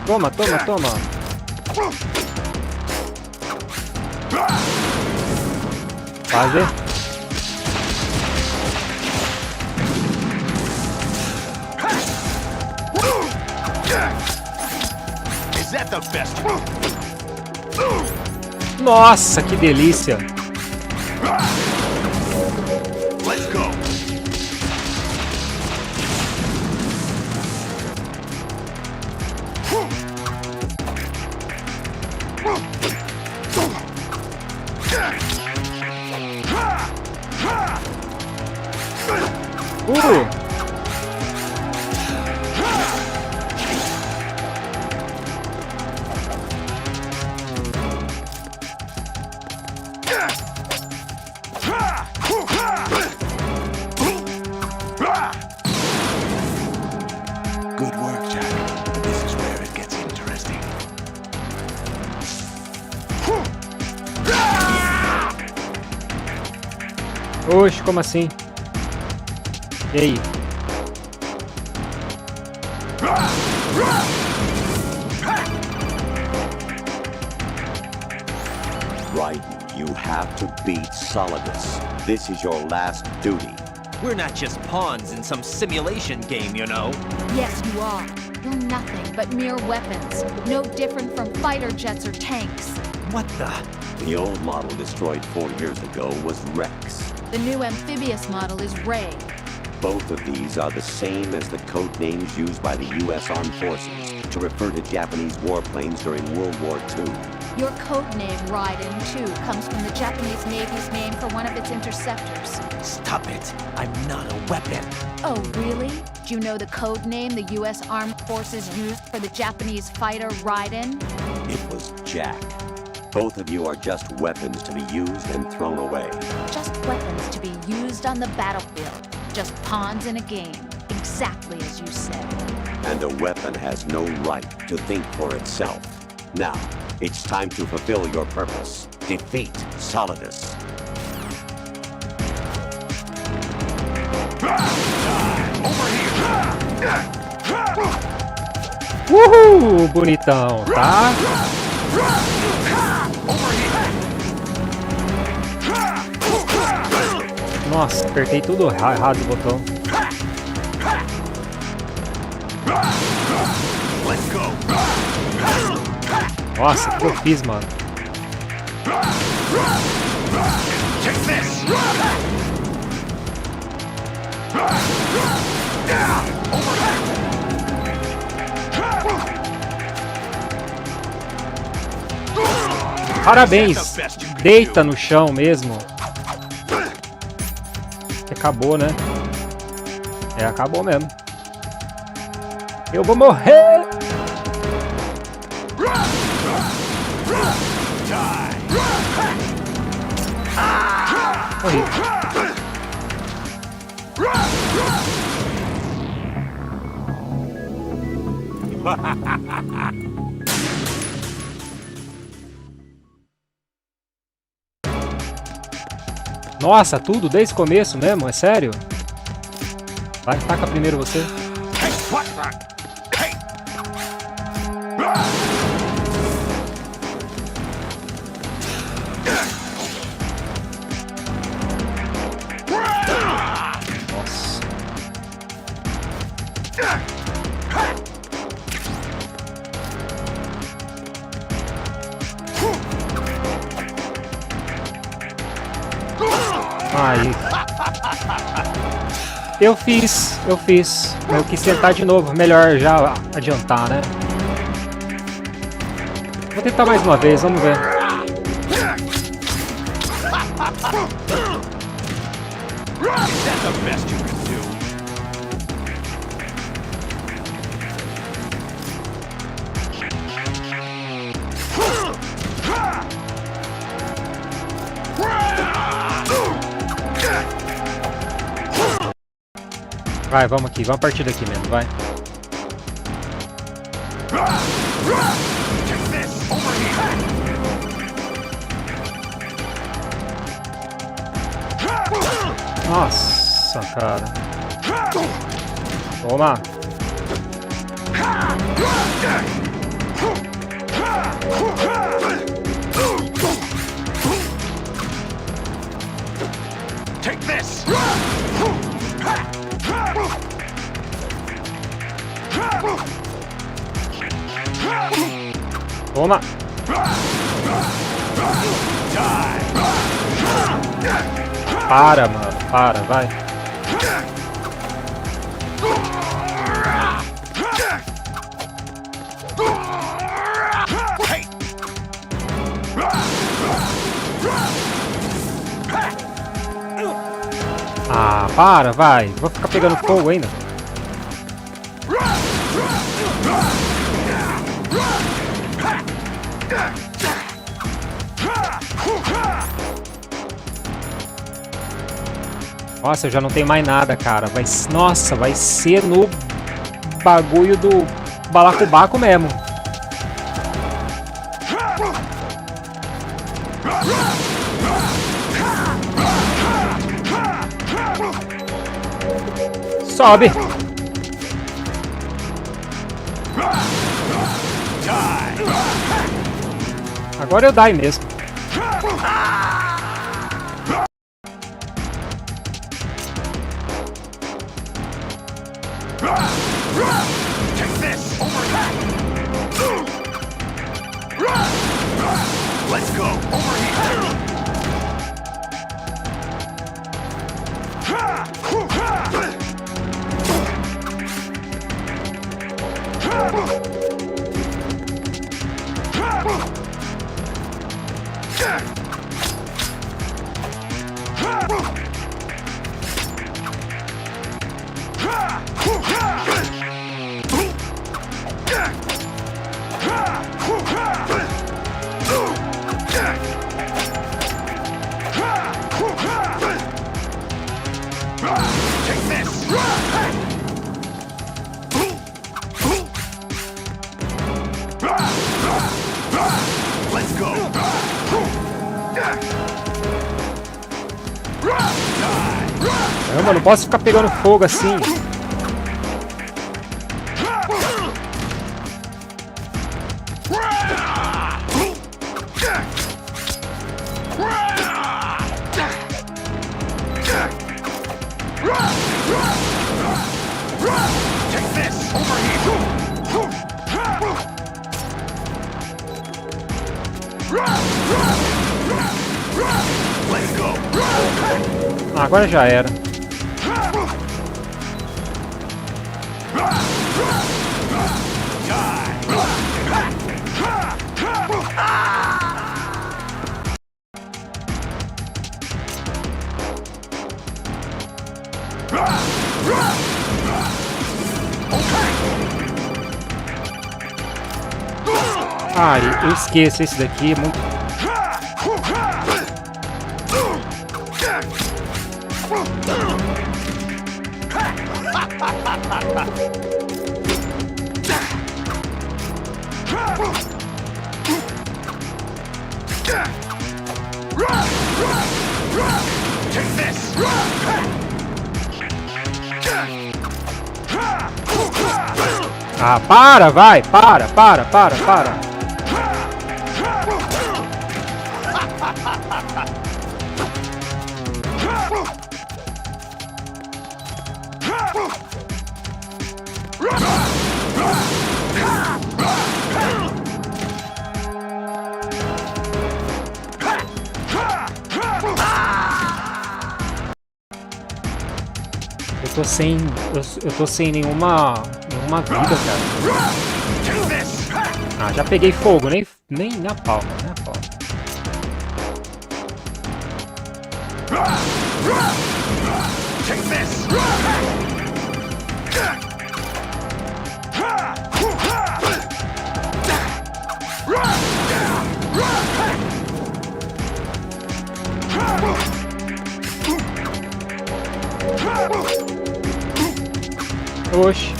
Toma! Fazer. Nossa, que delícia! Good work, Jack. This is where it gets interesting. Oxe, como assim? E aí? Raiden, you have to beat Solidus. This is your last duty. We're not just pawns in some simulation game, you know. Yes, you are. You're nothing but mere weapons. No different from fighter jets or tanks. What the? The old model destroyed 4 years ago was Rex. The new amphibious model is Ray. Both of these are the same as the code names used by the U.S. Armed Forces to refer to Japanese warplanes during World War II. Your codename, Raiden, too, comes from the Japanese Navy's name for one of its interceptors. Stop it. I'm not a weapon. Oh, really? Do you know the code name the U.S. Armed Forces used for the Japanese fighter Raiden? It was Jack. Both of you are just weapons to be used and thrown away. Just weapons to be used on the battlefield. Just pawns in a game. Exactly as you said. And a weapon has no right to think for itself. Now, it's time to fulfill your purpose. Defeat Solidus. Uhul, bonitão, tá? Nossa, apertei tudo errado o botão. Nossa, o que eu fiz, mano? Take this! Parabéns! Deita no chão mesmo. Acabou, né? É, acabou mesmo. Eu vou morrer! Morri. Nossa, tudo desde o começo mesmo? É sério? Vai, taca primeiro você. Nossa. Aí. Eu fiz. Eu quis tentar de novo. Melhor já adiantar, né? Vou tentar mais uma vez, vamos ver. Vai, vamos aqui, vamos partir daqui mesmo, vai. Nossa, cara. Toma. Take this! Toma. Para, mano. Para, vai. Ah, para, vai. Vou ficar pegando fogo ainda. Nossa, eu já não tenho mais nada, cara. Nossa, vai ser no bagulho do balacobaco mesmo. Sobe. Agora eu die mesmo. Let's go. Over here. Caramba, não posso ficar pegando fogo assim. Ah, agora já era. Ah, eu esqueço, esse daqui é muito... Ah, para, vai! Para! Eu tô sem nenhuma vida, cara. Ah, já peguei fogo, nem na palma, né? Oxi.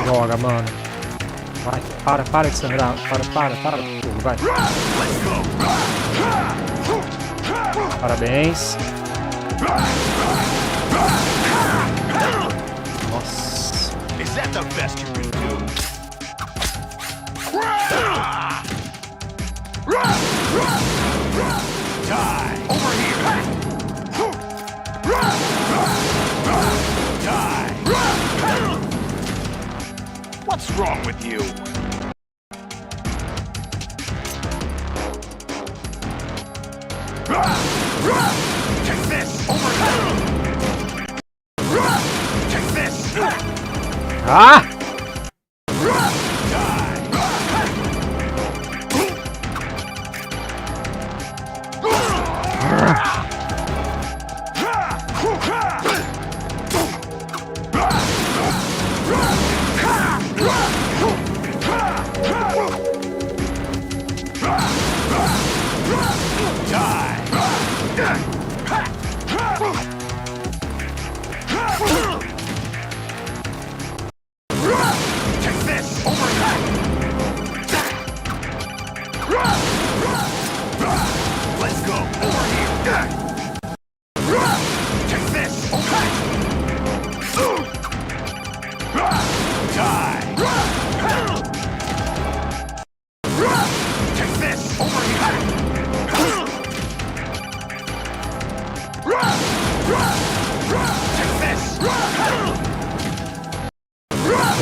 Droga, mano. Vai, para de sangrar. Para, vai. Parabéns. Nossa. Is that the best you can do? Die! Over here! Die! What's wrong with you? Take this! Over here! Take this! Ah!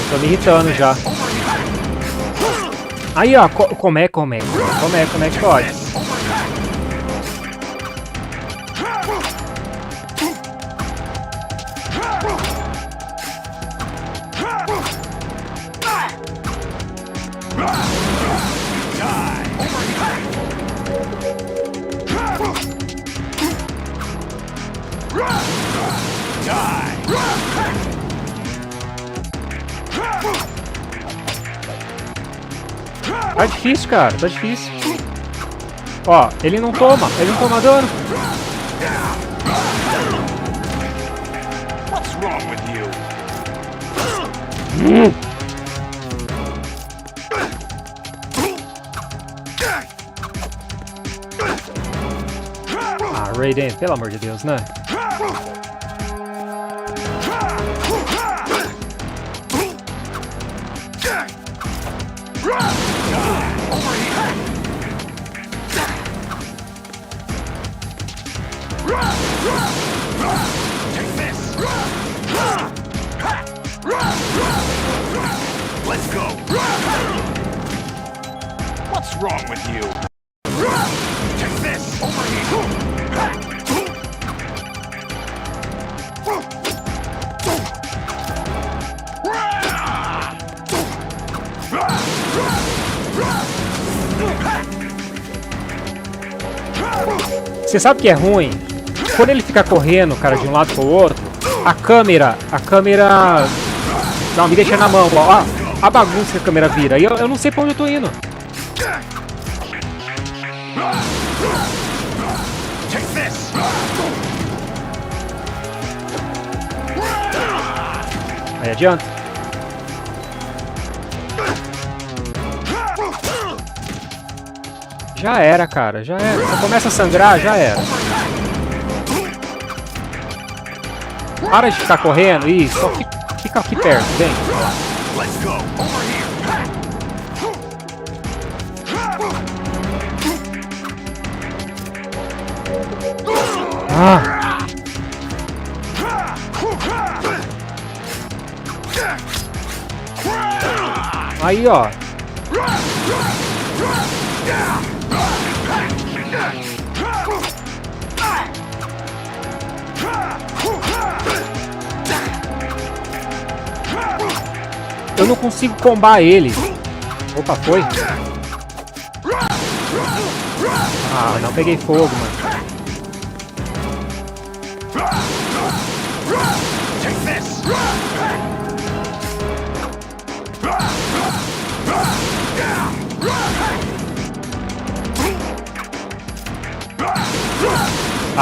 Tô me irritando já. Aí, ó, como é que pode? Tá difícil, cara, tá difícil. Ó, ele não toma dano. What's wrong with you? Ah, Raiden, pelo amor de Deus, né? Let's go. wrong with you? Take this over here. Você sabe que é ruim? Quando ele fica correndo, cara, de um lado pro outro, a câmera... Não, me deixa na mão, ó. A bagunça que a câmera vira. E eu não sei pra onde eu tô indo. Aí adianta. Já era, cara, já era. Você começa a sangrar, já era. Para de ficar correndo. Isso, só fica aqui perto, vem. Ah! Aí, ó. Eu não consigo combar ele. Opa, foi? Ah, não peguei fogo, mano.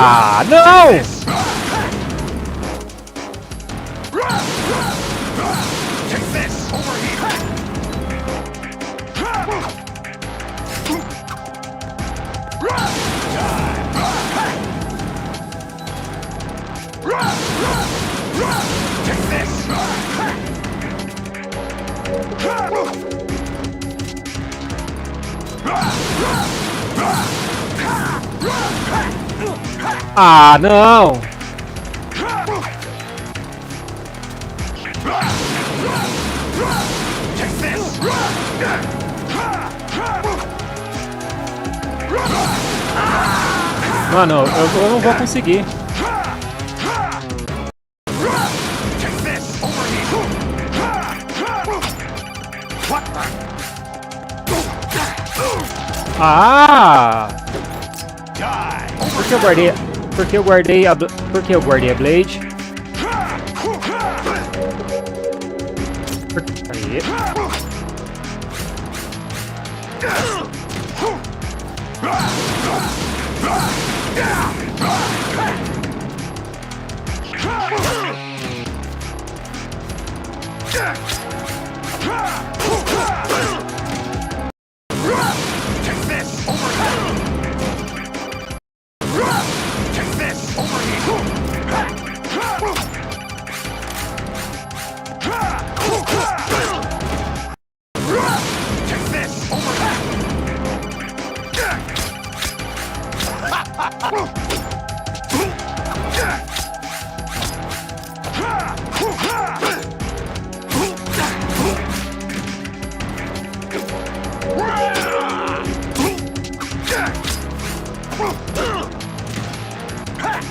Ah, não! Ah, não! Mano, eu não vou conseguir. Ah! Por que eu guardei? Porque eu guardei a Blade? Aí.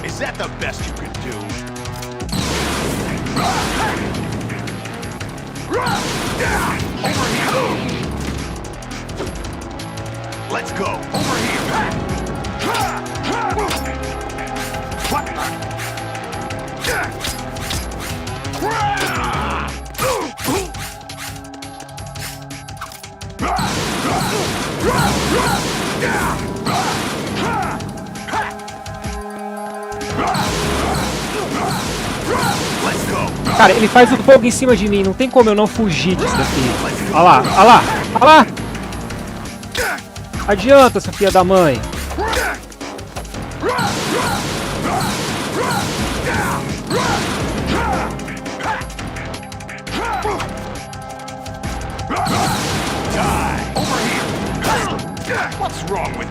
Is that the best you could do? Over here. Let's go. Over here. Cara, ele faz o fogo em cima de mim, não tem como eu não fugir disso daqui. Olha lá, olha lá, olha lá! Adianta, essa filha da mãe! What's wrong with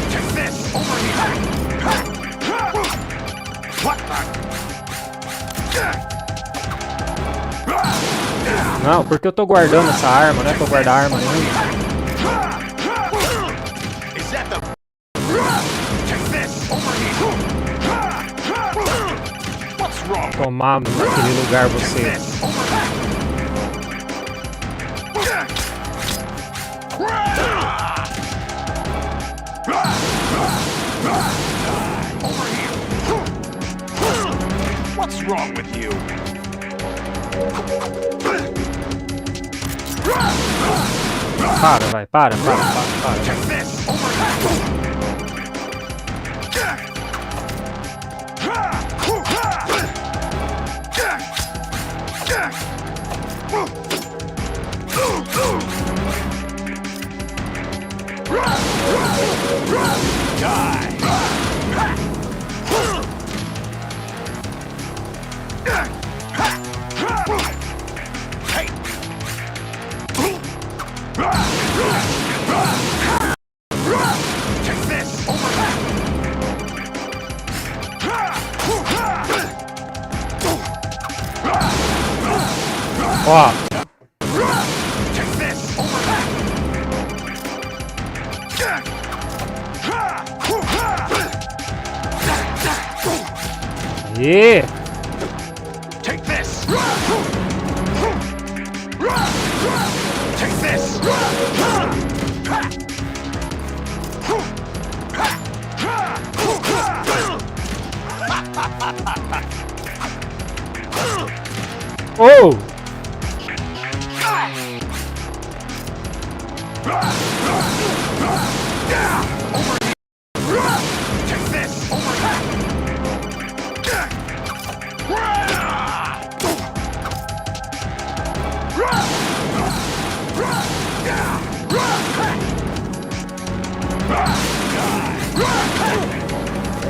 take this over here? What Não, porque eu tô guardando essa arma, não é pra eu guardar arma nenhuma. tomar naquele lugar você. What's wrong with you? Para, vai, para. Ó. Aê! Take this. Take this. Oh!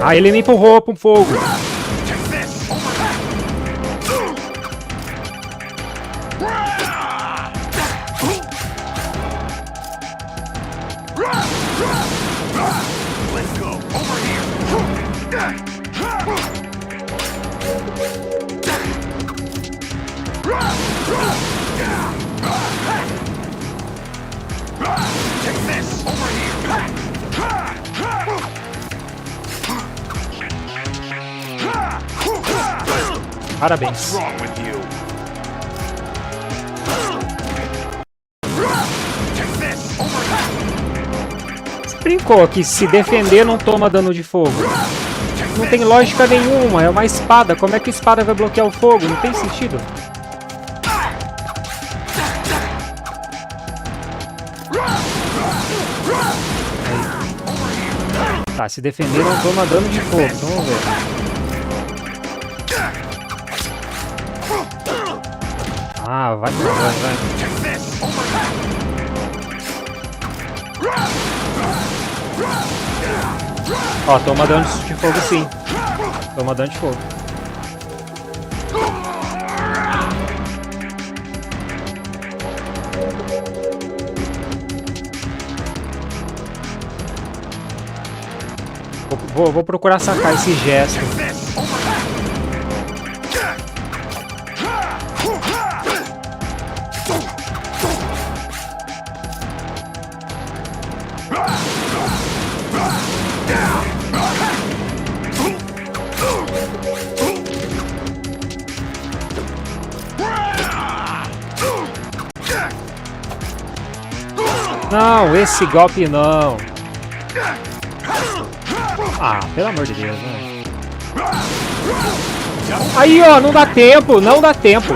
Ah, ele me empurrou pro fogo. Parabéns. Você brincou que se defender não toma dano de fogo. Não tem lógica nenhuma, é uma espada. Como é que a espada vai bloquear o fogo? Não tem sentido. Aí. Tá, se defender não toma dano de fogo. Então vamos ver. Ah, vai. Ó, toma dano de fogo sim. Toma dano de fogo. Vou procurar sacar esse gesto. Não, esse golpe não. Ah, pelo amor de Deus, né? Aí, ó, não dá tempo, não dá tempo.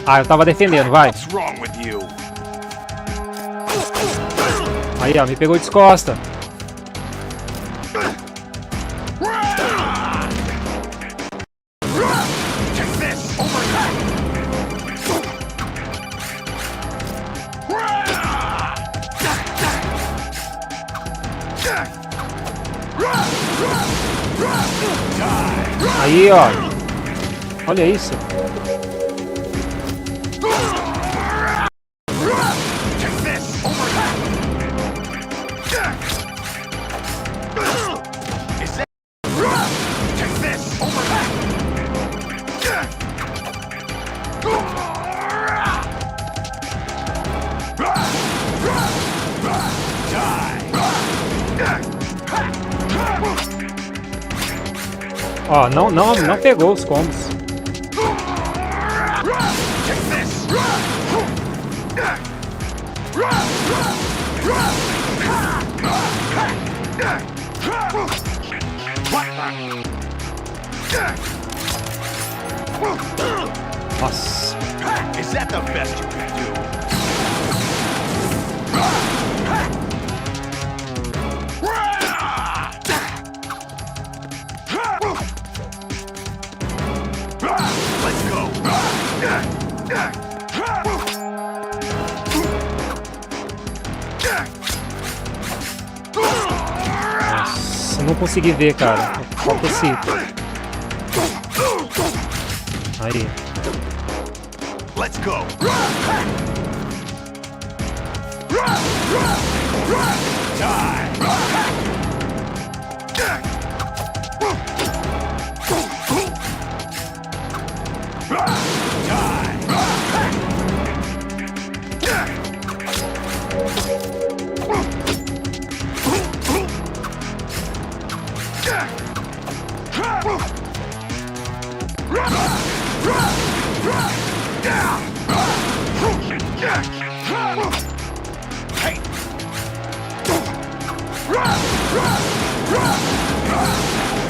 Ah, eu tava defendendo, vai. Aí, ó, me pegou de costa. Aí, ó. Olha isso. Ó, não pegou os combos. Nossa. Is that the best you can do? Let's go. Nossa, não consegui ver, cara. Falta esse. Aí. Let's go.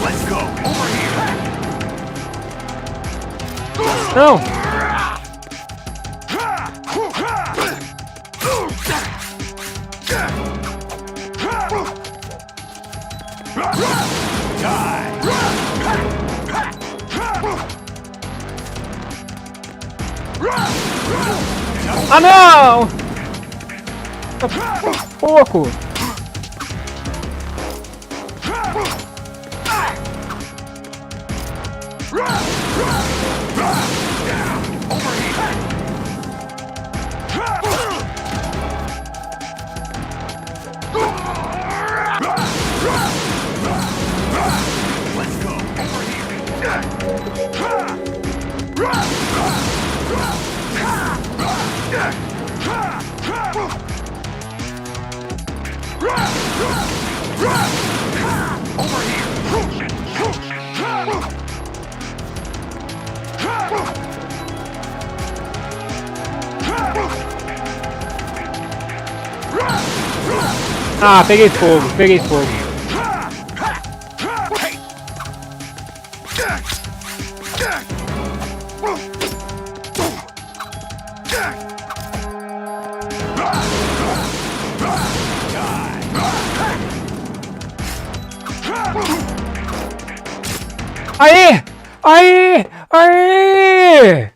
Let's go. Over here. Não! Ah, não! Pouco! Ah, peguei fogo, peguei fogo. Aí! Aí! Aí!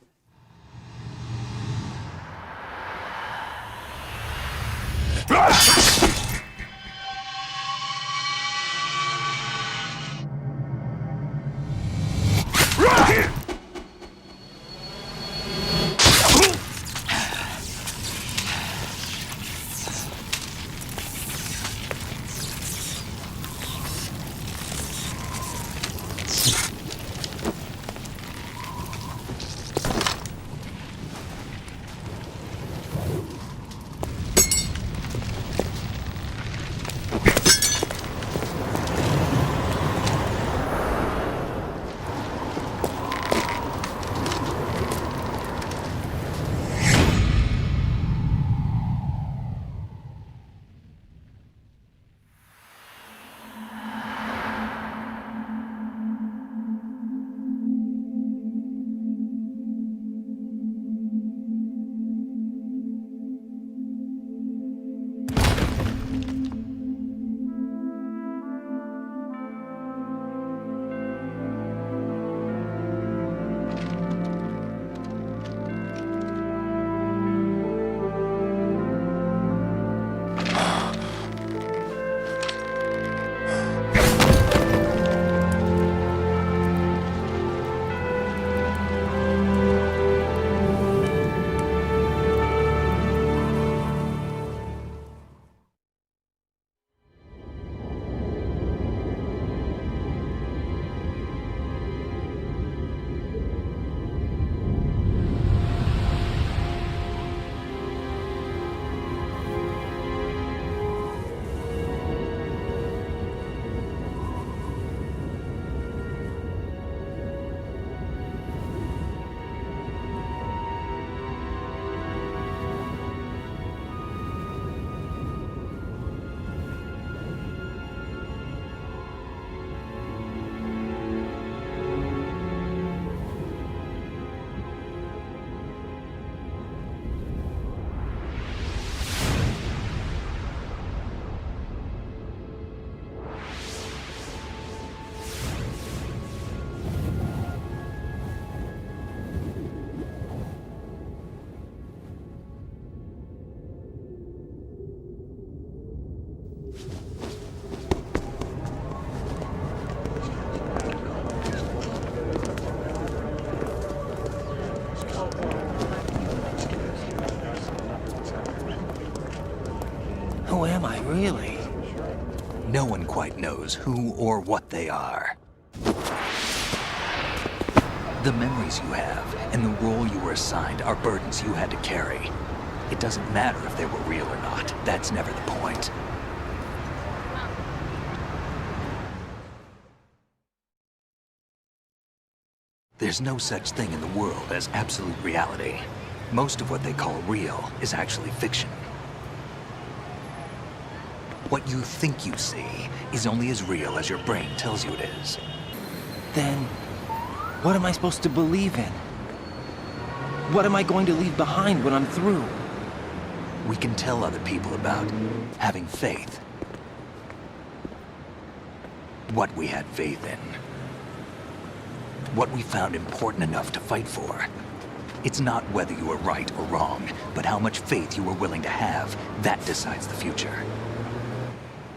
quite knows who or what they are. The memories you have and the role you were assigned are burdens you had to carry. It doesn't matter if they were real or not. That's never the point. There's no such thing in the world as absolute reality. Most of what they call real is actually fiction. What you think you see is only as real as your brain tells you it is. Then, what am I supposed to believe in? What am I going to leave behind when I'm through? We can tell other people about having faith. What we had faith in. What we found important enough to fight for. It's not whether you were right or wrong, but how much faith you were willing to have. That decides the future.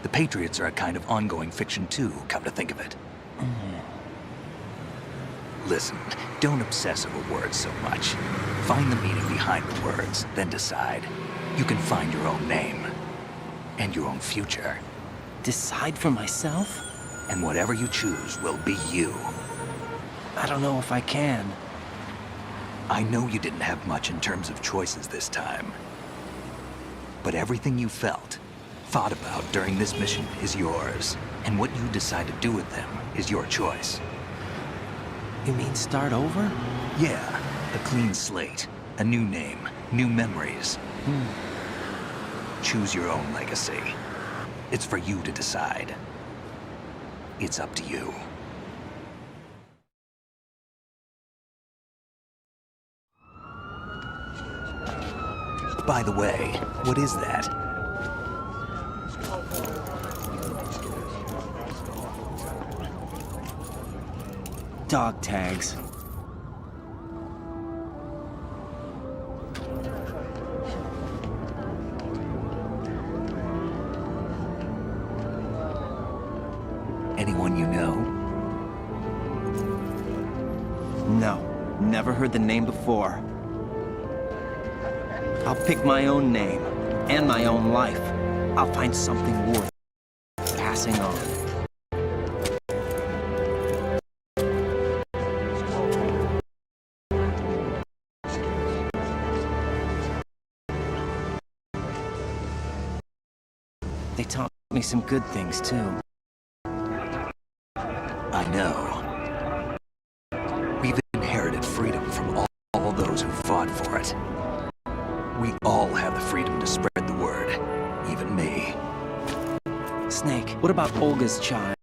The Patriots are a kind of ongoing fiction too, come to think of it. Listen, don't obsess over words so much. Find the meaning behind the words, then decide. You can find your own name. And your own future. Decide for myself? And whatever you choose will be you. I don't know if I can. I know you didn't have much in terms of choices this time. But everything you felt, thought about during this mission is yours. And what you decide to do with them is your choice. You mean start over? Yeah, a clean slate, a new name, new memories. Choose your own legacy. It's for you to decide. It's up to you. By the way, what is that? Dog tags. Anyone you know? No, never heard the name before. I'll pick my own name, and my own life. I'll find something worth passing on. They taught me some good things, too. I know. We've inherited freedom from all those who fought for it. We all have the freedom to spread the word, even me. Snake, what about Olga's child?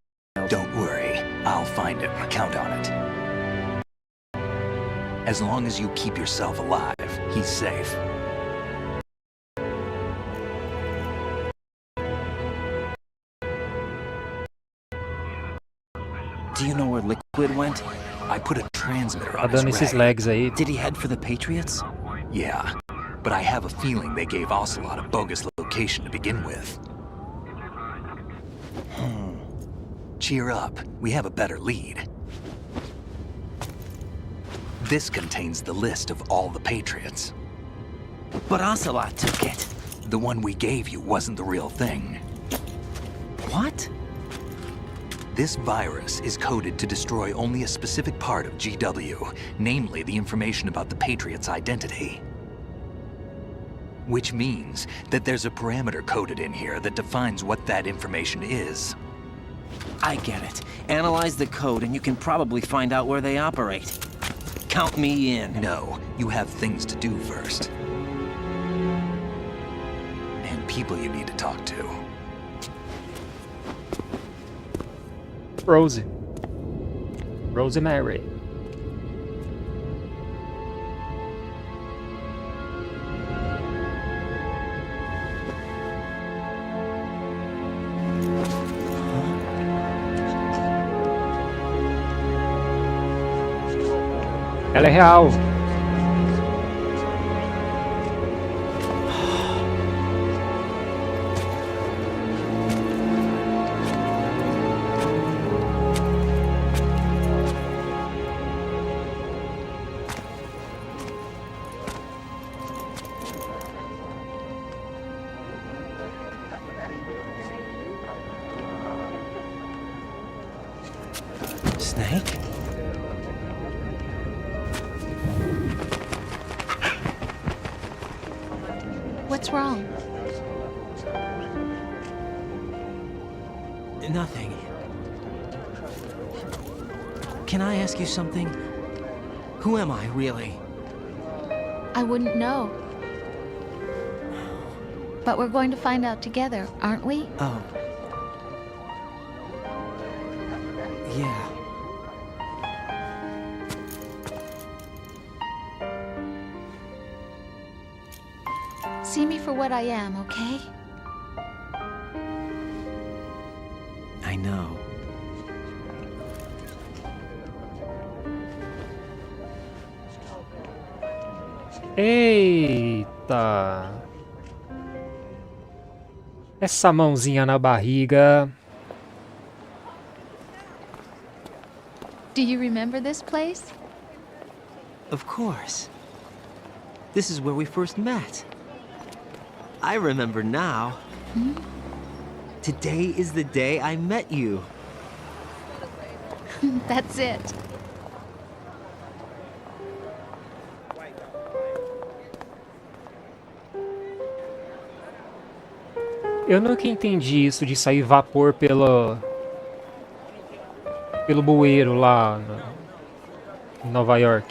Don't worry, I'll find him. Count on it. As long as you keep yourself alive, he's safe. Do you know where Liquid went? I put a transmitter Tá on his dando esses ray. lags aí. Did he head for the Patriots? Yeah, but I have a feeling they gave Ocelot a bogus location to begin with. Cheer up, we have a better lead. This contains the list of all the Patriots. But Ocelot took it. The one we gave you wasn't the real thing. What? This virus is coded to destroy only a specific part of GW, namely the information about the Patriots' identity. Which means that there's a parameter coded in here that defines what that information is. I get it. Analyze the code and you can probably find out where they operate. Count me in. No, you have things to do first. And people you need to talk to. Rosemary. Ela é real. Snake? What's wrong? Nothing. Can I ask you something? Who am I, really? I wouldn't know. But we're going to find out together, aren't we? Oh. Yeah. See me for what I am, okay? I know. Eita! Essa mãozinha na barriga. Do you remember this place? Of course. This is where we first met. I remember now. Today is the day I met you. That's it. Eu nunca entendi isso de sair vapor pelo bueiro lá em Nova York.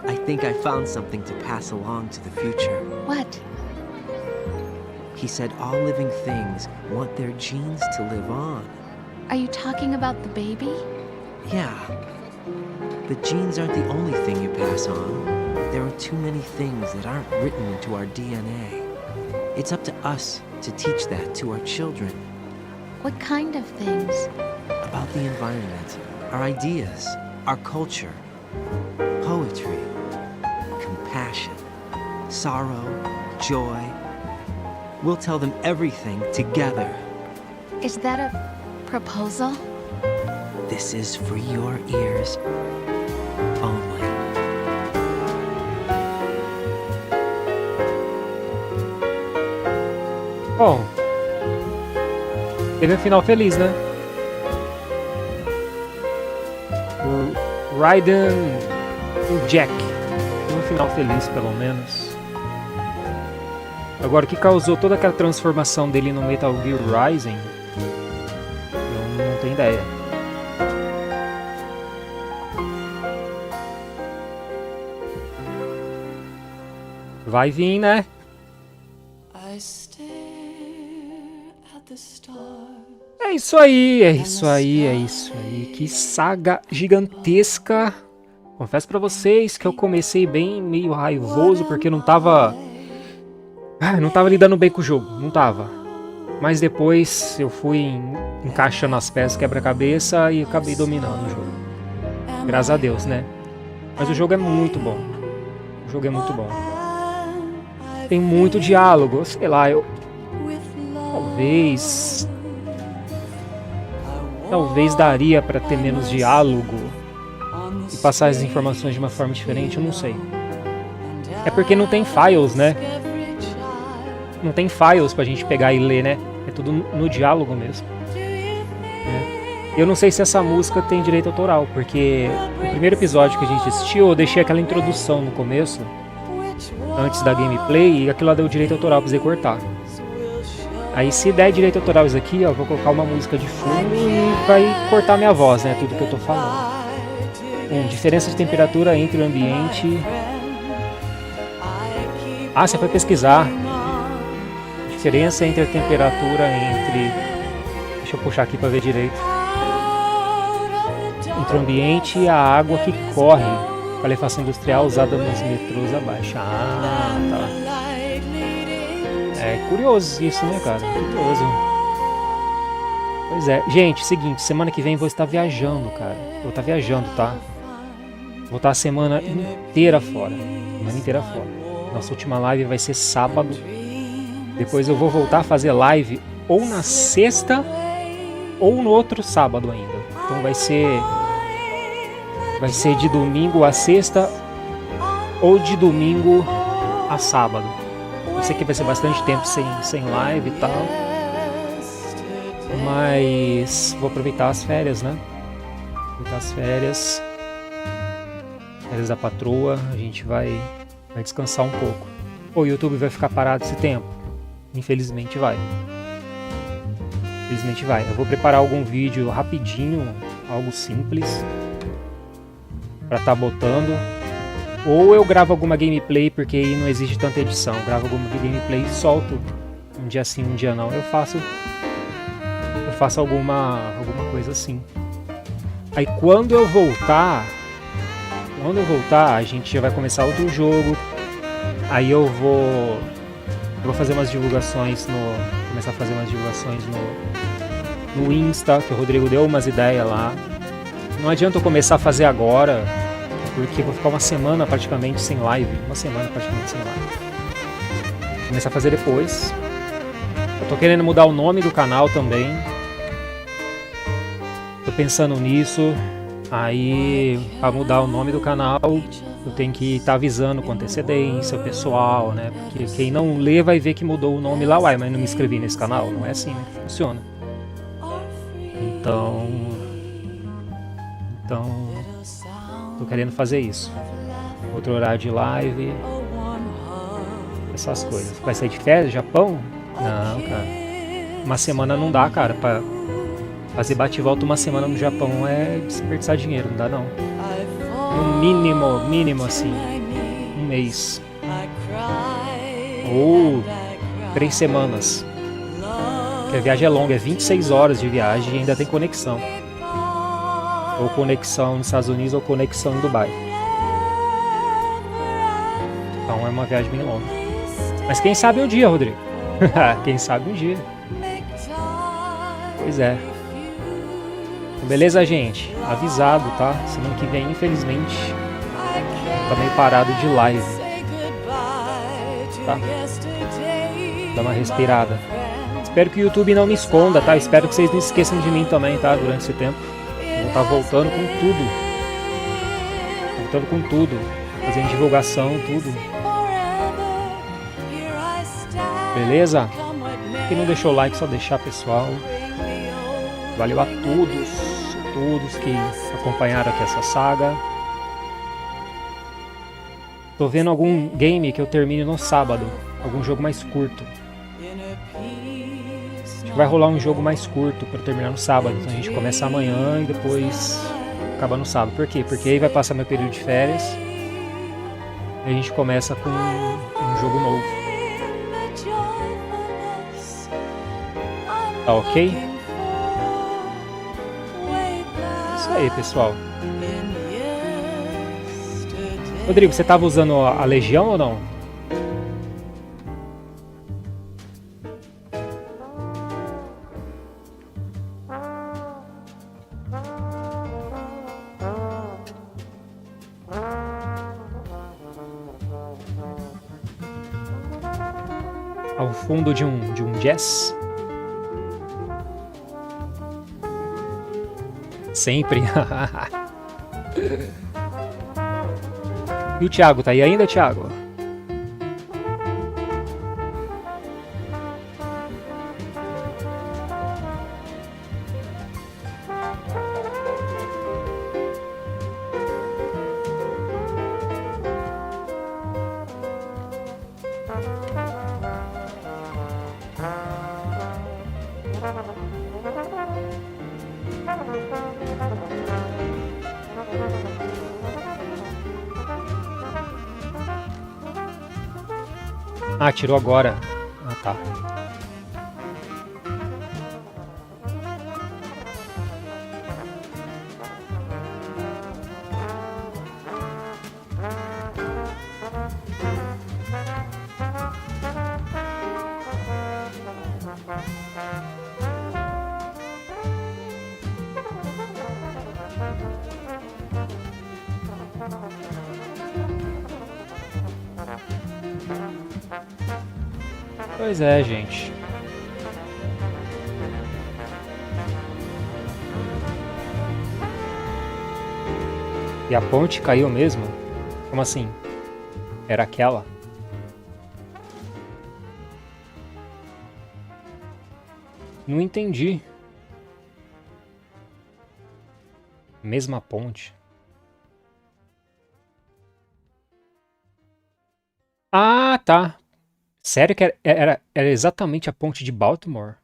I think I found something to pass along to the future. What? He said all living things want their genes to live on. Are you talking about the baby? Yeah. But genes aren't the only thing you pass on. There are too many things that aren't written into our DNA. It's up to us to teach that to our children. What kind of things? About the environment, our ideas, our culture, poetry, compassion, sorrow, joy. We'll tell them everything together. Is that a proposal? This is for your ears only. Bom, teve um final feliz, né? O Raiden e o Jack. Um final feliz, pelo menos. Agora, o que causou toda aquela transformação dele no Metal Gear Rising? Eu não tenho ideia. Vai vir, né? É isso aí, é isso aí, é isso aí. Que saga gigantesca. Confesso pra vocês que eu comecei bem meio raivoso porque não tava lidando bem com o jogo, não tava. Mas depois eu fui encaixando as peças quebra-cabeça e acabei dominando o jogo. Graças a Deus, né? Mas o jogo é muito bom. O jogo é muito bom. Tem muito diálogo, sei lá, Talvez daria pra ter menos diálogo e passar as informações de uma forma diferente, eu não sei. É porque não tem files, né? Não tem files pra gente pegar e ler, né? É tudo no diálogo mesmo. Eu não sei se essa música tem direito autoral, porque no primeiro episódio que a gente assistiu, eu deixei aquela introdução no começo, antes da gameplay, e aquilo lá deu direito autoral pra você cortar. Aí se der direito autoral isso aqui, ó, eu vou colocar uma música de fundo e vai cortar minha voz, né? Tudo que eu tô falando. Diferença de temperatura entre o ambiente. Ah, você foi pesquisar. Diferença entre a temperatura entre... Deixa eu puxar aqui pra ver direito. Entre o ambiente e a água que corre. Calefação industrial usada nos metrôs abaixo. Ah, tá. É curioso isso, né, cara? Curioso. Pois é. Gente, seguinte, semana que vem eu vou estar viajando, cara. Vou estar viajando, tá? Vou estar a semana inteira fora. Semana inteira fora. Nossa última live vai ser sábado. Depois eu vou voltar a fazer live ou na sexta ou no outro sábado ainda. Então vai ser de domingo a sexta ou de domingo a sábado. Eu sei que vai ser bastante tempo sem live e tal. Mas vou aproveitar as férias, né? Aproveitar as férias. Férias da patroa. A gente vai descansar um pouco. O YouTube vai ficar parado esse tempo? Infelizmente vai. Infelizmente vai. Eu vou preparar algum vídeo rapidinho, algo simples, pra tá botando. Ou eu gravo alguma gameplay, porque aí não exige tanta edição. Eu gravo alguma gameplay e solto. Um dia sim, um dia não. Eu faço alguma coisa assim. Aí quando eu voltar, a gente já vai começar outro jogo. Aí eu vou fazer umas divulgações começar a fazer umas divulgações no Insta, que o Rodrigo deu umas ideias lá. Não adianta eu começar a fazer agora, porque eu vou ficar uma semana praticamente sem live. Vou começar a fazer depois. Eu tô querendo mudar o nome do canal também. Tô pensando nisso. Aí, pra mudar o nome do canal, eu tenho que estar avisando com antecedência o pessoal, né? Porque quem não lê vai ver que mudou o nome lá. Uai, mas não me inscrevi nesse canal. Não é assim, né? Funciona. Então, tô querendo fazer isso. Outro horário de live. Essas coisas. Vai sair de férias, Japão? Não, cara. Uma semana não dá, cara. Pra fazer bate e volta uma semana no Japão é desperdiçar dinheiro, não dá não. No mínimo assim, um mês. Ou 3 semanas. Porque a viagem é longa, é 26 horas de viagem e ainda tem conexão. Ou conexão nos Estados Unidos ou conexão em Dubai. Então é uma viagem bem longa. Mas quem sabe um dia, Rodrigo? Quem sabe um dia. Pois é. Então, beleza, gente? Avisado, tá? Semana que vem, infelizmente, tá meio parado de live. Tá? Dá uma respirada. Espero que o YouTube não me esconda, tá? Espero que vocês não esqueçam de mim também, tá? Durante esse tempo. Eu vou estar voltando com tudo. Voltando com tudo. Fazendo divulgação, tudo. Beleza? Quem não deixou o like, só deixar, pessoal. Valeu a todos que acompanharam aqui essa saga. Tô vendo algum game que eu termine no sábado. Algum jogo mais curto. Acho que vai rolar um jogo mais curto para terminar no sábado. Então a gente começa amanhã e depois acaba no sábado. Por quê? Porque aí vai passar meu período de férias. E a gente começa com um jogo novo. Tá ok? Isso aí, pessoal. Rodrigo, você tava usando a Legião ou não? Ao fundo de um jazz? Sempre. E o Thiago, tá aí ainda, Thiago? Ah, tirou agora. Ah, tá. Pois é, gente. E a ponte caiu mesmo? Como assim? Era aquela? Não entendi. Mesma ponte. Ah, tá. Sério que era exatamente a ponte de Baltimore?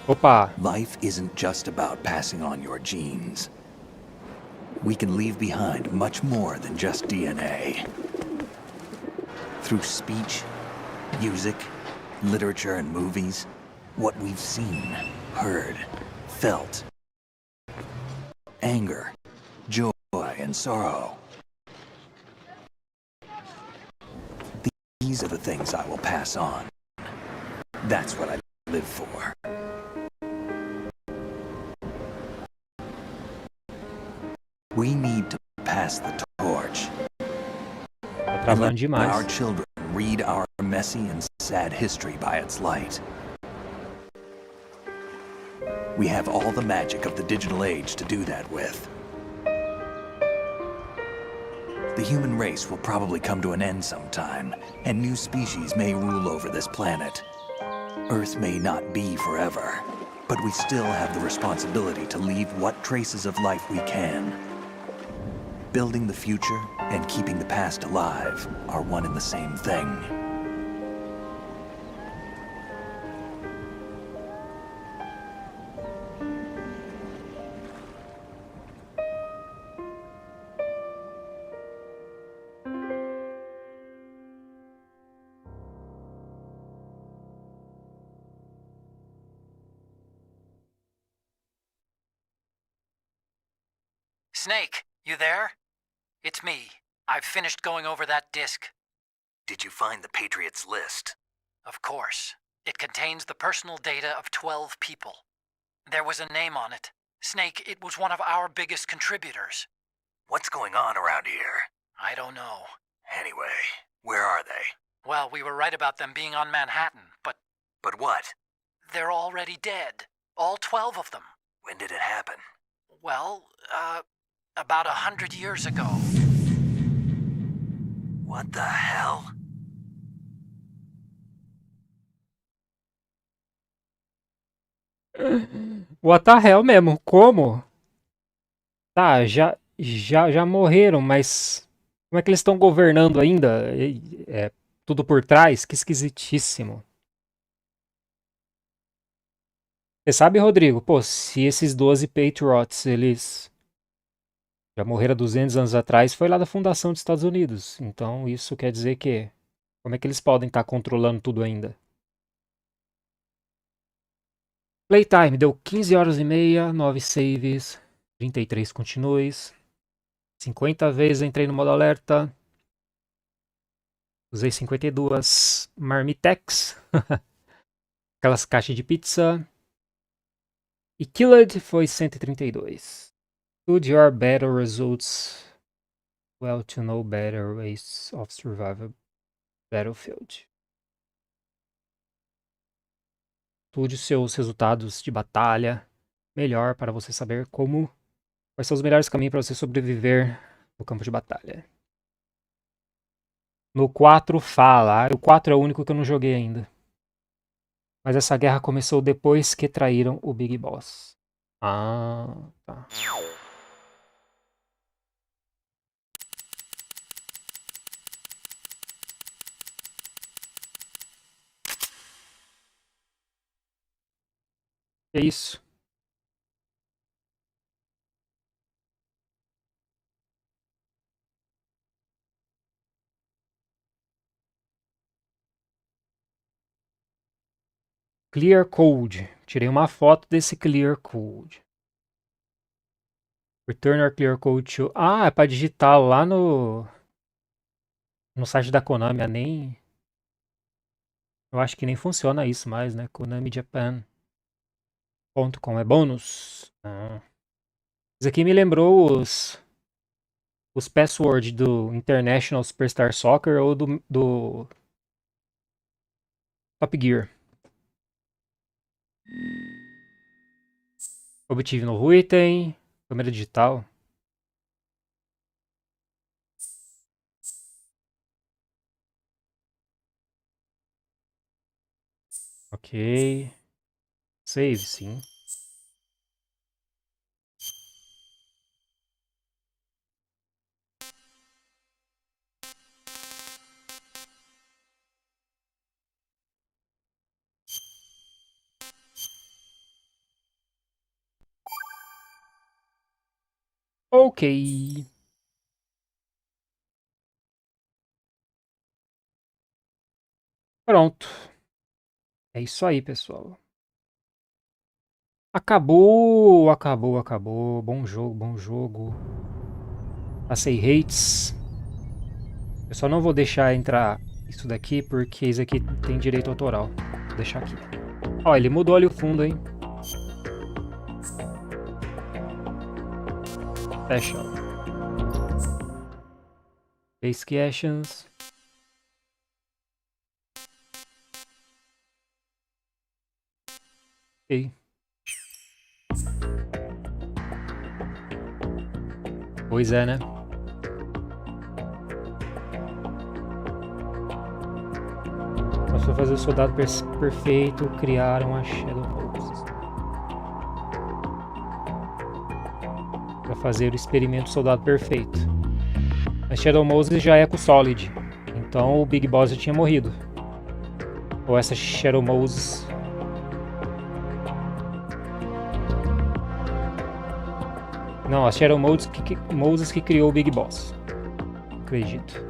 Opa. Life isn't just about passing on your genes. We can leave behind much more than just DNA. Through speech, music, literature, and movies, what we've seen, heard, felt, anger, joy, and sorrow. These are the things I will pass on. That's what I live for. We need to pass the torch. And let our children read our messy and sad history by its light. We have all the magic of the digital age to do that with. The human race will probably come to an end sometime, and new species may rule over this planet. Earth may not be forever, but we still have the responsibility to leave what traces of life we can. Building the future and keeping the past alive are one and the same thing. Snake, you there? It's me. I've finished going over that disk. Did you find the Patriots list? Of course. It contains the personal data of 12 people. There was a name on it. Snake, it was one of our biggest contributors. What's going on around here? I don't know. Anyway, where are they? Well, we were right about them being on Manhattan, but... But what? They're already dead. All 12 of them. When did it happen? Well, about 100 years ago. What the hell? What the hell mesmo? Como? Tá, já morreram, mas como é que eles estão governando ainda? É tudo por trás? Que esquisitíssimo. Você sabe, Rodrigo? Pô, se esses 12 Patriots, eles já morreram há 200 anos atrás, foi lá da fundação dos Estados Unidos. Então isso quer dizer que... Como é que eles podem estar controlando tudo ainda? Playtime deu 15 horas e meia, 9 saves, 33 continues. 50 vezes entrei no modo alerta. Usei 52 marmitex. Aquelas caixas de pizza. E Killed foi 132. Could your battle results well to know better ways of survival battlefield. Estude seus resultados de batalha melhor para você saber quais são os melhores caminhos para você sobreviver no campo de batalha. No 4 fala. O 4 é o único que eu não joguei ainda. Mas essa guerra começou depois que traíram o Big Boss. Ah, tá. É isso. Clear Code. Tirei uma foto desse Clear Code. Return our Clear Code to... Ah, é pra digitar lá no site da Konami. Eu acho que nem funciona isso mais, né? Konami Japan.com é bônus. Ah. Isso aqui me lembrou os passwords do International Superstar Soccer ou do Top Gear. Obtive novo item. Câmera digital. Ok. Save, sim. Ok. Pronto. É isso aí, pessoal. Acabou, acabou, acabou. Bom jogo, bom jogo. Passei hates. Eu só não vou deixar entrar isso daqui, porque isso aqui tem direito autoral. Vou deixar aqui. Ó, ele mudou ali o fundo, hein? Fecha. Basic Actions. Ok. Pois é, né? Nós vamos fazer o soldado perfeito, criaram a Shadow Moses. Para fazer o experimento soldado perfeito. A Shadow Moses já é com o Solid, então o Big Boss já tinha morrido. Ou essa Shadow Moses... Não, a Shadow Moses que criou o Big Boss. Acredito.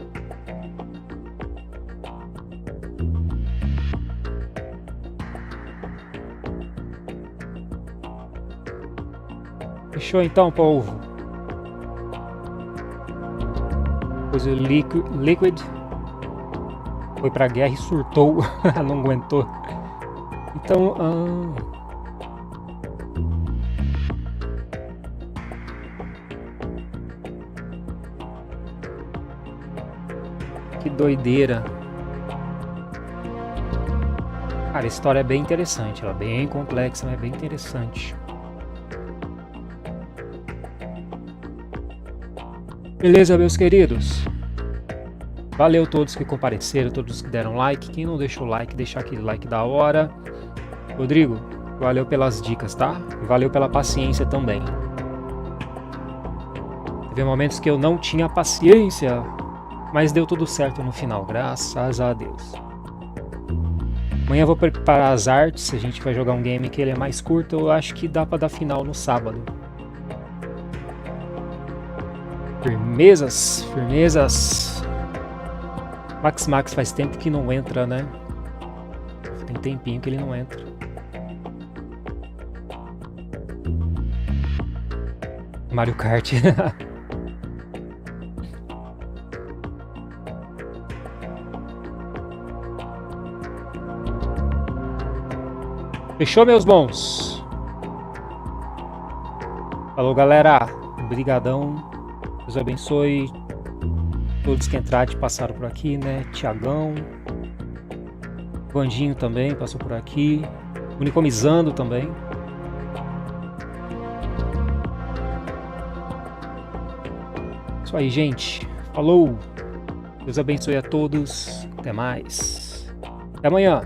Fechou então, povo. Depois o Liquid foi pra guerra e surtou. Não aguentou. Então... Que doideira. Cara, a história é bem interessante. Ela é bem complexa, mas é bem interessante. Beleza, meus queridos? Valeu a todos que compareceram, todos que deram like. Quem não deixou like, deixar aquele like da hora. Rodrigo, valeu pelas dicas, tá? E valeu pela paciência também. Teve momentos que eu não tinha paciência, mas deu tudo certo no final, graças a Deus. Amanhã eu vou preparar as artes, a gente vai jogar um game que ele é mais curto, eu acho que dá pra dar final no sábado. Firmezas, firmezas. Max faz tempo que não entra, né? Tem tempinho que ele não entra. Mario Kart. Fechou, meus bons? Falou, galera. Obrigadão. Deus abençoe todos que entraram e passaram por aqui, né? Tiagão. Vandinho também passou por aqui. Unicomizando também. Isso aí, gente. Falou. Deus abençoe a todos. Até mais. Até amanhã.